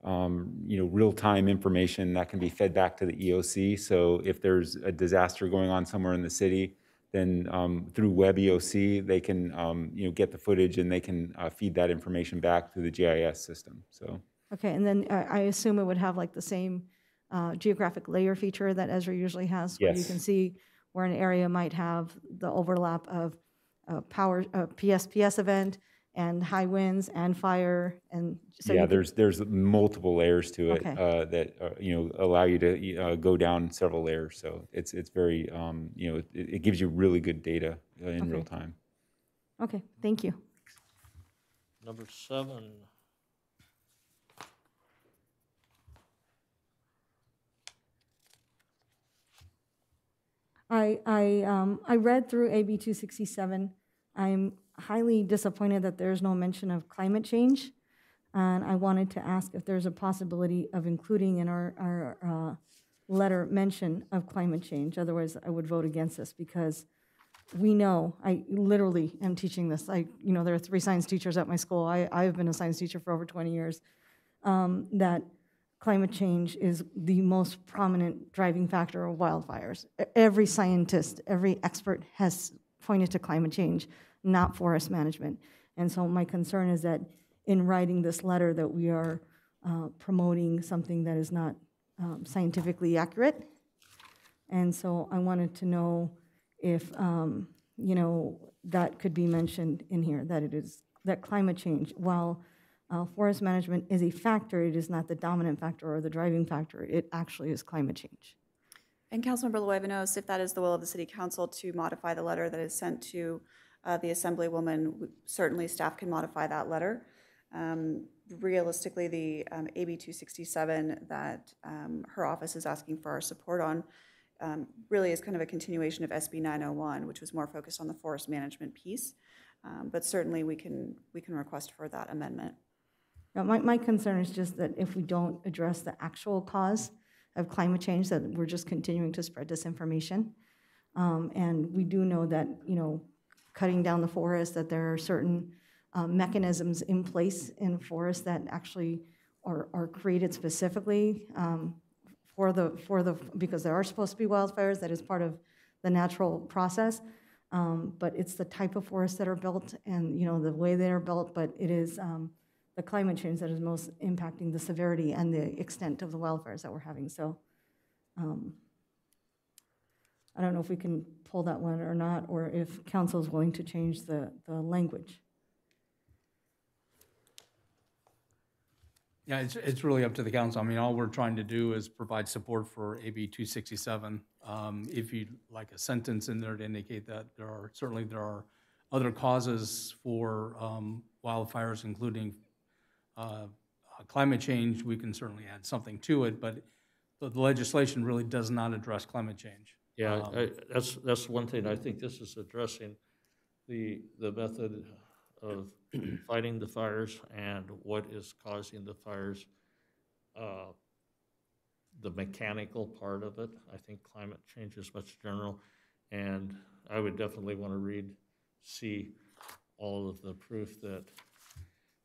real-time information that can be fed back to the EOC. So if there's a disaster going on somewhere in the city, then through Web EOC, they can get the footage and they can feed that information back through the GIS system. So. Okay, and then I assume it would have like the same geographic layer feature that Esri usually has, where you can see where an area might have the overlap of power PSPS event and high winds and fire, and so yeah, there's multiple layers to it that allow you to go down several layers. So it's very it gives you really good data in real time. Okay, thank you. Number 7. I read through AB 267. I'm highly disappointed that there's no mention of climate change, and I wanted to ask if there's a possibility of including in our letter mention of climate change. Otherwise, I would vote against this, because we know, I literally am teaching this. There are 3 science teachers at my school. I've been a science teacher for over 20 years, that climate change is the most prominent driving factor of wildfires. Every scientist, every expert has pointed to climate change, not forest management. And so my concern is that in writing this letter that we are promoting something that is not scientifically accurate. And so I wanted to know if that could be mentioned in here, that climate change, while forest management is a factor, it is not the dominant factor or the driving factor. It actually is climate change. And Councilmember Luevanos, if that is the will of the City Council to modify the letter that is sent to the Assemblywoman, certainly staff can modify that letter. Realistically, the AB 267 that her office is asking for our support on really is kind of a continuation of SB 901, which was more focused on the forest management piece. But certainly we can request for that amendment. Now, my concern is just that if we don't address the actual cause of climate change, that we're just continuing to spread disinformation. And we do know that, cutting down the forest, that there are certain mechanisms in place in forests that actually are created specifically because there are supposed to be wildfires. That is part of the natural process. But it's the type of forests that are built and, the way they are built, but it is the climate change that is most impacting the severity and the extent of the wildfires that we're having. So I don't know if we can pull that one or not, or if council is willing to change the language. Yeah, it's really up to the council. I mean, all we're trying to do is provide support for AB 267. If you'd like a sentence in there to indicate that there are other causes for wildfires, including climate change, we can certainly add something to it, but the legislation really does not address climate change. Yeah, that's one thing. I think this is addressing the method of fighting the fires and what is causing the fires, the mechanical part of it. I think climate change is much general. And I would definitely want to see all of the proof that,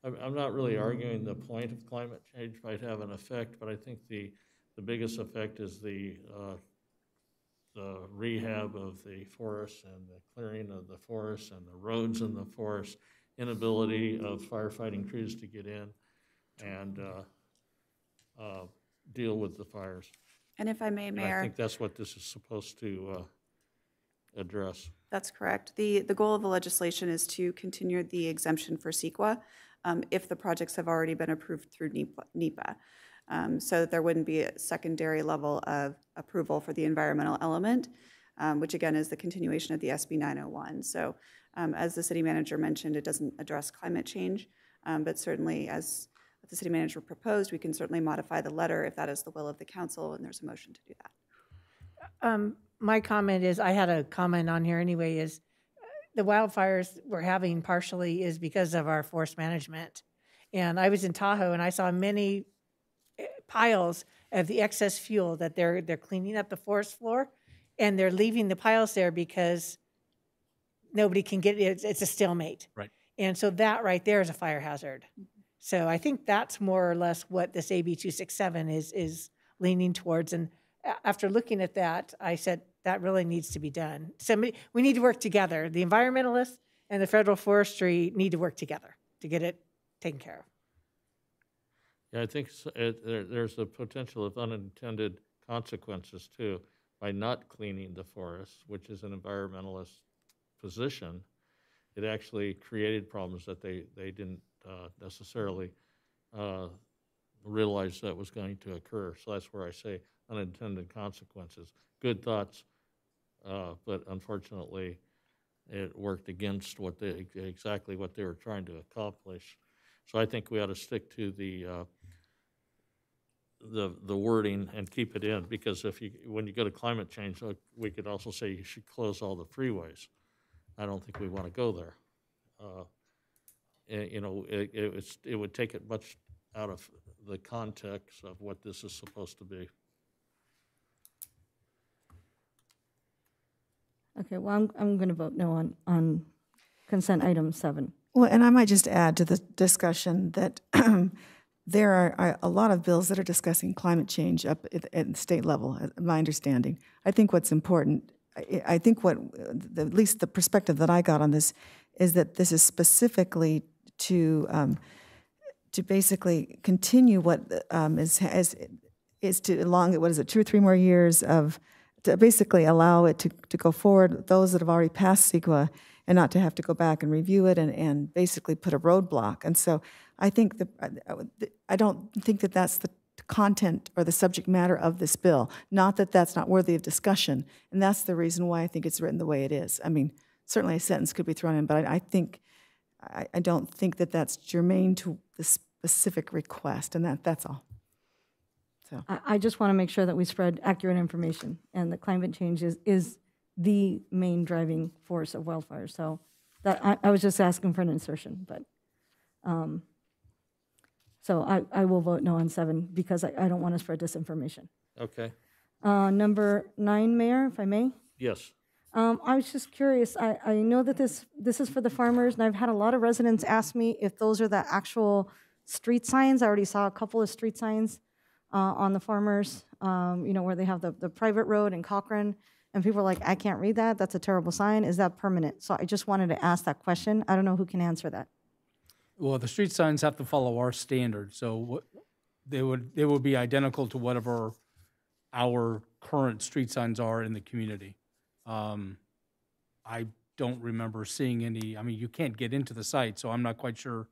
I'm not really arguing the point of climate change might have an effect, but I think the biggest effect is the rehab of the forests and the clearing of the forests and the roads in the forest, inability of firefighting crews to get in and deal with the fires. And if I may, And Mayor. I think that's what this is supposed to address. That's correct. The goal of the legislation is to continue the exemption for CEQA if the projects have already been approved through NEPA. So there wouldn't be a secondary level of approval for the environmental element, which again is the continuation of the SB 901. So as the city manager mentioned, it doesn't address climate change, but certainly as the city manager proposed, we can certainly modify the letter if that is the will of the council and there's a motion to do that. My comment is, I had a comment on here anyway, is the wildfires we're having partially is because of our forest management. And I was in Tahoe and I saw many piles of the excess fuel that they're cleaning up the forest floor, and they're leaving the piles there because nobody can get it. It's a stalemate. Right. And so that right there is a fire hazard. So I think that's more or less what this AB 267 is leaning towards. And after looking at that, I said, that really needs to be done. We need to work together. The environmentalists and the federal forestry need to work together to get it taken care of. Yeah, I think there's a potential of unintended consequences too by not cleaning the forests, which is an environmentalist position. It actually created problems that they didn't necessarily realize that was going to occur. So that's where I say unintended consequences. Good thoughts, but unfortunately, it worked against exactly what they were trying to accomplish. So I think we ought to stick to the wording and keep it in, because when you go to climate change, we could also say you should close all the freeways. I don't think we want to go there. It would take it much out of the context of what this is supposed to be. Okay, well, I'm going to vote no on consent item 7. Well, and I might just add to the discussion that there are a lot of bills that are discussing climate change up at the state level, my understanding. I think what's important, I think at least the perspective that I got on this is that this is specifically to basically continue what is to along, what is it, 2 or 3 more years to basically allow it to go forward, those that have already passed CEQA, and not to have to go back and review it and basically put a roadblock. And so I think I don't think that that's the content or the subject matter of this bill. Not that that's not worthy of discussion, and that's the reason why I think it's written the way it is. I mean, certainly a sentence could be thrown in, but I don't think that that's germane to the specific request, and that's all. So I just want to make sure that we spread accurate information, and that climate change is the main driving force of wildfire. So that I was just asking for an insertion, but so I will vote no on 7 because I don't want to spread disinformation. Okay. Number 9, Mayor, if I may. Yes. I was just curious. I know that this is for the farmers, and I've had a lot of residents ask me if those are the actual street signs. I already saw a couple of street signs on the farmers, where they have the private road in Caltrans, and people are like, I can't read that. That's a terrible sign. Is that permanent? So I just wanted to ask that question. I don't know who can answer that. Well, the street signs have to follow our standards, so they would be identical to whatever our current street signs are in the community. I don't remember seeing any. I mean, you can't get into the site, so I'm not quite sure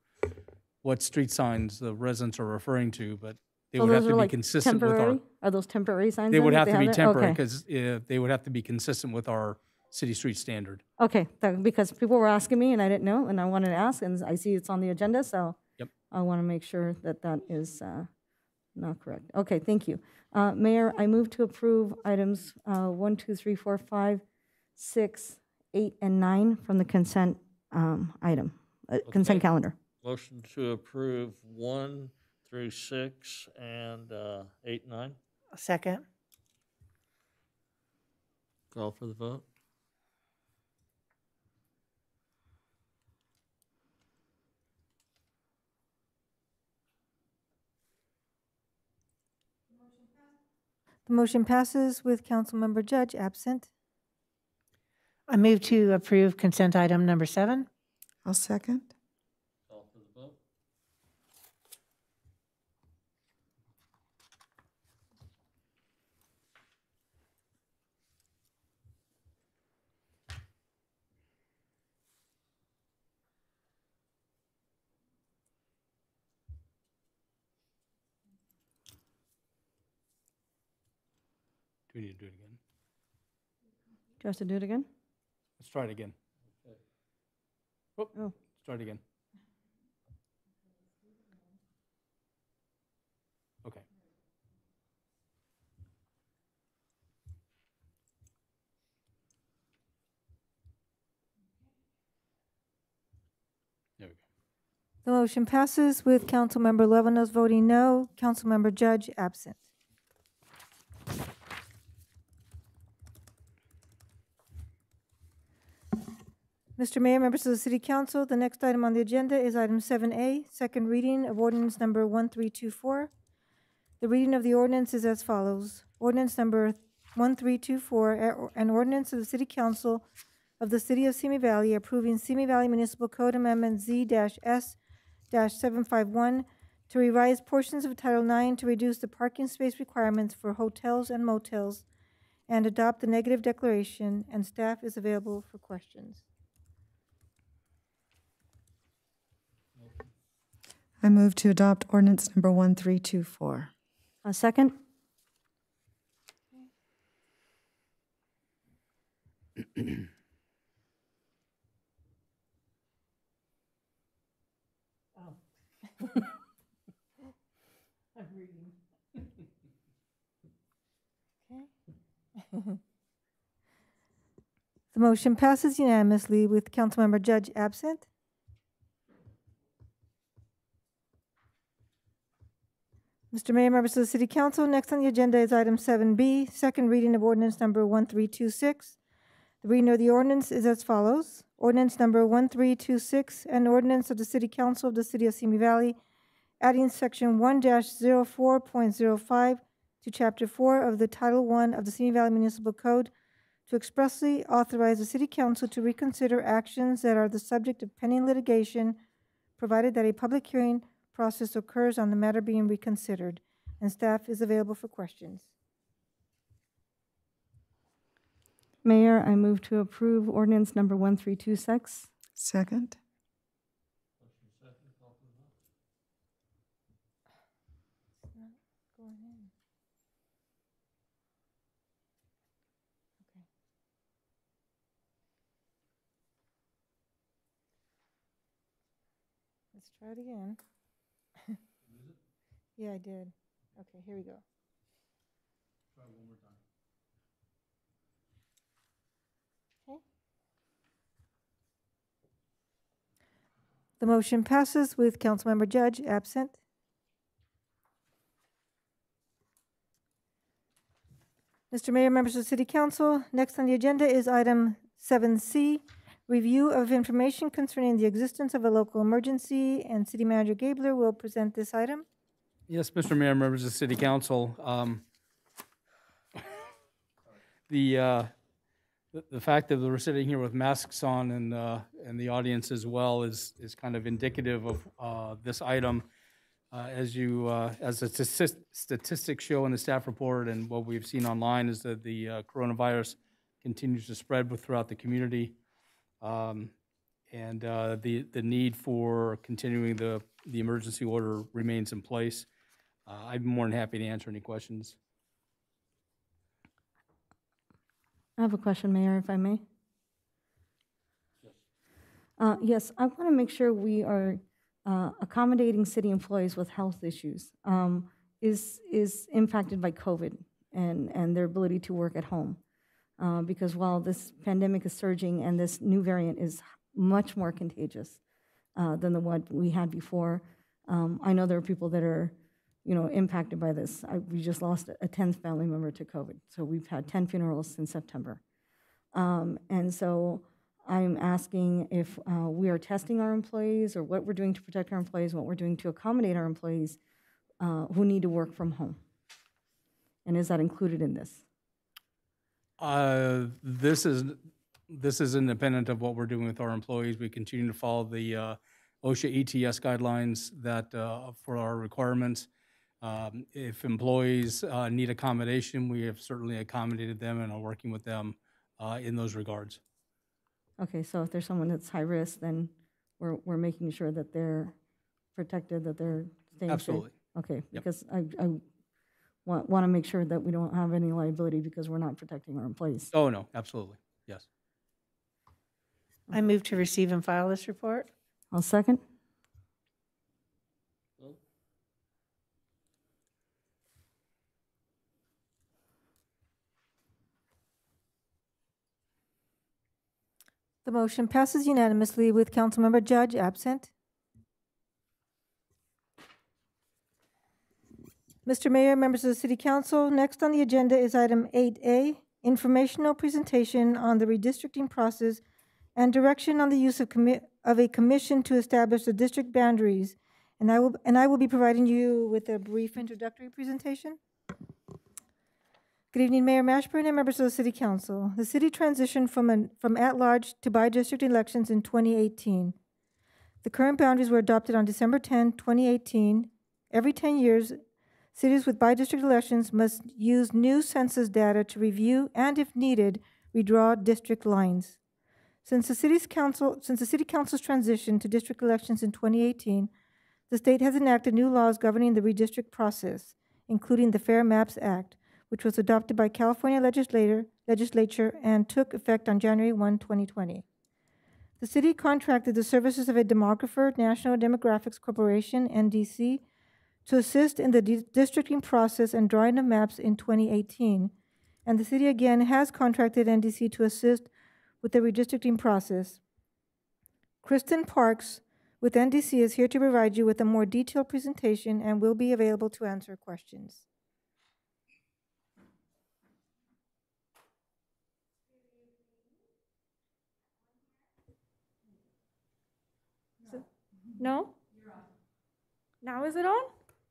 what street signs the residents are referring to, but they would have to be consistent with our. Are those temporary signs? They would have to be there? temporary Okay. because they would have to be consistent with our city street standard. Okay, because people were asking me and I didn't know, and I wanted to ask, and I see it's on the agenda, so Yep. I want to make sure that is not correct. Okay, thank you. Mayor, I move to approve items 1, 2, 3, 4, 5, 6, 8, and 9 from the consent consent calendar. Motion to approve 1 through 6 and 8, 9. Second. Call for the vote. The motion passes with Councilmember Judge absent. I move to approve consent item number 7. I'll second. Call for the vote. Do we need to do it again? Do I have to do it again? Let's try it again. Oh, let's try it again. Okay. There we go. The motion passes with Councilmember Lovenos voting no, Councilmember Judge absent. Mr. Mayor, members of the City Council, the next item on the agenda is item 7A, second reading of ordinance number 1324. The reading of the ordinance is as follows. Ordinance number 1324, an ordinance of the City Council of the City of Simi Valley approving Simi Valley Municipal Code Amendment Z-S-751 to revise portions of Title IX to reduce the parking space requirements for hotels and motels and adopt the negative declaration, and staff is available for questions. I move to adopt ordinance number 1324. A second? I'm reading. The motion passes unanimously with Councilmember Judge absent. Mr. Mayor, members of the City Council, next on the agenda is item 7B, second reading of ordinance number 1326. The reading of the ordinance is as follows. Ordinance number 1326, an ordinance of the City Council of the City of Simi Valley, adding section 1-04.05 to chapter 4 of the Title I of the Simi Valley Municipal Code to expressly authorize the City Council to reconsider actions that are the subject of pending litigation, provided that a public hearing process occurs on the matter being reconsidered, and staff is available for questions. Mayor, I move to approve ordinance number 1326. Second. Let's try it again. Yeah, I did. Okay, here we go. Try one more time. Okay. The motion passes with Councilmember Judge absent. Mr. Mayor, members of the City Council, next on the agenda is item 7C, review of information concerning the existence of a local emergency, and City Manager Gabler will present this item. Yes, Mr. Mayor, members of the City Council. The fact that we're sitting here with masks on and the audience as well is kind of indicative of this item. As the statistics show in the staff report and what we've seen online is that the coronavirus continues to spread throughout the community. And the need for continuing the emergency order remains in place. I'd be more than happy to answer any questions. I have a question, Mayor, if I may. Yes, I want to make sure we are accommodating city employees with health issues is impacted by COVID and their ability to work at home. Because while this pandemic is surging and this new variant is much more contagious than the one we had before, I know there are people that are, impacted by this. We just lost a 10th family member to COVID, so we've had 10 funerals since September. And so I'm asking if we are testing our employees or what we're doing to protect our employees, what we're doing to accommodate our employees who need to work from home. And is that included in this? This is independent of what we're doing with our employees. We continue to follow the OSHA ETS guidelines that for our requirements. If employees need accommodation, we have certainly accommodated them and are working with them in those regards. Okay, so if there's someone that's high risk, then we're making sure that they're protected, that they're staying safe? Absolutely. Okay, Yep. because I want to make sure that we don't have any liability because we're not protecting our employees. Oh, no, absolutely, yes. I move to receive and file this report. I'll second. The motion passes unanimously with Councilmember Judge absent. Mr. Mayor, members of the City Council, next on the agenda is item 8A, informational presentation on the redistricting process and direction on the use of a commission to establish the district boundaries. And I will be providing you with a brief introductory presentation. Good evening, Mayor Mashburn and members of the City Council. The city transitioned from at-large to by-district elections in 2018. The current boundaries were adopted on December 10, 2018. Every 10 years, cities with by-district elections must use new census data to review and, if needed, redraw district lines. Since the City Council's transition to district elections in 2018, the state has enacted new laws governing the redistrict process, including the Fair Maps Act, which was adopted by California legislature and took effect on January 1, 2020. The city contracted the services of a demographer, National Demographics Corporation, NDC, to assist in the districting process and drawing of maps in 2018. And the city again has contracted NDC to assist with the redistricting process. Kristen Parks with NDC is here to provide you with a more detailed presentation and will be available to answer questions. No? Now is it on?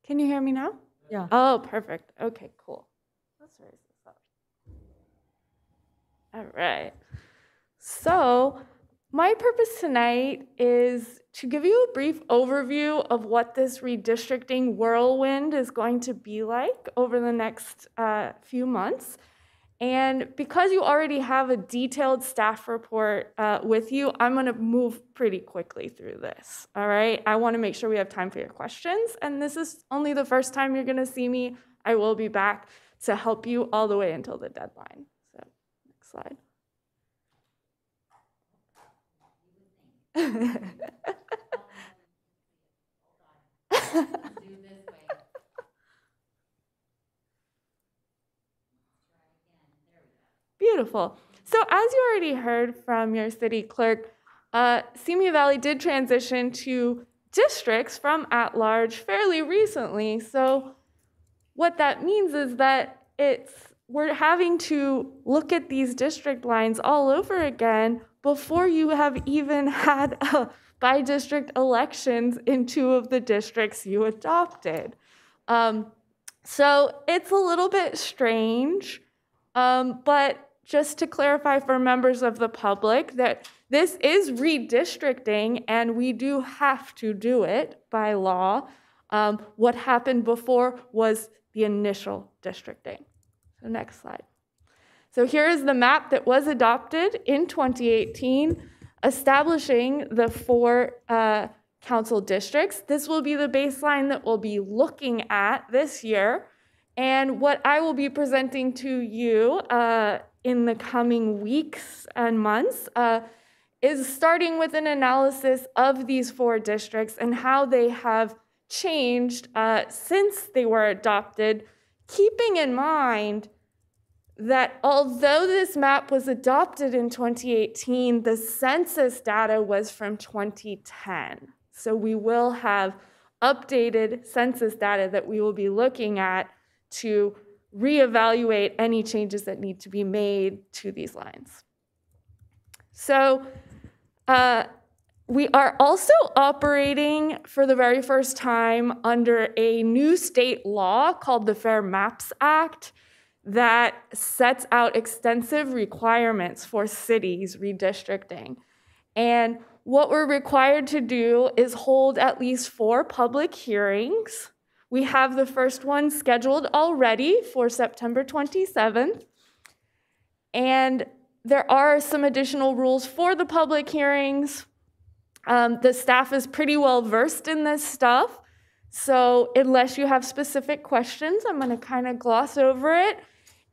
Can you hear me now? Yeah. Oh, perfect. Okay, cool. Let's raise this up. All right. So my purpose tonight is to give you a brief overview of what this redistricting whirlwind is going to be like over the next few months. And because you already have a detailed staff report with you, I'm going to move pretty quickly through this, all right? I want to make sure we have time for your questions, and this is only the first time you're going to see me. I will be back to help you all the way until the deadline. So, next slide. Beautiful. So as you already heard from your city clerk, Simi Valley did transition to districts from at-large fairly recently. So what that means is that we're having to look at these district lines all over again before you have even had by-district elections in 2 of the districts you adopted. So it's a little bit strange, but just to clarify for members of the public that this is redistricting and we do have to do it by law. What happened before was the initial districting. So next slide. So here is the map that was adopted in 2018, establishing the 4 council districts. This will be the baseline that we'll be looking at this year. And what I will be presenting to you in the coming weeks and months is starting with an analysis of these 4 districts and how they have changed since they were adopted, keeping in mind that although this map was adopted in 2018, the census data was from 2010. So we will have updated census data that we will be looking at to reevaluate any changes that need to be made to these lines. So We are also operating for the very first time under a new state law called the Fair Maps Act that sets out extensive requirements for cities redistricting. And what we're required to do is hold at least 4 public hearings. We have the first one scheduled already for September 27th. And there are some additional rules for the public hearings. The staff is pretty well versed in this stuff. So unless you have specific questions, I'm going to kind of gloss over it.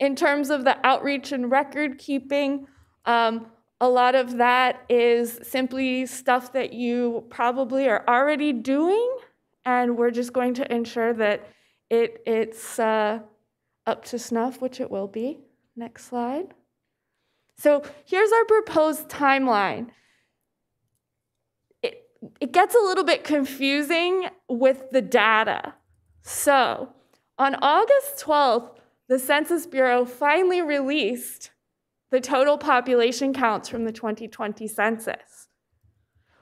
In terms of the outreach and record keeping, a lot of that is simply stuff that you probably are already doing, and we're just going to ensure that it's up to snuff, which it will be. Next slide. So here's our proposed timeline. It gets a little bit confusing with the data. So on August 12th, the Census Bureau finally released the total population counts from the 2020 census.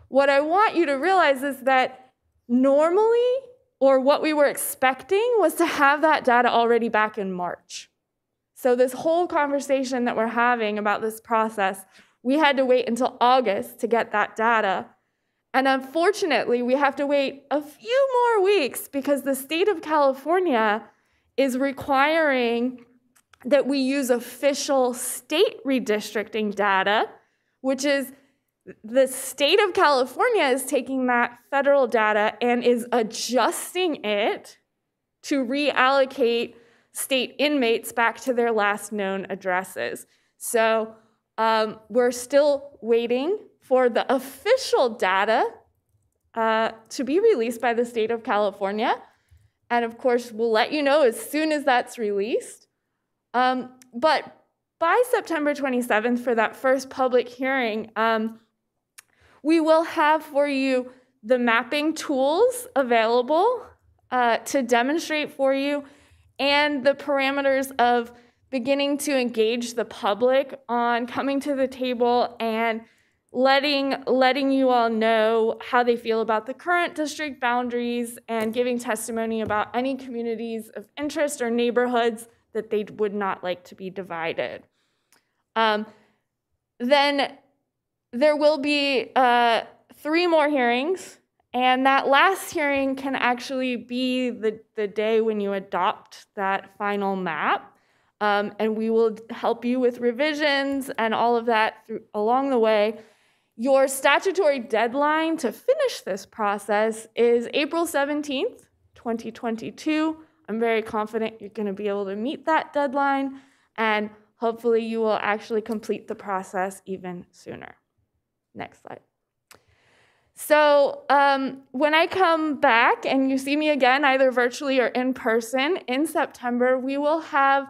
What I want you to realize is that normally, or what we were expecting, was to have that data already back in March. So this whole conversation that we're having about this process, we had to wait until August to get that data. And unfortunately, we have to wait a few more weeks because the state of California is requiring that we use official state redistricting data, which is the state of California is taking that federal data and is adjusting it to reallocate state inmates back to their last known addresses. So we're still waiting for the official data to be released by the state of California. And of course, we'll let you know as soon as that's released. But by September 27th, for that first public hearing, we will have for you the mapping tools available to demonstrate for you and the parameters of beginning to engage the public on coming to the table and letting you all know how they feel about the current district boundaries and giving testimony about any communities of interest or neighborhoods that they would not like to be divided. Then there will be 3 more hearings, and that last hearing can actually be the day when you adopt that final map. And we will help you with revisions and all of that along the way. Your statutory deadline to finish this process is April 17th, 2022. I'm very confident you're going to be able to meet that deadline, and hopefully you will actually complete the process even sooner. Next slide. So when I come back and you see me again, either virtually or in person in September, we will have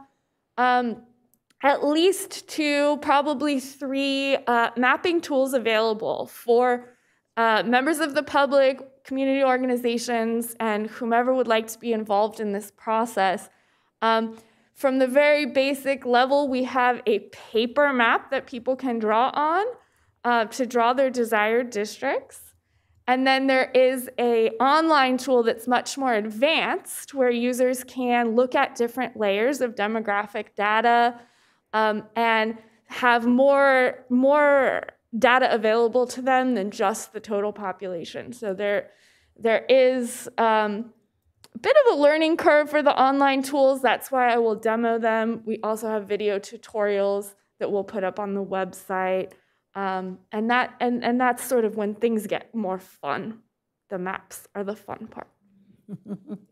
at least 2, probably 3 mapping tools available for members of the public, community organizations, and whomever would like to be involved in this process. From the very basic level, we have a paper map that people can draw on to draw their desired districts. And then there is an online tool that's much more advanced where users can look at different layers of demographic data and have more data available to them than just the total population. So there is a bit of a learning curve for the online tools. That's why I will demo them. We also have video tutorials that we'll put up on the website. And that's sort of when things get more fun. The maps are the fun part.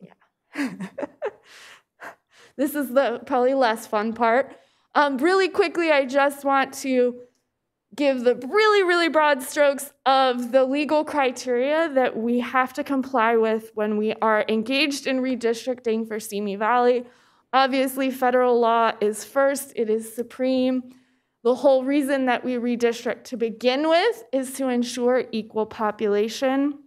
Yeah. This is the probably less fun part. Really quickly, I just want to give the really, really broad strokes of the legal criteria that we have to comply with when we are engaged in redistricting for Simi Valley. Obviously, federal law is first, it is supreme. The whole reason that we redistrict to begin with is to ensure equal population.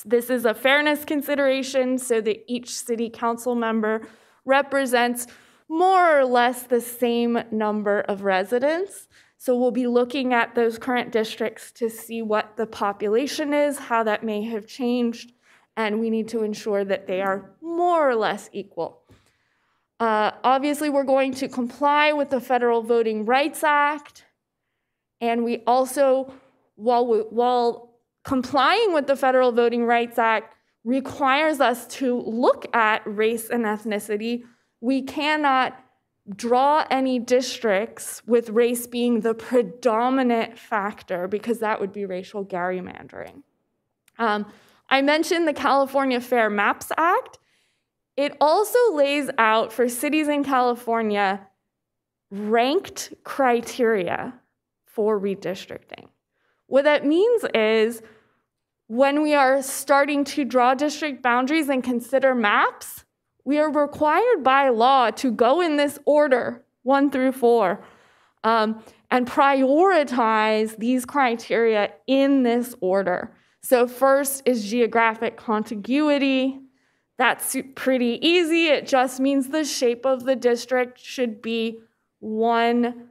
This is a fairness consideration so that each city council member represents more or less the same number of residents. So we'll be looking at those current districts to see what the population is, how that may have changed, and we need to ensure that they are more or less equal. Obviously, we're going to comply with the Federal Voting Rights Act, and we also, while complying with the Federal Voting Rights Act requires us to look at race and ethnicity, we cannot draw any districts with race being the predominant factor, because that would be racial gerrymandering. I mentioned the California Fair Maps Act. It also lays out for cities in California ranked criteria for redistricting. What that means is when we are starting to draw district boundaries and consider maps, we are required by law to go in this order, 1 through 4, and prioritize these criteria in this order. So first is geographic contiguity. That's pretty easy. It just means the shape of the district should be one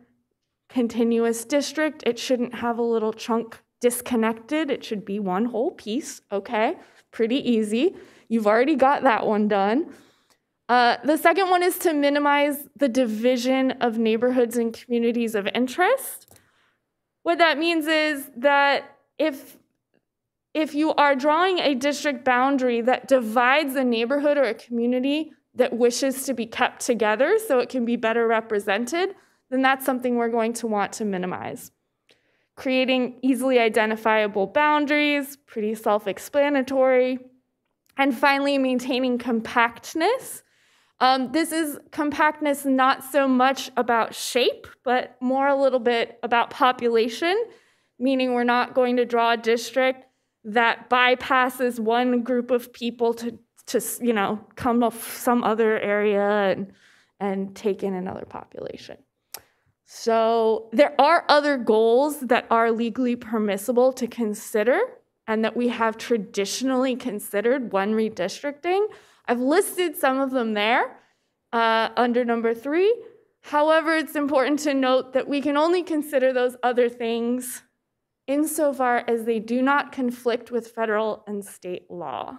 continuous district. It shouldn't have a little chunk disconnected. It should be one whole piece, okay? Pretty easy. You've already got that one done. The second one is to minimize the division of neighborhoods and communities of interest. What that means is that if you are drawing a district boundary that divides a neighborhood or a community that wishes to be kept together so it can be better represented, then that's something we're going to want to minimize. Creating easily identifiable boundaries, pretty self-explanatory. And finally, maintaining compactness. This is compactness not so much about shape, but more a little bit about population, meaning we're not going to draw a district that bypasses one group of people to come off some other area and take in another population. So there are other goals that are legally permissible to consider and that we have traditionally considered when redistricting. I've listed some of them there under number 3. However, it's important to note that we can only consider those other things insofar as they do not conflict with federal and state law.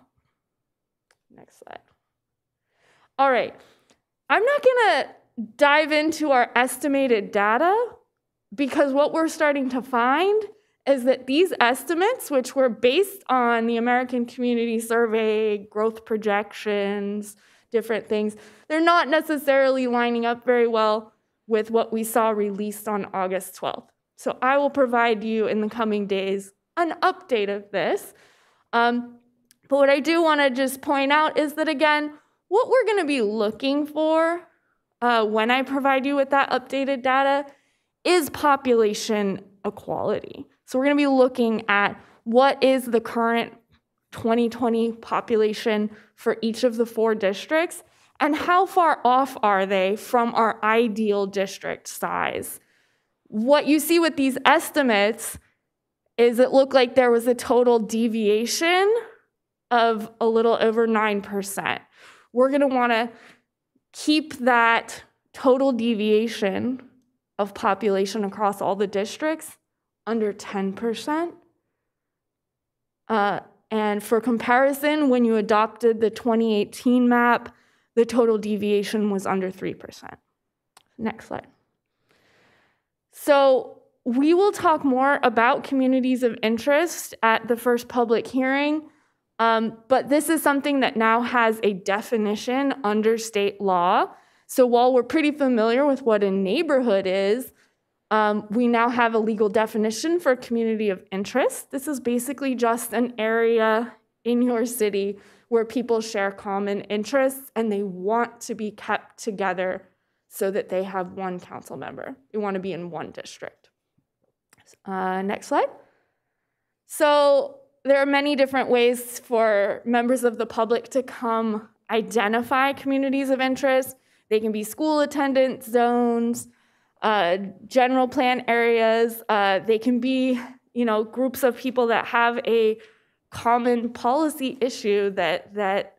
Next slide. All right, I'm not gonna dive into our estimated data because what we're starting to find is that these estimates, which were based on the American Community Survey, growth projections, different things, they're not necessarily lining up very well with what we saw released on August 12th. So I will provide you in the coming days an update of this. But what I do want to just point out is that, again, what we're going to be looking for when I provide you with that updated data is population equality. So we're going to be looking at what is the current 2020 population for each of the 4 districts and how far off are they from our ideal district size. What you see with these estimates is it looked like there was a total deviation of a little over 9%. We're going to want to keep that total deviation of population across all the districts under 10%. And for comparison, when you adopted the 2018 map, the total deviation was under 3%. Next slide. So we will talk more about communities of interest at the first public hearing, but this is something that now has a definition under state law. So while we're pretty familiar with what a neighborhood is, we now have a legal definition for community of interest. This is basically just an area in your city where people share common interests and they want to be kept together so that they have one council member. They want to be in one district. Next slide. So there are many different ways for members of the public to come identify communities of interest. They can be school attendance zones, general plan areas. They can be, groups of people that have a common policy issue that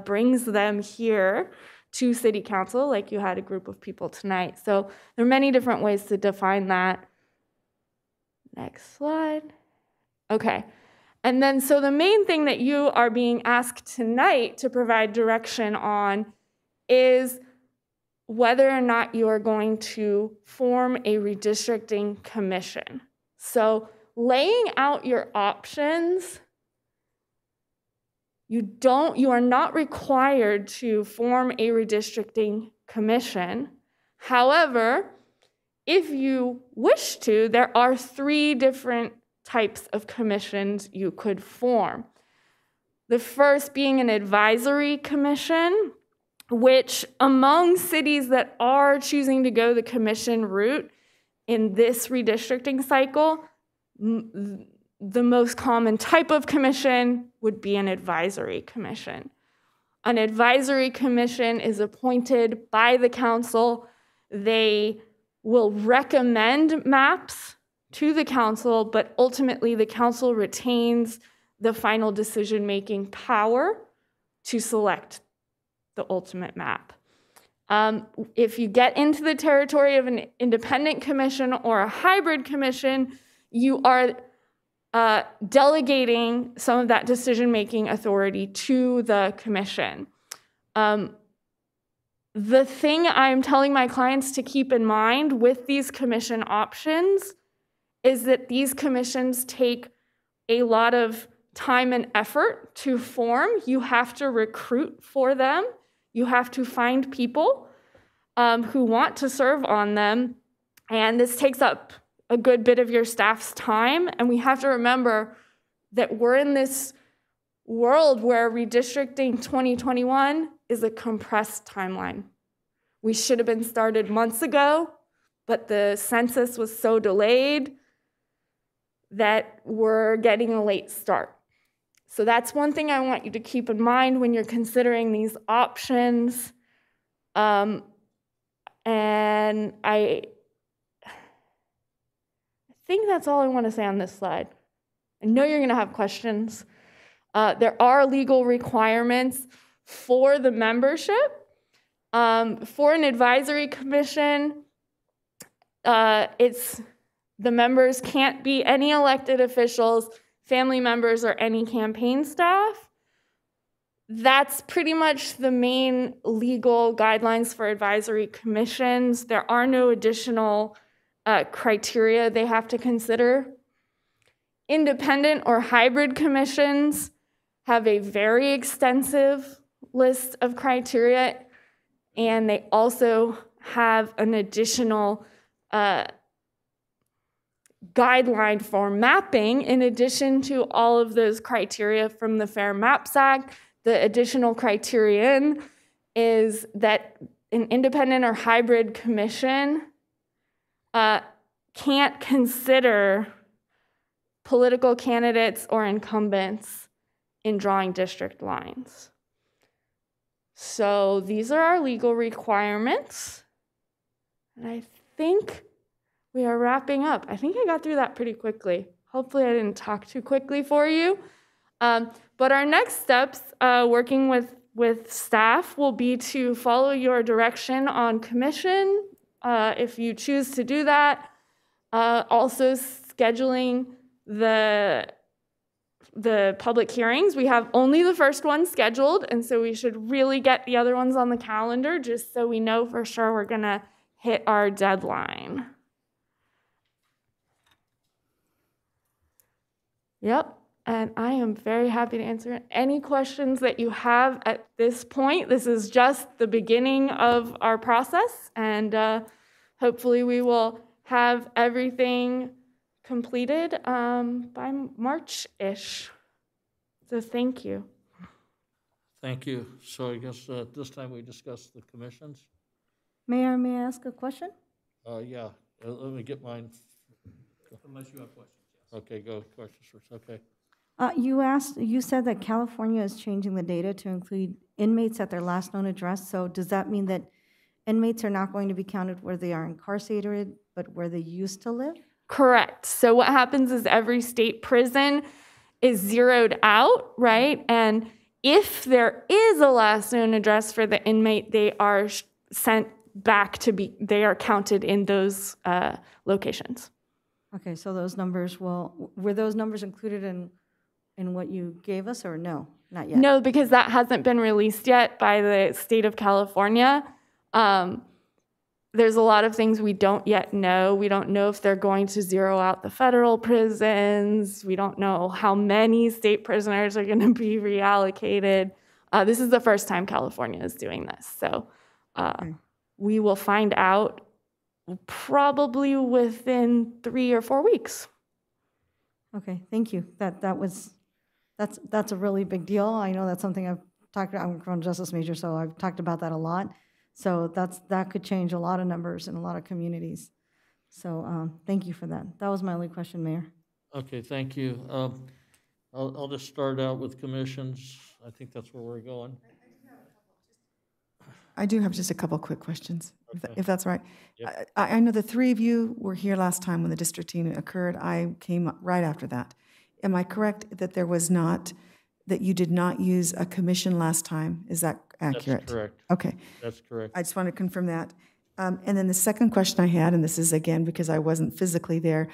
brings them here to City Council, like you had a group of people tonight. So there are many different ways to define that. Next slide. Okay. And then, so the main thing that you are being asked tonight to provide direction on is whether or not you are going to form a redistricting commission. So laying out your options, you are not required to form a redistricting commission. However, if you wish to, there are 3 different types of commissions you could form. The first being an advisory commission, which among cities that are choosing to go the commission route in this redistricting cycle, the most common type of commission would be an advisory commission. An advisory commission is appointed by the council. They will recommend maps to the council, but ultimately the council retains the final decision-making power to select the ultimate map. If you get into the territory of an independent commission or a hybrid commission, you are delegating some of that decision-making authority to the commission. The thing I'm telling my clients to keep in mind with these commission options is that these commissions take a lot of time and effort to form. You have to recruit for them. You have to find people who want to serve on them. And this takes up a good bit of your staff's time. And we have to remember that we're in this world where redistricting 2021 is a compressed timeline. We should have been started months ago, but the census was so delayed that we're getting a late start. So that's one thing I want you to keep in mind when you're considering these options. And I think that's all I want to say on this slide. I know you're going to have questions. There are legal requirements for the membership. For an advisory commission, the members can't be any elected officials, family members, or any campaign staff. That's pretty much the main legal guidelines for advisory commissions. There are no additional criteria they have to consider. Independent or hybrid commissions have a very extensive list of criteria, and they also have an additional guideline for mapping. In addition to all of those criteria from the Fair Maps Act, the additional criterion is that an independent or hybrid commission can't consider political candidates or incumbents in drawing district lines. So these are our legal requirements. And I think we are wrapping up. I think I got through that pretty quickly. Hopefully I didn't talk too quickly for you. But our next steps, working with staff, will be to follow your direction on commission, if you choose to do that. Also scheduling the public hearings. We have only the first one scheduled, and so we should really get the other ones on the calendar just so we know for sure we're gonna hit our deadline. Yep, and I am very happy to answer any questions that you have at this point. This is just the beginning of our process, and hopefully we will have everything completed by March-ish. So thank you. Thank you. So I guess this time we discuss the commissions. Mayor, may I ask a question? Yeah, let me get mine. Unless you have questions. Okay, go questions first. Okay. You said that California is changing the data to include inmates at their last known address. So does that mean that inmates are not going to be counted where they are incarcerated, but where they used to live? Correct. So what happens is every state prison is zeroed out, right? And if there is a last known address for the inmate, they are sent back they are counted in those locations. Okay, so those numbers were those numbers included in what you gave us, or no? Not yet? No, because that hasn't been released yet by the state of California. There's a lot of things we don't yet know. We don't know if they're going to zero out the federal prisons. We don't know how many state prisoners are going to be reallocated. This is the first time California is doing this. So we will find out probably within 3 or 4 weeks. Okay, thank you. That's a really big deal. I know that's something I've talked about. I'm a criminal justice major, so I've talked about that a lot. So that could change a lot of numbers in a lot of communities. So thank you for that. That was my only question, Mayor. Okay, thank you. I'll just start out with commissions. I think that's where we're going. I do have just a couple quick questions, Okay. if that's right. Yep. I know the three of you were here last time when the districting occurred. I came right after that. Am I correct that you did not use a commission last time? Is that accurate? That's correct. Okay. That's correct. I just want to confirm that. And then the second question I had, and this is again because I wasn't physically there,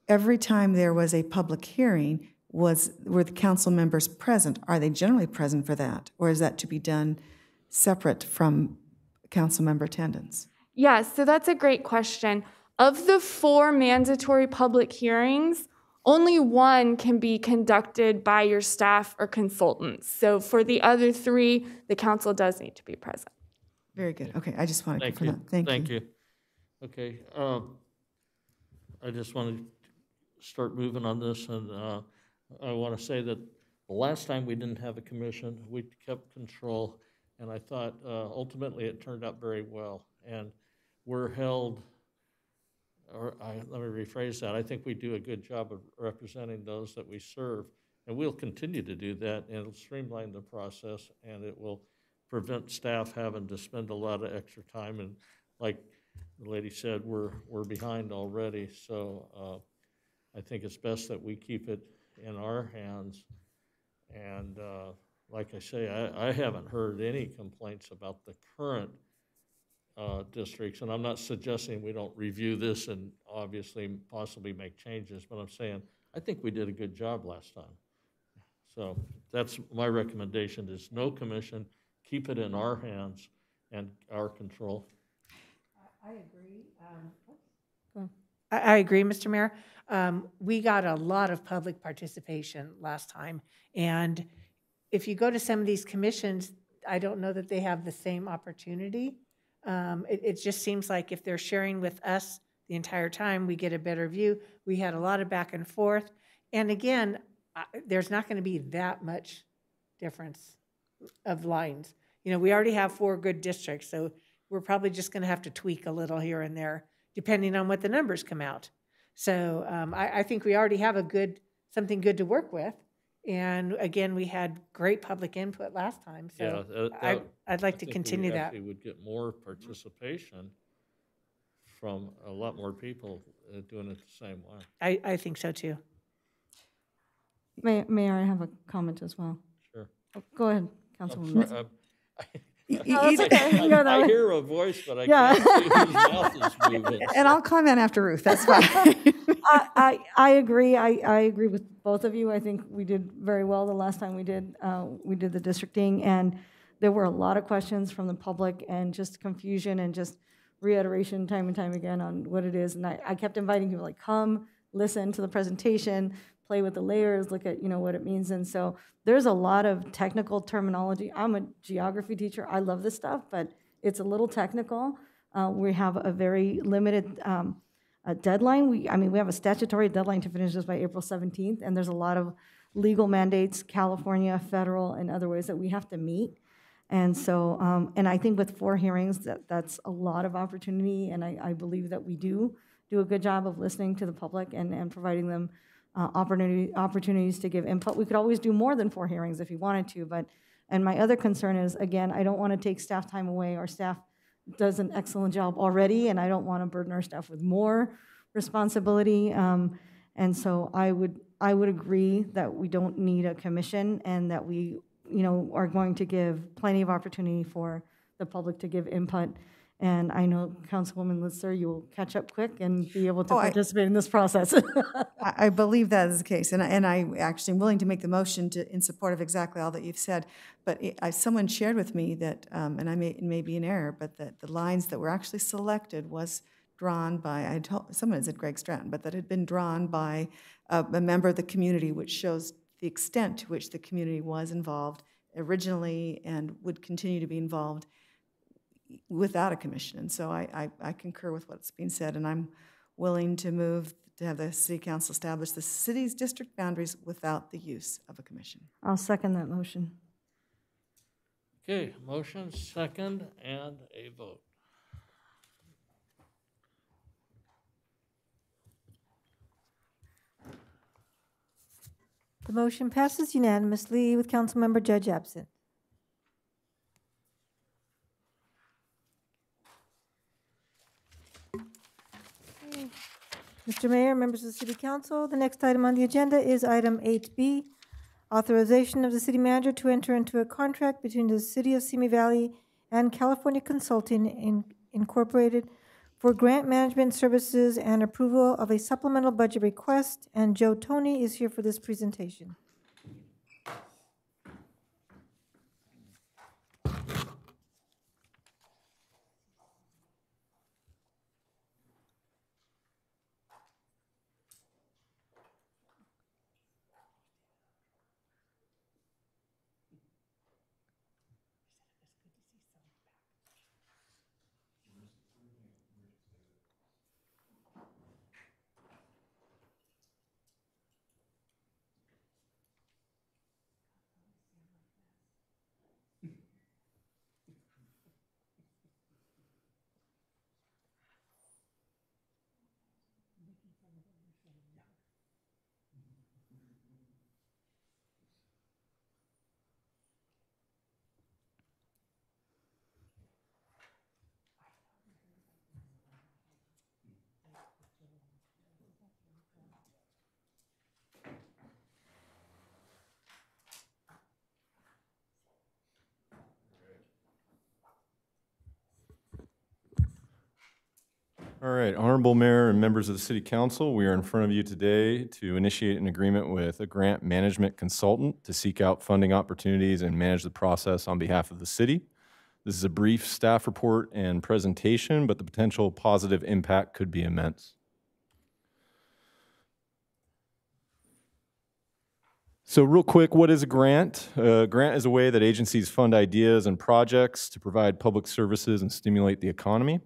every time there was a public hearing, were the council members present? Are they generally present for that? Or is that to be done separate from council member attendance? Yeah, so that's a great question. Of the 4 mandatory public hearings, only 1 can be conducted by your staff or consultants. So for the other 3, the council does need to be present. Very good. Okay, I just wanted to Thank confirm you. that. Thank Thank you. you. Okay, I just want to start moving on this, and I want to say that the last time we didn't have a commission, we kept control, and I thought ultimately it turned out very well. And we're held, let me rephrase that, I think we do a good job of representing those that we serve, and we'll continue to do that, and it'll streamline the process, and it will prevent staff having to spend a lot of extra time. And like the lady said, we're behind already, so I think it's best that we keep it in our hands. And like I say, I haven't heard any complaints about the current districts, and I'm not suggesting we don't review this and obviously possibly make changes, but I'm saying I think we did a good job last time. So that's my recommendation, is no commission, keep it in our hands and our control. I agree. I agree, Mr. Mayor. We got a lot of public participation last time, and if you go to some of these commissions, I don't know that they have the same opportunity. It just seems like if they're sharing with us the entire time, we get a better view. We had a lot of back and forth, and again, there's not going to be that much difference of lines. You know, we already have 4 good districts, so we're probably just going to have to tweak a little here and there, depending on what the numbers come out. So I think we already have something good to work with. And again, we had great public input last time. So yeah, I'd like to continue that. We would get more participation from a lot more people doing it the same way. I think so too. Mayor, I have a comment as well. Sure. Go ahead, Councilwoman. It's okay. I hear a voice, but I can't see whose mouth is moving. And I'll comment after Ruth. That's fine. I agree. I agree with both of you. I think we did very well the last time we did the districting, and there were a lot of questions from the public and just confusion and just reiteration time and time again on what it is. And I kept inviting people, like, come listen to the presentation, play with the layers, look at what it means. And so there's a lot of technical terminology. I'm a geography teacher. I love this stuff, but it's a little technical. We have a very limited deadline. We have a statutory deadline to finish this by April 17th, and there's a lot of legal mandates, California, federal, and other ways that we have to meet. And so, and I think with 4 hearings, that's a lot of opportunity, and I believe that we do a good job of listening to the public and providing them opportunities to give input. We could always do more than 4 hearings if you wanted to, and my other concern is, again, I don't want to take staff time away. Our staff does an excellent job already, and I don't want to burden our staff with more responsibility. And so I would agree that we don't need a commission, and that we are going to give plenty of opportunity for the public to give input. And I know Councilwoman Lister, you will catch up quick and be able to Oh, participate in this process. I believe that is the case, and I actually am willing to make the motion in support of exactly all that you've said. But someone shared with me that, and it may be an error, but that the lines that were actually selected was drawn by, someone said Greg Stratton, but that had been drawn by a member of the community, which shows the extent to which the community was involved originally and would continue to be involved without a commission. And so I concur with what's being said, and I'm willing to move to have the City Council establish the city's district boundaries without the use of a commission. I'll second that motion. Okay, motion, second, and a vote. The motion passes unanimously with Councilmember Judge absent. Mr. Mayor, members of the City Council, the next item on the agenda is item 8B, authorization of the city manager to enter into a contract between the City of Simi Valley and California Consulting Incorporated for grant management services and approval of a supplemental budget request, and Joe Tony is here for this presentation. All right, Honorable Mayor and members of the City Council, we are in front of you today to initiate an agreement with a grant management consultant to seek out funding opportunities and manage the process on behalf of the city. This is a brief staff report and presentation, but the potential positive impact could be immense. So real quick, what is a grant? A grant is a way that agencies fund ideas and projects to provide public services and stimulate the economy.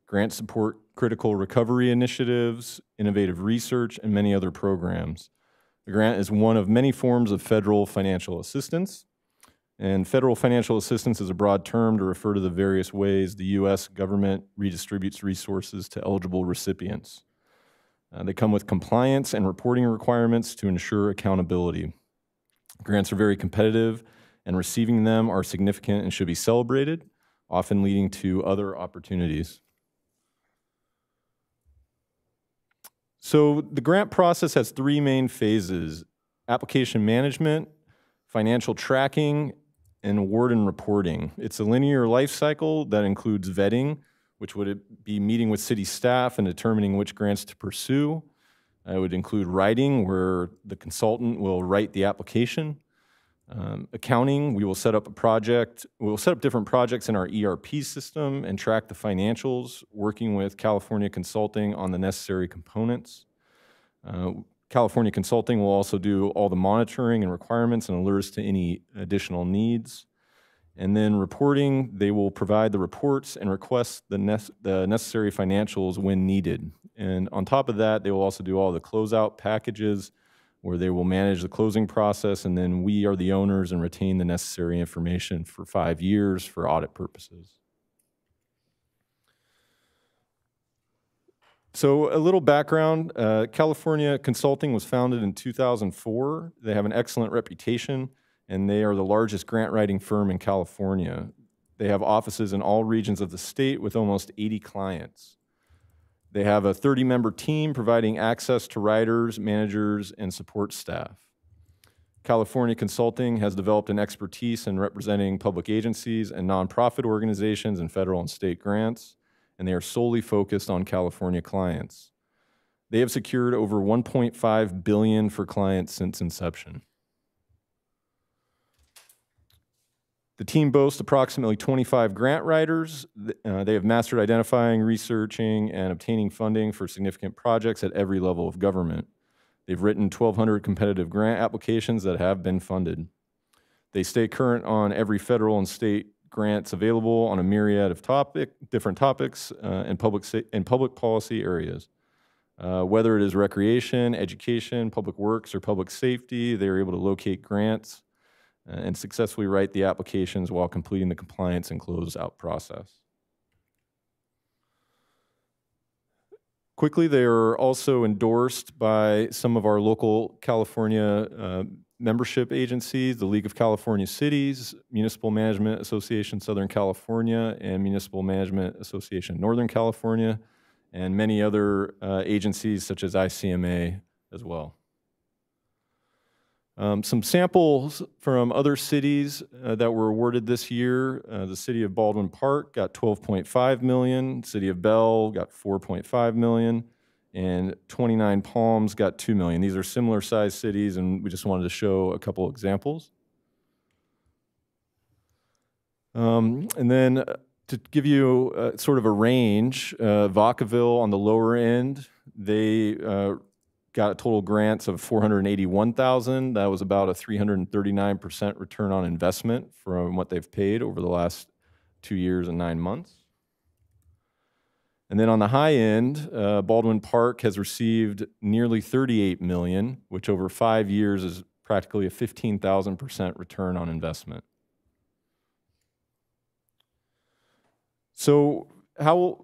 Grants support critical recovery initiatives, innovative research, and many other programs. The grant is one of many forms of federal financial assistance. And federal financial assistance is a broad term to refer to the various ways the U.S. government redistributes resources to eligible recipients. They come with compliance and reporting requirements to ensure accountability. Grants are very competitive, and receiving them are significant and should be celebrated, often leading to other opportunities. So the grant process has three main phases: application management, financial tracking, and award and reporting. It's a linear life cycle that includes vetting, which would be meeting with city staff and determining which grants to pursue. It would include writing, where the consultant will write the application. Accounting, we will set up different projects in our ERP system and track the financials, working with California Consulting on the necessary components. California Consulting will also do all the monitoring and requirements and alerts to any additional needs. And then reporting, they will provide the reports and request the necessary financials when needed. And on top of that, they will also do all the closeout packages, where they will manage the closing process, and then we are the owners and retain the necessary information for 5 years for audit purposes. So a little background, California Consulting was founded in 2004. They have an excellent reputation, and they are the largest grant writing firm in California. They have offices in all regions of the state with almost 80 clients. They have a 30-member team providing access to writers, managers, and support staff. California Consulting has developed an expertise in representing public agencies and nonprofit organizations in federal and state grants, and they are solely focused on California clients. They have secured over $1.5 billion for clients since inception. The team boasts approximately 25 grant writers. They have mastered identifying, researching, and obtaining funding for significant projects at every level of government. They've written 1,200 competitive grant applications that have been funded. They stay current on every federal and state grants available on a myriad of different topics and public policy areas. Whether it is recreation, education, public works, or public safety, they are able to locate grants and successfully write the applications while completing the compliance and closeout process. Quickly, they are also endorsed by some of our local California membership agencies, the League of California Cities, Municipal Management Association Southern California, and Municipal Management Association Northern California, and many other agencies such as ICMA as well. Some samples from other cities that were awarded this year. The city of Baldwin Park got $12.5 million, city of Bell got $4.5 million, and 29 Palms got $2 million. These are similar sized cities, and we just wanted to show a couple examples. And then to give you sort of a range, Vacaville on the lower end, they got total grants of $481,000. That was about a 339% return on investment from what they've paid over the last 2 years and 9 months. And then on the high end, Baldwin Park has received nearly $38 million, which over 5 years is practically a 15,000% return on investment. So how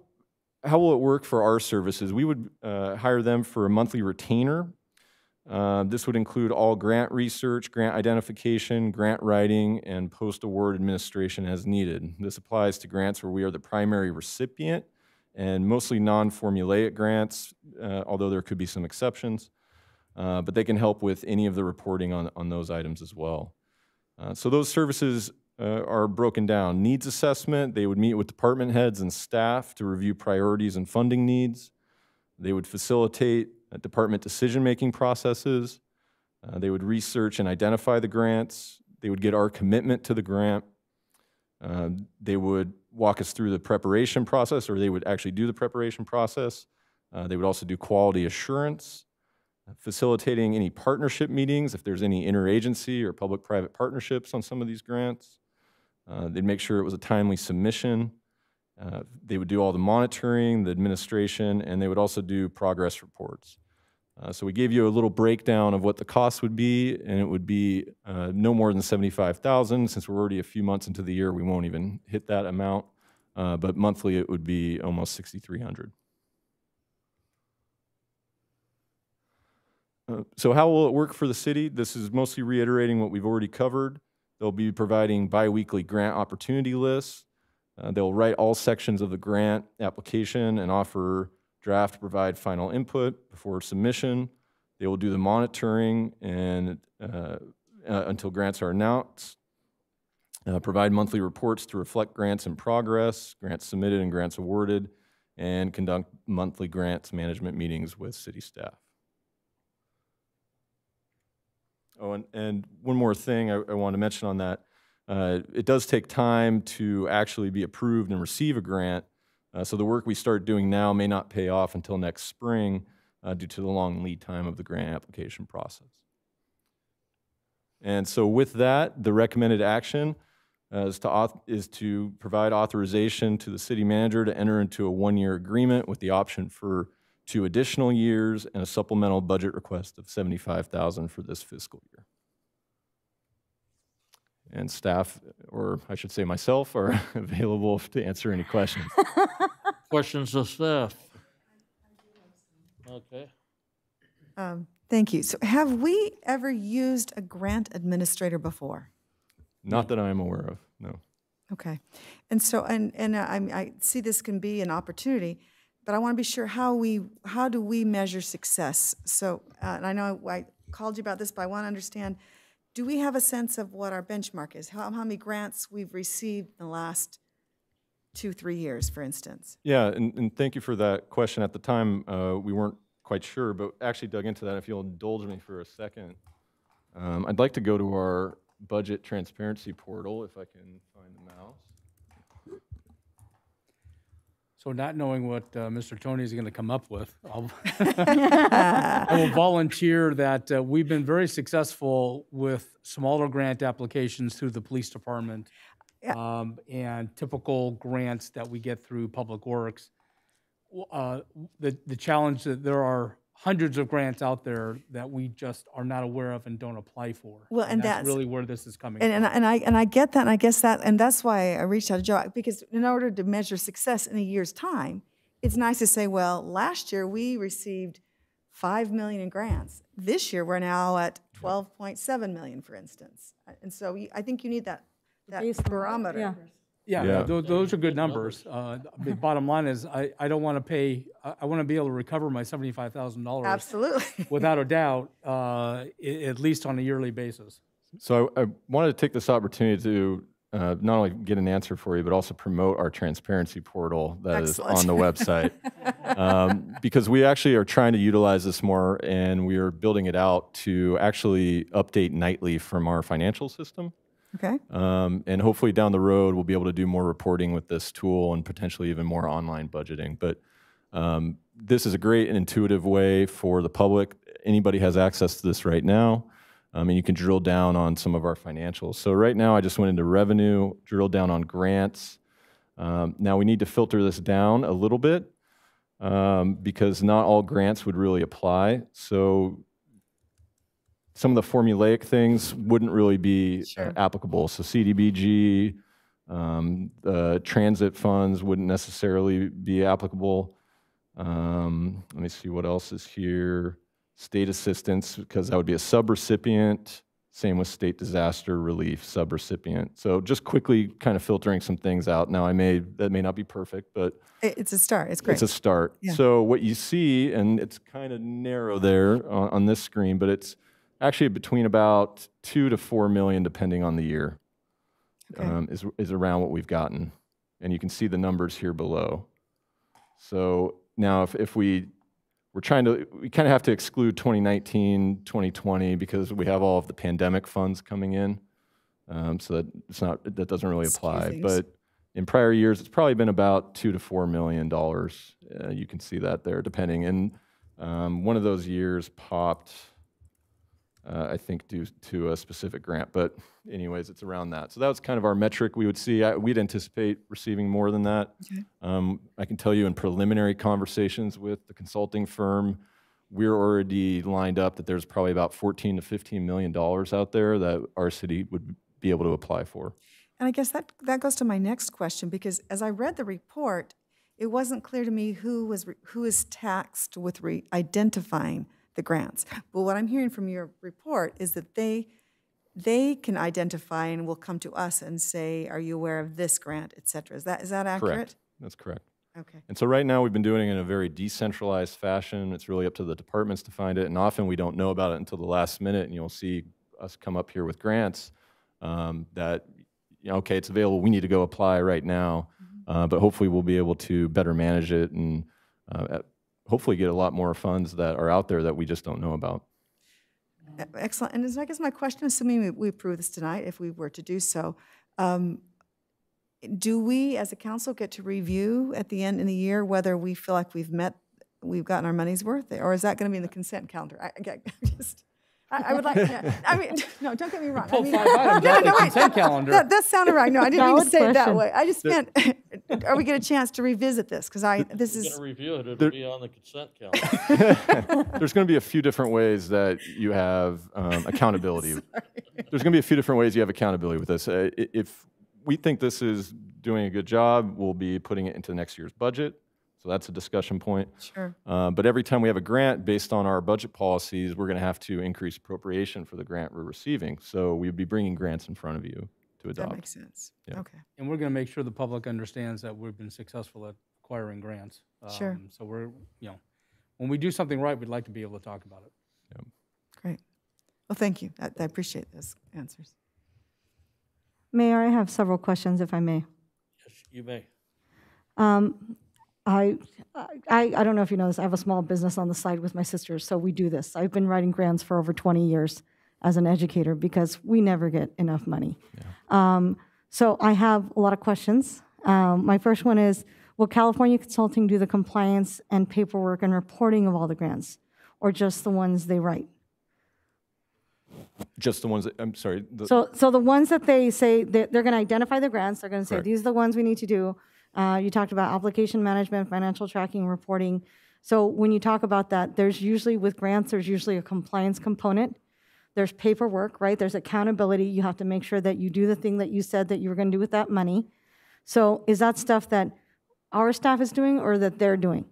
will it work for our services? We would hire them for a monthly retainer. This would include all grant research, grant identification, grant writing, and post-award administration as needed. This applies to grants where we are the primary recipient and mostly non-formulaic grants, although there could be some exceptions. But they can help with any of the reporting on those items as well. So those services are broken down. Needs assessment, they would meet with department heads and staff to review priorities and funding needs. They would facilitate department decision-making processes. They would research and identify the grants. They would get our commitment to the grant. They would walk us through the preparation process, or they would actually do the preparation process. They would also do quality assurance, facilitating any partnership meetings if there's any interagency or public-private partnerships on some of these grants. They'd make sure it was a timely submission. They would do all the monitoring, the administration, and they would also do progress reports. So we gave you a little breakdown of what the cost would be, and it would be no more than $75,000. Since we're already a few months into the year, we won't even hit that amount. But monthly, it would be almost $6,300. So how will it work for the city? This is mostly reiterating what we've already covered. They'll be providing biweekly grant opportunity lists. They'll write all sections of the grant application and offer draft to provide final input before submission. They will do the monitoring and until grants are announced. Provide monthly reports to reflect grants in progress, grants submitted and grants awarded, and conduct monthly grants management meetings with city staff. Oh, and one more thing I want to mention on that. It does take time to actually be approved and receive a grant. So the work we start doing now may not pay off until next spring due to the long lead time of the grant application process. And so with that, the recommended action is to provide authorization to the city manager to enter into a one-year agreement with the option for 2 additional years and a supplemental budget request of $75,000 for this fiscal year. And staff, or I should say myself, are available to answer any questions. Questions of staff? Okay. Thank you. So have we ever used a grant administrator before? Not that I'm aware of, no. Okay. And so, I see this can be an opportunity, but I want to be sure how do we measure success? So, and I know I called you about this, but I want to understand, do we have a sense of what our benchmark is? How many grants we've received in the last 2-3 years, for instance? Yeah, and thank you for that question. At the time, we weren't quite sure, but actually dug into that. If you'll indulge me for a second, I'd like to go to our budget transparency portal, if I can find the mouse. So not knowing what Mr. Tony is going to come up with, I will volunteer that we've been very successful with smaller grant applications through the police department and typical grants that we get through Public Works. The challenge that there are hundreds of grants out there that we just are not aware of and don't apply for. Well, and that's really where this is coming from. And I get that, and I guess that, and that's why I reached out to Joe, because in order to measure success in a year's time, it's nice to say, well, last year we received $5 million in grants. This year we're now at $12.7 million, for instance. And so I think you need that barometer. Yeah. Yeah. Those are good numbers. The bottom line is I don't want to pay, I want to be able to recover my $75,000. Absolutely. Without a doubt, at least on a yearly basis. So I wanted to take this opportunity to not only get an answer for you, but also promote our transparency portal that is on the website. Because we actually are trying to utilize this more, and we are building it out to actually update nightly from our financial system. Okay. And hopefully down the road, we'll be able to do more reporting with this tool and potentially even more online budgeting. But this is a great and intuitive way for the public. Anybody has access to this right now. And you can drill down on some of our financials. So right now, I just went into revenue, drilled down on grants. Now we need to filter this down a little bit because not all grants would really apply. So some of the formulaic things wouldn't really be applicable. So CDBG, transit funds wouldn't necessarily be applicable. Let me see what else is here. State assistance, because that would be a subrecipient. Same with state disaster relief, subrecipient. So just quickly kind of filtering some things out. Now that may not be perfect, but it's a start. It's great. It's a start. Yeah. So what you see, and it's kind of narrow there on this screen, but it's actually between about 2 to 4 million, depending on the year, is around what we've gotten. And you can see the numbers here below. So now if we kind of have to exclude 2019, 2020 because we have all of the pandemic funds coming in. So that doesn't really apply. But in prior years, it's probably been about $2 to $4 million. You can see that there, depending. And one of those years popped, I think, due to a specific grant. But anyways, it's around that. So that was kind of our metric we would see. We'd anticipate receiving more than that. Okay. I can tell you in preliminary conversations with the consulting firm, we're already lined up that there's probably about $14 to $15 million out there that our city would be able to apply for. And I guess that goes to my next question, because as I read the report, it wasn't clear to me who is tasked with identifying the grants. But what I'm hearing from your report is that they can identify and will come to us and say, are you aware of this grant, et cetera. Is that accurate? Correct. That's correct. Okay. And so right now we've been doing it in a very decentralized fashion. It's really up to the departments to find it. And often we don't know about it until the last minute, and you'll see us come up here with grants that, okay, it's available. We need to go apply right now. But hopefully we'll be able to better manage it and hopefully get a lot more funds that are out there that we just don't know about. Excellent. And I guess my question, assuming we approve this tonight, if we were to do so, do we as a council get to review at the end of the year whether we feel like we've gotten our money's worth, or is that going to be in the consent calendar? I would like, I mean, no, don't get me wrong. Pull 5 items out the consent calendar. That sounded right. No, I didn't mean to say it that way. I just meant, are we get a chance to revisit this? Because this is... We're going to review it. It'll be on the consent calendar. There's going to be a few different ways that you have accountability. There's going to be a few different ways you have accountability with this. If we think this is doing a good job, we'll be putting it into next year's budget. So that's a discussion point. Sure. But every time we have a grant, based on our budget policies, we're going to have to increase appropriation for the grant we're receiving. So we'd be bringing grants in front of you to adopt. That makes sense. Yeah. Okay. And we're going to make sure the public understands that we've been successful at acquiring grants. Sure. So we're, when we do something right, we'd like to be able to talk about it. Yeah. Great. Well, thank you. I appreciate those answers. Mayor, I have several questions, if I may. Yes, you may. I don't know if you know this, I have a small business on the side with my sisters, so we do this. I've been writing grants for over 20 years as an educator because we never get enough money. So I have a lot of questions. My first one is, will California Consulting do the compliance and paperwork and reporting of all the grants, or just the ones they write? Just the ones that, I'm sorry. So the ones that they say, they're going to identify the grants, they're going to say, Correct. these are the ones we need to do. You talked about application management, financial tracking, reporting. So when you talk about that, there's usually, with grants, there's usually a compliance component. There's paperwork, right? There's accountability. You have to make sure that you do the thing that you said that you were going to do with that money. So is that stuff that our staff is doing or that they're doing?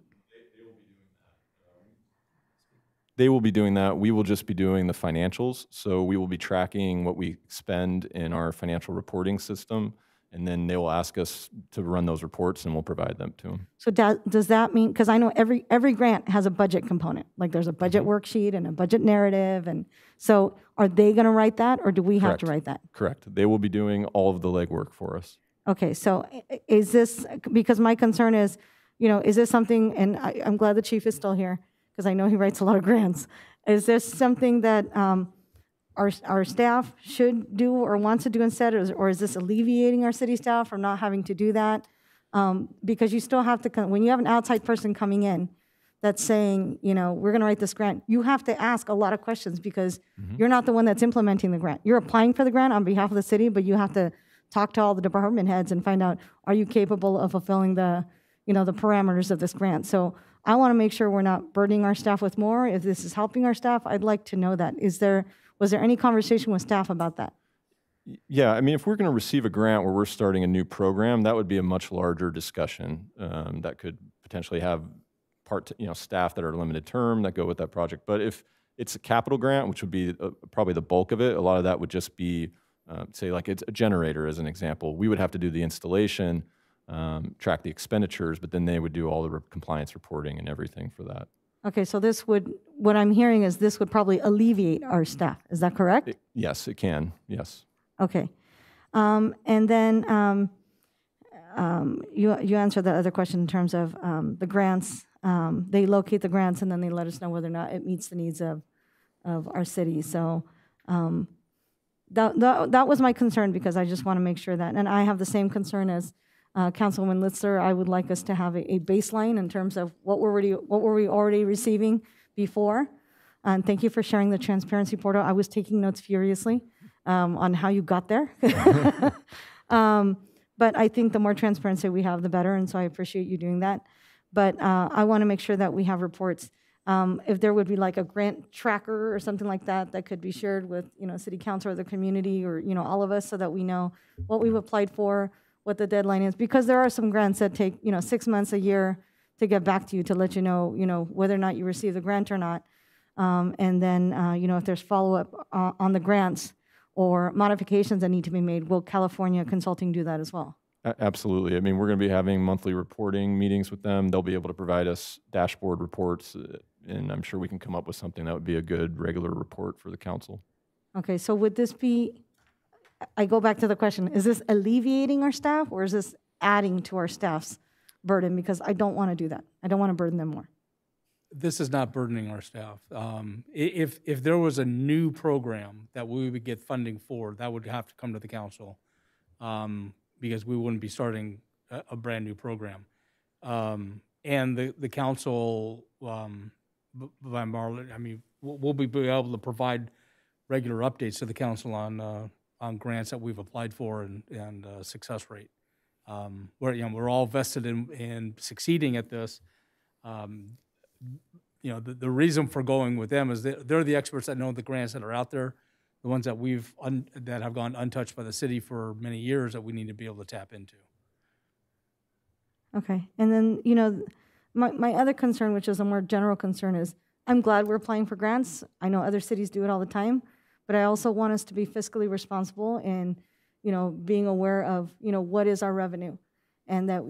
They will be doing that. We will just be doing the financials. So we will be tracking what we spend in our financial reporting system, and then they will ask us to run those reports, and we'll provide them to them. So does that mean, because I know every grant has a budget component, like there's a budget worksheet and a budget narrative, and so are they going to write that, or do we have to write that? Correct. They will be doing all of the legwork for us. Okay, so is this, because my concern is, is this something, and I'm glad the chief is still here, because I know he writes a lot of grants. Is this something that our staff should do or wants to do instead, or is this alleviating our city staff from not having to do that? Because you still have to, when you have an outside person coming in that's saying, we're going to write this grant, you have to ask a lot of questions because you're not the one that's implementing the grant. You're applying for the grant on behalf of the city, but you have to talk to all the department heads and find out, are you capable of fulfilling the parameters of this grant? So I want to make sure we're not burdening our staff with more. If this is helping our staff, I'd like to know that. Was there any conversation with staff about that? Yeah, I mean, if we're going to receive a grant where we're starting a new program, that would be a much larger discussion that could potentially have staff that are limited term that go with that project. But if it's a capital grant, which would be probably the bulk of it, a lot of that would just be, say, like it's a generator as an example. We would have to do the installation, track the expenditures, but then they would do all the compliance reporting and everything for that. Okay, so what I'm hearing is this would probably alleviate our staff. Is that correct? Yes, it can. Yes. Okay. And then you answered that other question in terms of the grants. They locate the grants and then they let us know whether or not it meets the needs of our city. So that was my concern, because I just want to make sure that, and I have the same concern as Councilwoman Litzler. I would like us to have a baseline in terms of what were we already receiving before. And thank you for sharing the transparency portal. I was taking notes furiously on how you got there. But I think the more transparency we have, the better, and so I appreciate you doing that. But I want to make sure that we have reports. If there would be like a grant tracker or something like that that could be shared with city council or the community, or all of us, so that we know what we've applied for, what the deadline is, because there are some grants that take 6 months, a year to get back to you to let you know whether or not you receive the grant or not, and then if there's follow-up on the grants or modifications that need to be made, will California Consulting do that as well? Absolutely. I mean, we're going to be having monthly reporting meetings with them. They'll be able to provide us dashboard reports, and I'm sure we can come up with something that would be a good regular report for the council. Okay, so would this be, I go back to the question, is this alleviating our staff, or is this adding to our staff's burden? Because I don't want to do that. I don't want to burden them more. This is not burdening our staff. If there was a new program that we would get funding for, that would have to come to the council, because we wouldn't be starting a brand new program. And the council, by Marlon, I mean, we'll be able to provide regular updates to the council on grants that we've applied for and success rate. We're all vested in succeeding at this. The reason for going with them is they're the experts that know the grants that are out there, the ones that that have gone untouched by the city for many years, that we need to be able to tap into. Okay, and then my other concern, which is a more general concern, is I'm glad we're applying for grants. I know other cities do it all the time, but I also want us to be fiscally responsible and being aware of what is our revenue, and that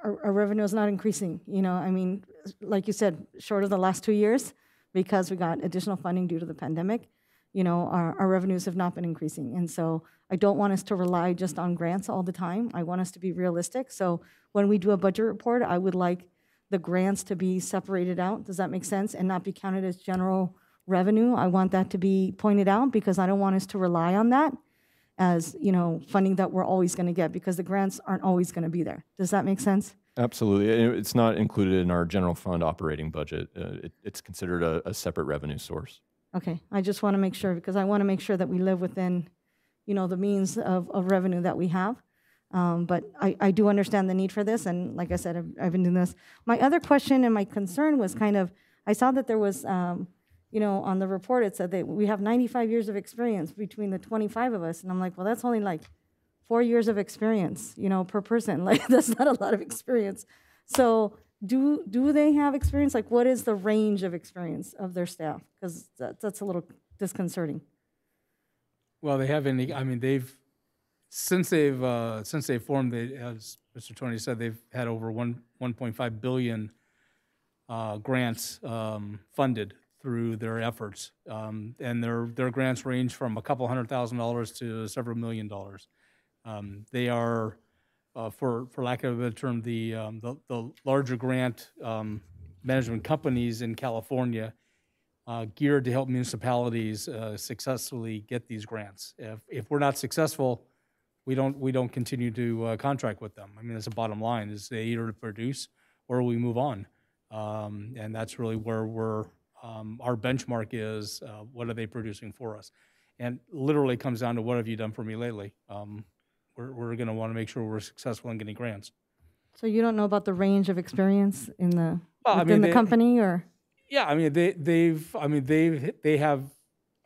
our revenue is not increasing. I mean, like you said, short of the last 2 years, because we got additional funding due to the pandemic. our revenues have not been increasing. And so I don't want us to rely just on grants all the time. I want us to be realistic. So when we do a budget report, I would like the grants to be separated out. Does that make sense? And not be counted as general revenue. I want that to be pointed out because I don't want us to rely on that as, funding that we're always going to get because the grants aren't always going to be there. Does that make sense? Absolutely. It's not included in our general fund operating budget. It's considered a separate revenue source. Okay, I just want to make sure because I want to make sure that we live within, the means of revenue that we have. But I do understand the need for this, and like I said, I've been doing this. My other question and my concern was I saw that there was, on the report it said that we have 95 years of experience between the 25 of us, and I'm like, well, that's only like 4 years of experience, per person. Like that's not a lot of experience. So do they have experience? Like, what is the range of experience of their staff? Because that's a little disconcerting. Well, they have since they've formed, as Mr. Tony said, they've had over 1.5 billion grants funded through their efforts, and their grants range from a couple $100,000 to several $1 million. They are, for lack of a better term, the larger grant management companies in California geared to help municipalities successfully get these grants. If we're not successful, we don't continue to contract with them. I mean, that's the bottom line: is they either produce or we move on, and that's really where our benchmark is. What are they producing for us? And literally comes down to what have you done for me lately? We're going to want to make sure we're successful in getting grants. So you don't know about the range of experience within the company, or? Yeah, I mean they have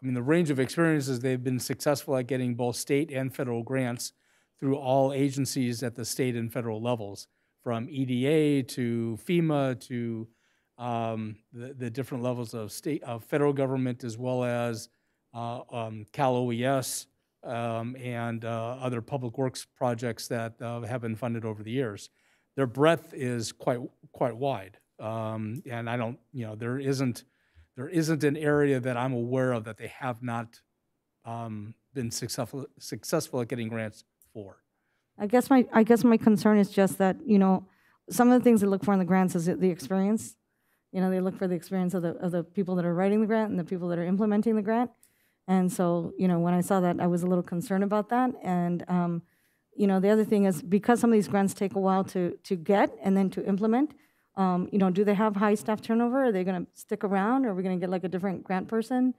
the range of experiences. They've been successful at getting both state and federal grants through all agencies at the state and federal levels, from EDA to FEMA to the different levels of federal government, as well as Cal OES. And other public works projects that have been funded over the years. Their breadth is quite wide, and I don't, there isn't an area that I'm aware of that they have not been successful at getting grants for. I guess my concern is just that some of the things they look for in the grants is the experience. They look for the experience of the people that are writing the grant and the people that are implementing the grant. And so, when I saw that, I was a little concerned about that. And, the other thing is because some of these grants take a while to get and then to implement, do they have high staff turnover? Are they going to stick around? Or are we going to get like a different grant person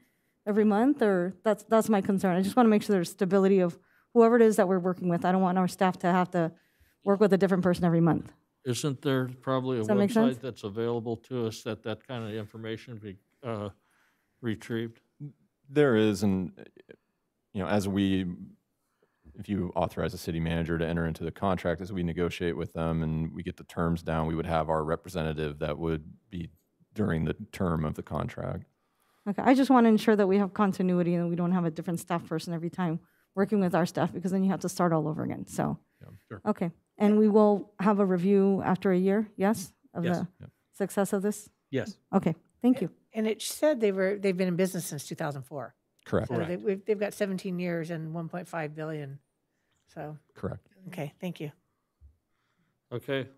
every month? Or that's my concern. I just want to make sure there's stability of whoever it is that we're working with. I don't want our staff to have to work with a different person every month. Isn't there probably a website that's available to us that kind of information be retrieved? There is, and if you authorize a city manager to enter into the contract, as we negotiate with them and we get the terms down, we would have our representative that would be during the term of the contract. Okay, I just want to ensure that we have continuity and we don't have a different staff person every time working with our staff, because then you have to start all over again. So, yeah, sure. Okay, and we will have a review after a year, yes, of the success of this? Yes. Okay, thank you. And it said they've been in business since 2004. Correct. So they've got 17 years and 1.5 billion. So. Correct. Okay, thank you. Okay. Do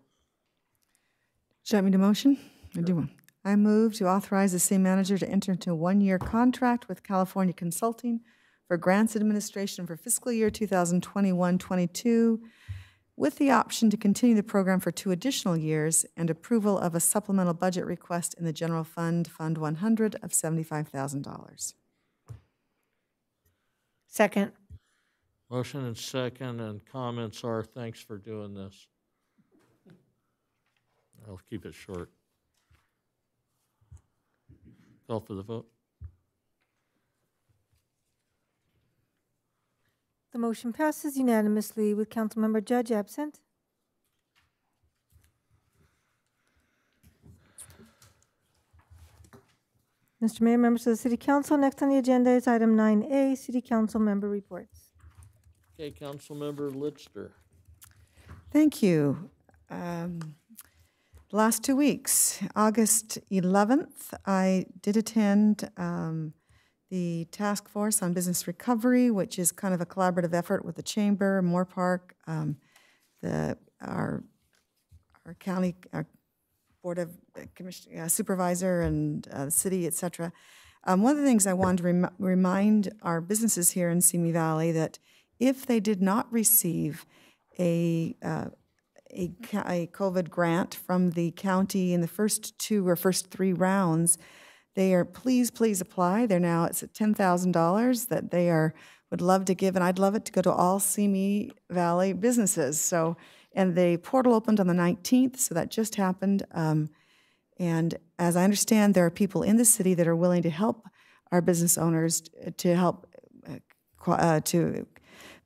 you want me to motion? I do. I move to authorize the city manager to enter into a 1-year contract with California Consulting for grants administration for fiscal year 2021-22, with the option to continue the program for 2 additional years, and approval of a supplemental budget request in the general fund, Fund 100, of $75,000. Second. Motion and second, and comments are, thanks for doing this. I'll keep it short. Call for the vote. The motion passes unanimously with Councilmember Judge absent. Mr. Mayor, members of the City Council, next on the agenda is item 9A, City Council member reports. Okay, Councilmember Litster. Thank you. Last 2 weeks, August 11th, I did attend the Task Force on Business Recovery, which is kind of a collaborative effort with the Chamber, Moore Park, our county, our Board of Supervisor and the city, et cetera. One of the things I wanted to remind our businesses here in Simi Valley that if they did not receive a COVID grant from the county in the first 2 or first 3 rounds, they are, please apply. They're now, it's at $10,000 that they would love to give, and I'd love it to go to all Simi Valley businesses. So, and the portal opened on the 19th, so that just happened. And as I understand, there are people in the city that are willing to help our business owners to help to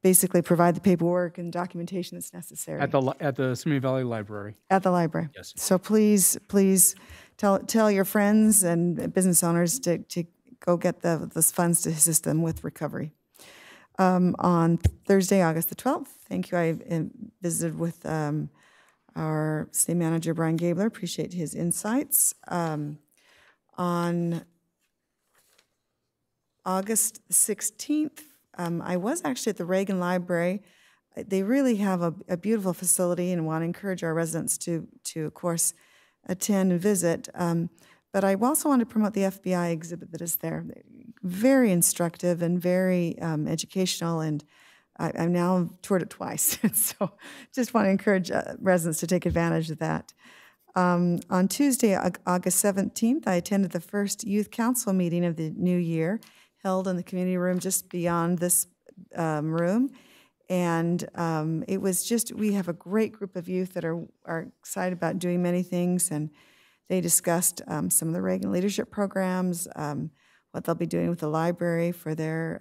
basically provide the paperwork and documentation that's necessary. At the Simi Valley Library. At the library. Yes. So please tell your friends and business owners to go get those funds to assist them with recovery. On Thursday, August the 12th, thank you. I visited with our city manager, Brian Gabler. Appreciate his insights. On August 16th, I was actually at the Reagan Library. They really have a beautiful facility and want to encourage our residents to of course, attend and visit. But I also want to promote the FBI exhibit that is there. Very instructive and very educational, and I've now toured it twice. So just want to encourage residents to take advantage of that. On Tuesday, August 17th, I attended the first youth council meeting of the new year, held in the community room just beyond this room. And it was just, we have a great group of youth that are excited about doing many things, and they discussed some of the Reagan leadership programs, what they'll be doing with the library for their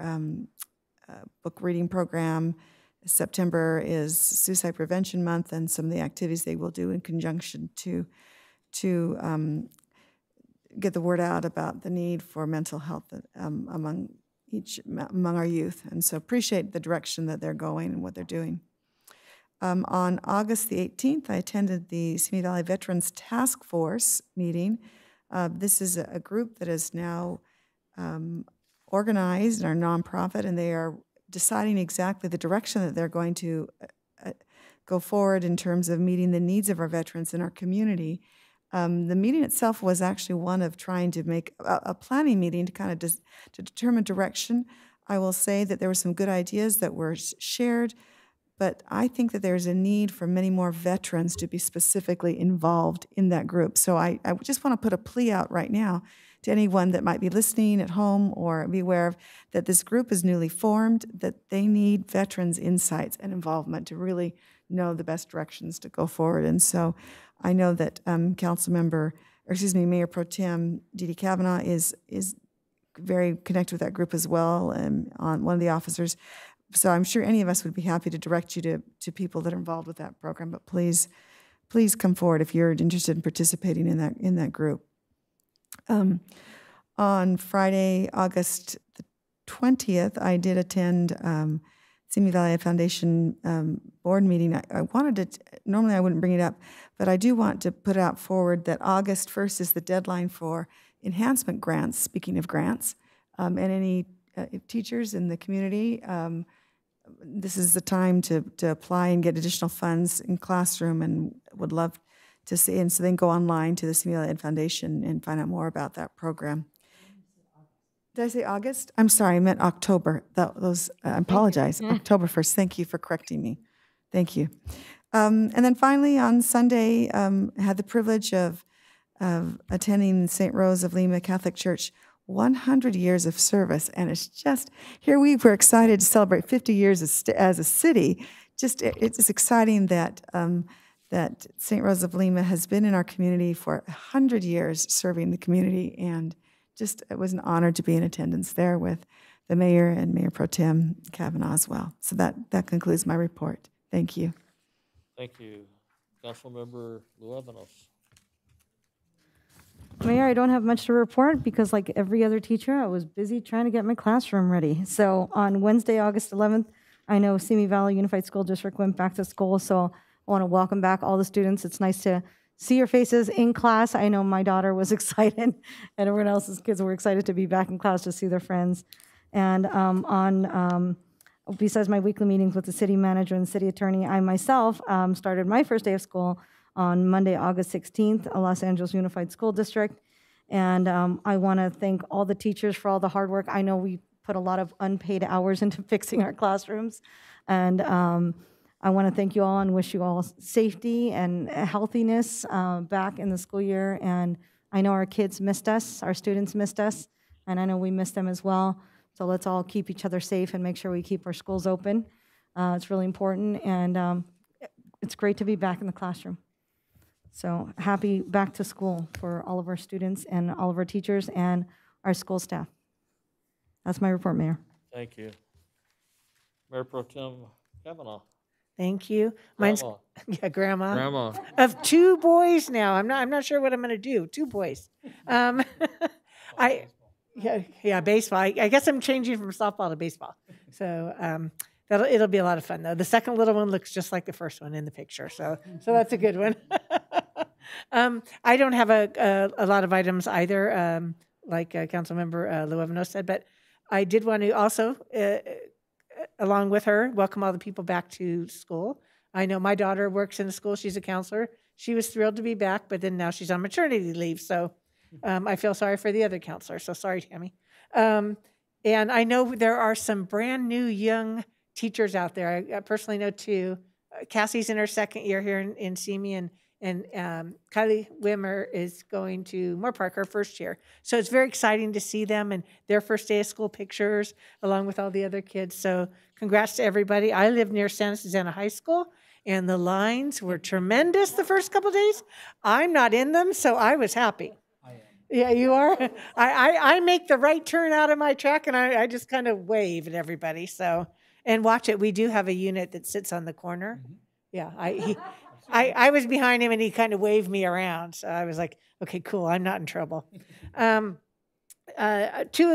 book reading program. September is Suicide Prevention Month, and some of the activities they will do in conjunction to get the word out about the need for mental health among our youth. And so appreciate the direction that they're going and what they're doing. On August the 18th, I attended the Simi Valley Veterans Task Force meeting. This is a group that is now organized and are nonprofit, and they are deciding exactly the direction that they're going to go forward in terms of meeting the needs of our veterans in our community. The meeting itself was actually one of trying to make a planning meeting to kind of to determine direction. I will say that there were some good ideas that were shared, but I think that there's a need for many more veterans to be specifically involved in that group. So I just want to put a plea out right now to anyone that might be listening at home or be aware of that this group is newly formed, that they need veterans' insights and involvement to really know the best directions to go forward. And so I know that Mayor Pro Tem Dee Kavanaugh is very connected with that group as well, and on one of the officers. So I'm sure any of us would be happy to direct you to people that are involved with that program. But please come forward if you're interested in participating in that group. On Friday, August the 20th, I did attend Simi Valley Foundation board meeting. I wanted to, normally I wouldn't bring it up, but I do want to put out forward that August 1st is the deadline for enhancement grants, speaking of grants, and any teachers in the community. This is the time to apply and get additional funds in classroom, and would love to see, and so then go online to the Simi Valley Ed Foundation and find out more about that program. Did I say August? I'm sorry, I meant October. I apologize. October 1st. Thank you for correcting me. Thank you. And then finally, on Sunday, I had the privilege of attending St. Rose of Lima Catholic Church, 100 years of service. And it's just, here we were excited to celebrate 50 years as a city. It's exciting that that St. Rose of Lima has been in our community for 100 years serving the community, and just it was an honor to be in attendance there with the mayor and Mayor Pro Tem Kavanaugh as well. So that concludes my report. Thank you. Thank you. Councilmember Luevanos. Mayor, I don't have much to report because like every other teacher, I was busy trying to get my classroom ready. So on Wednesday, August 11th, I know Simi Valley Unified School District went back to school, so I want to welcome back all the students. It's nice to see your faces in class. I know my daughter was excited, and everyone else's kids were excited to be back in class to see their friends. And besides my weekly meetings with the city manager and the city attorney, I myself started my first day of school on Monday, August 16th, at Los Angeles Unified School District. And I want to thank all the teachers for all the hard work. I know we put a lot of unpaid hours into fixing our classrooms. And I want to thank you all and wish you all safety and healthiness back in the school year. And I know our kids missed us, our students missed us, and I know we missed them as well. So let's all keep each other safe and make sure we keep our schools open. It's really important, and it's great to be back in the classroom. So happy back to school for all of our students and all of our teachers and our school staff. That's my report, Mayor. Thank you. Mayor Pro Tem Kavanaugh. Thank you. Mine's yeah, Grandma. Grandma. Of 2 boys now. I'm not sure what I'm going to do. 2 boys. Yeah, baseball. I guess I'm changing from softball to baseball. So it'll be a lot of fun though. The second little one looks just like the first one in the picture. So that's a good one. I don't have a lot of items either, like Councilmember Luevano said, but I did want to also, along with her, welcome all the people back to school. I know my daughter works in the school. She's a counselor. She was thrilled to be back, but then now she's on maternity leave. So I feel sorry for the other counselor. So sorry, Tammy. And I know there are some brand new young teachers out there. I personally know 2. Cassie's in her 2nd year here in Simi, and Kylie Wimmer is going to Moorpark, her 1st year. So it's very exciting to see them and their first day of school pictures along with all the other kids. So congrats to everybody. I live near Santa Susana High School, and the lines were tremendous the first couple of days. I'm not in them, so I was happy. Yeah, you are? I make the right turn out of my track, and I just kind of wave at everybody. So, and watch it. We do have a unit that sits on the corner. Yeah, I was behind him, and he kind of waved me around. So I was like, okay, cool. I'm not in trouble. 2 of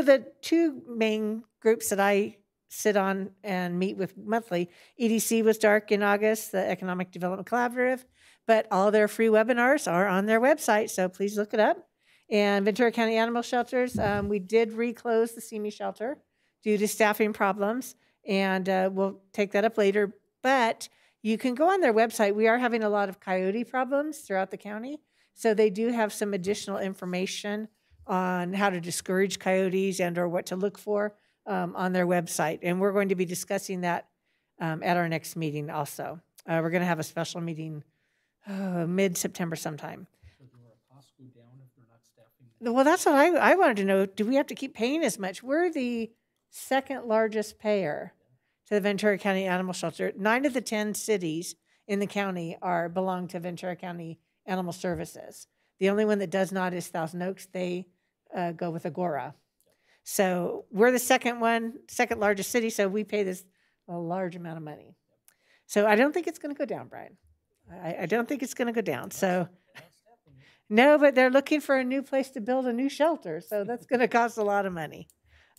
the 2 main groups that I sit on and meet with monthly, EDC was dark in August, the Economic Development Collaborative, but all their free webinars are on their website, so please look it up. And Ventura County Animal Shelters, we did reclose the Simi shelter due to staffing problems, and we'll take that up later. But you can go on their website. We are having a lot of coyote problems throughout the county, so they do have some additional information on how to discourage coyotes and or what to look for on their website. And we're going to be discussing that at our next meeting also. We're going to have a special meeting mid-September sometime. Well, that's what I wanted to know. Do we have to keep paying as much? We're the 2nd largest payer to the Ventura County Animal Shelter. 9 of the 10 cities in the county belong to Ventura County Animal Services. The only one that does not is Thousand Oaks. They go with Agora. So we're the second largest city, so we pay a large amount of money. So I don't think it's going to go down, Brian. I don't think it's going to go down. So. No, but they're looking for a new place to build a new shelter, so that's going to cost a lot of money.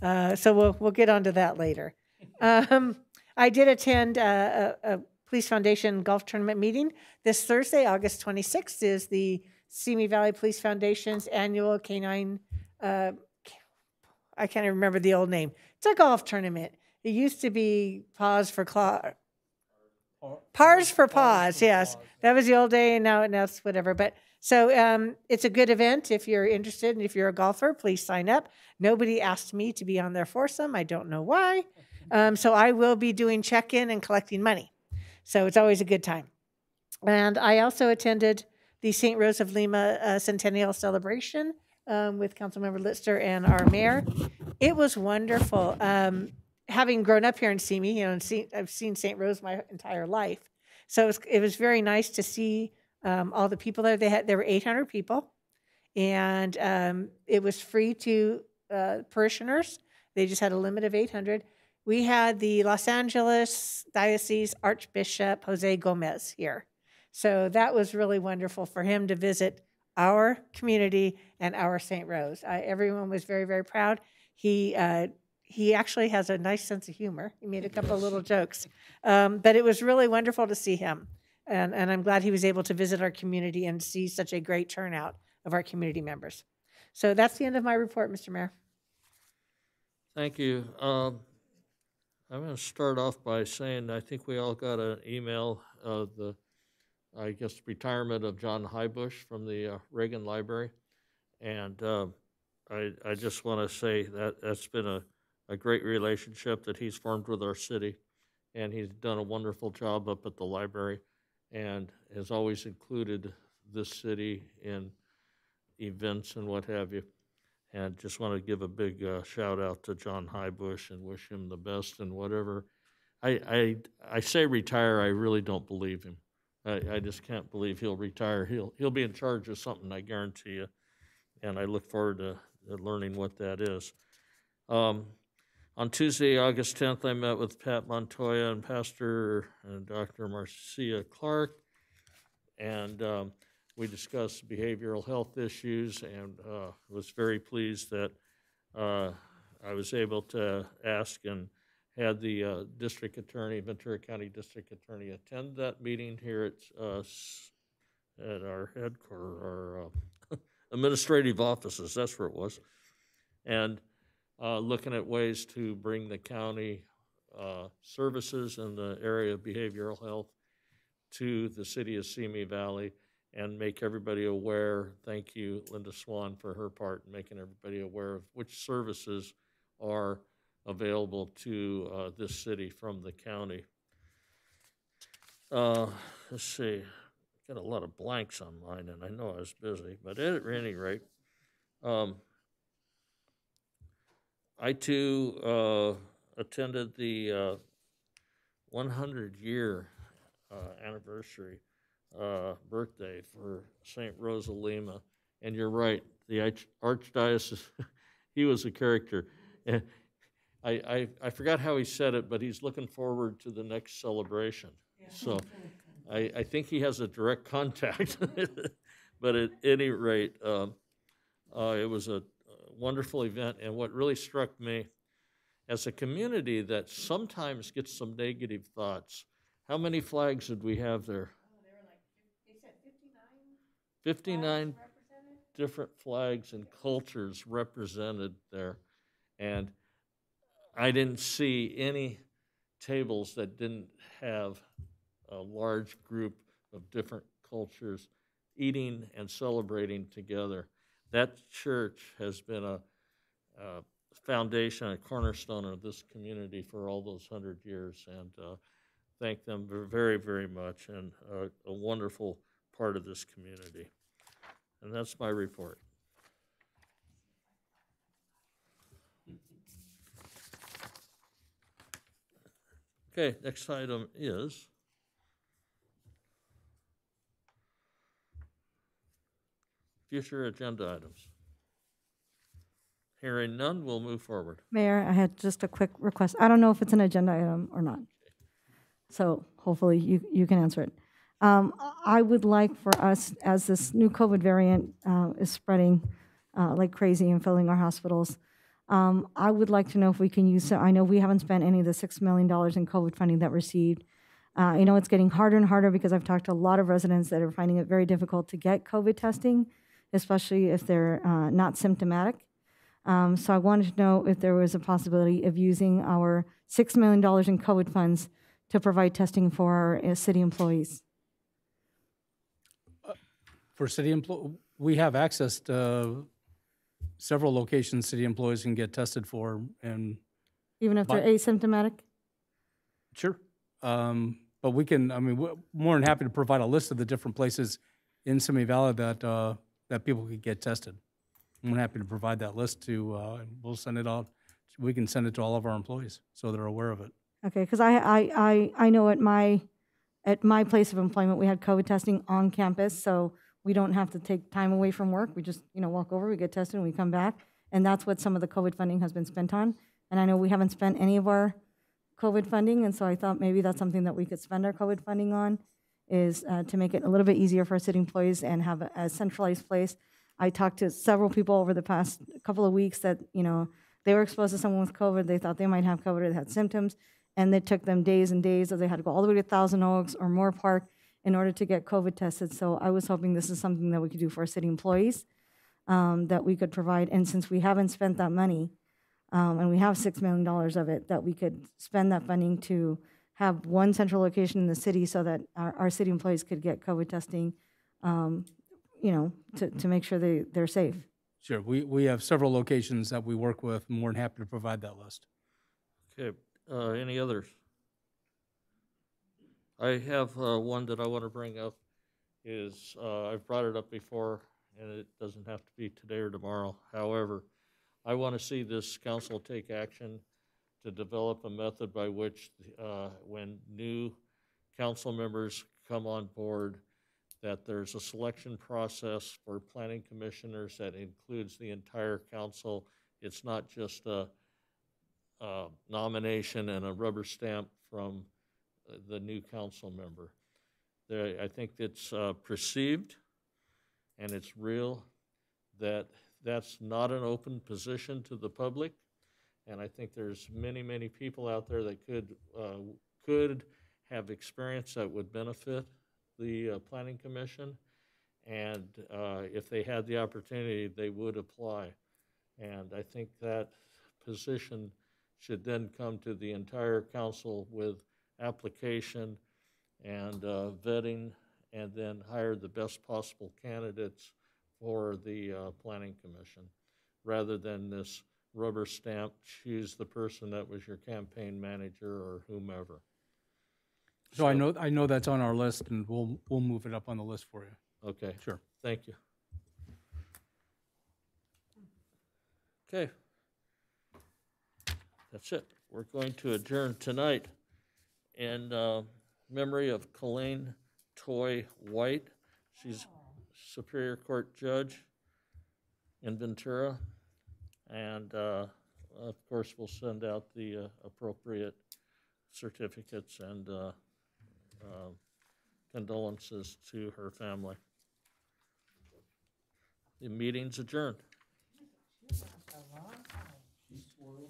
So we'll get onto that later. I did attend a Police Foundation golf tournament meeting. This Thursday, August 26th, is the Simi Valley Police Foundation's annual canine, I can't even remember the old name. It's a golf tournament. It used to be Paws for Paws, yes. That was the old day, and now it's whatever. But so it's a good event. If you're interested and if you're a golfer, please sign up. Nobody asked me to be on their foursome. I don't know why. So I will be doing check-in and collecting money. So it's always a good time. And I also attended the St. Rose of Lima Centennial Celebration with Councilmember Lister and our mayor. It was wonderful. Having grown up here in Simi, I've seen St. Rose my entire life. So it was very nice to see all the people there. There were 800 people, and it was free to parishioners. They just had a limit of 800. We had the Los Angeles Diocese Archbishop Jose Gomez here. So that was really wonderful for him to visit our community and our St. Rose. Everyone was very, very proud. He actually has a nice sense of humor. He made a couple of little jokes. But it was really wonderful to see him. And I'm glad he was able to visit our community and see such a great turnout of our community members. So that's the end of my report, Mr. Mayor. Thank you. I'm going to start off by saying I think we all got an email of the, I guess, retirement of John Highbush from the Reagan Library. And I just want to say that that's been a great relationship that he's formed with our city. And he's done a wonderful job up at the library and has always included this city in events and what have you. And just want to give a big shout out to John Highbush and wish him the best and whatever. I say retire, I really don't believe him. I just can't believe he'll retire. He'll be in charge of something, I guarantee you. And I look forward to learning what that is. On Tuesday, August 10th, I met with Pat Montoya and Pastor and Dr. Marcia Clark, and we discussed behavioral health issues, and was very pleased that I was able to ask and had the district attorney, Ventura County District Attorney, attend that meeting here at our headquarters, our administrative offices. That's where it was, and looking at ways to bring the county services in the area of behavioral health to the city of Simi Valley and make everybody aware. Thank you, Linda Swan, for her part in making everybody aware of which services are available to this city from the county. Let's see, got a lot of blanks on mine, and I know I was busy, but at any rate, I too attended the 100-year anniversary birthday for St. Rosa Lima. And you're right, the Archdiocese, he was a character. And I forgot how he said it, but he's looking forward to the next celebration. Yeah. So I think he has a direct contact. But at any rate, it was a wonderful event. And what really struck me, as a community that sometimes gets some negative thoughts, how many flags did we have there? There were like, they said 59? 59 different flags and cultures represented there. And I didn't see any tables that didn't have a large group of different cultures eating and celebrating together. That church has been a foundation, a cornerstone of this community for all those 100 years, and thank them very, very much, and a wonderful part of this community. And that's my report. Okay, next item is future agenda items. Hearing none, we'll move forward. Mayor, I had just a quick request. I don't know if it's an agenda item or not, so hopefully you can answer it. I would like for us, as this new COVID variant is spreading like crazy and filling our hospitals, I would like to know if we can use, I know we haven't spent any of the $6 million in COVID funding that received. I know it's getting harder and harder because I've talked to a lot of residents that are finding it very difficult to get COVID testing, especially if they're not symptomatic. So I wanted to know if there was a possibility of using our $6 million in COVID funds to provide testing for our city employees. For city employees, we have access to several locations city employees can get tested for, and even if they're asymptomatic? Sure. But we can, I mean, we're more than happy to provide a list of the different places in Simi Valley that that people could get tested. I'm happy to provide that list to, we'll send it out. We can send it to all of our employees so they're aware of it. Okay, because I know at my place of employment, we had COVID testing on campus, so we don't have to take time away from work. We just, walk over, we get tested, and we come back. And that's what some of the COVID funding has been spent on. And I know we haven't spent any of our COVID funding, and so I thought maybe that's something that we could spend our COVID funding on, is to make it a little bit easier for our city employees and have a centralized place. I talked to several people over the past couple of weeks that, they were exposed to someone with COVID. They thought they might have COVID or they had symptoms, and it took them days and days, or they had to go all the way to Thousand Oaks or Moore Park in order to get COVID tested. So I was hoping this is something that we could do for our city employees, that we could provide. And since we haven't spent that money, and we have $6 million of it, that we could spend that funding to have one central location in the city so that our city employees could get COVID testing, to make sure they're safe. Sure, we have several locations that we work with. I'm more than happy to provide that list. Okay, any others? I have one that I want to bring up is, I've brought it up before, and it doesn't have to be today or tomorrow. However, I want to see this council take action to develop a method by which when new council members come on board, that there's a selection process for planning commissioners that includes the entire council. It's not just a nomination and a rubber stamp from the new council member. I think it's perceived and it's real that that's not an open position to the public. And I think there's many, many people out there that could have experience that would benefit the Planning Commission. And if they had the opportunity, they would apply. And I think that position should then come to the entire council with application and vetting, and then hire the best possible candidates for the Planning Commission, rather than this rubber stamp, choose the person that was your campaign manager or whomever. So I know that's on our list, and we'll move it up on the list for you. Okay. Sure. Thank you. Okay. That's it. We're going to adjourn tonight in memory of Colleen Toy White. She's Superior Court Judge in Ventura. And of course, we'll send out the appropriate certificates and condolences to her family. The meeting's adjourned. She swore in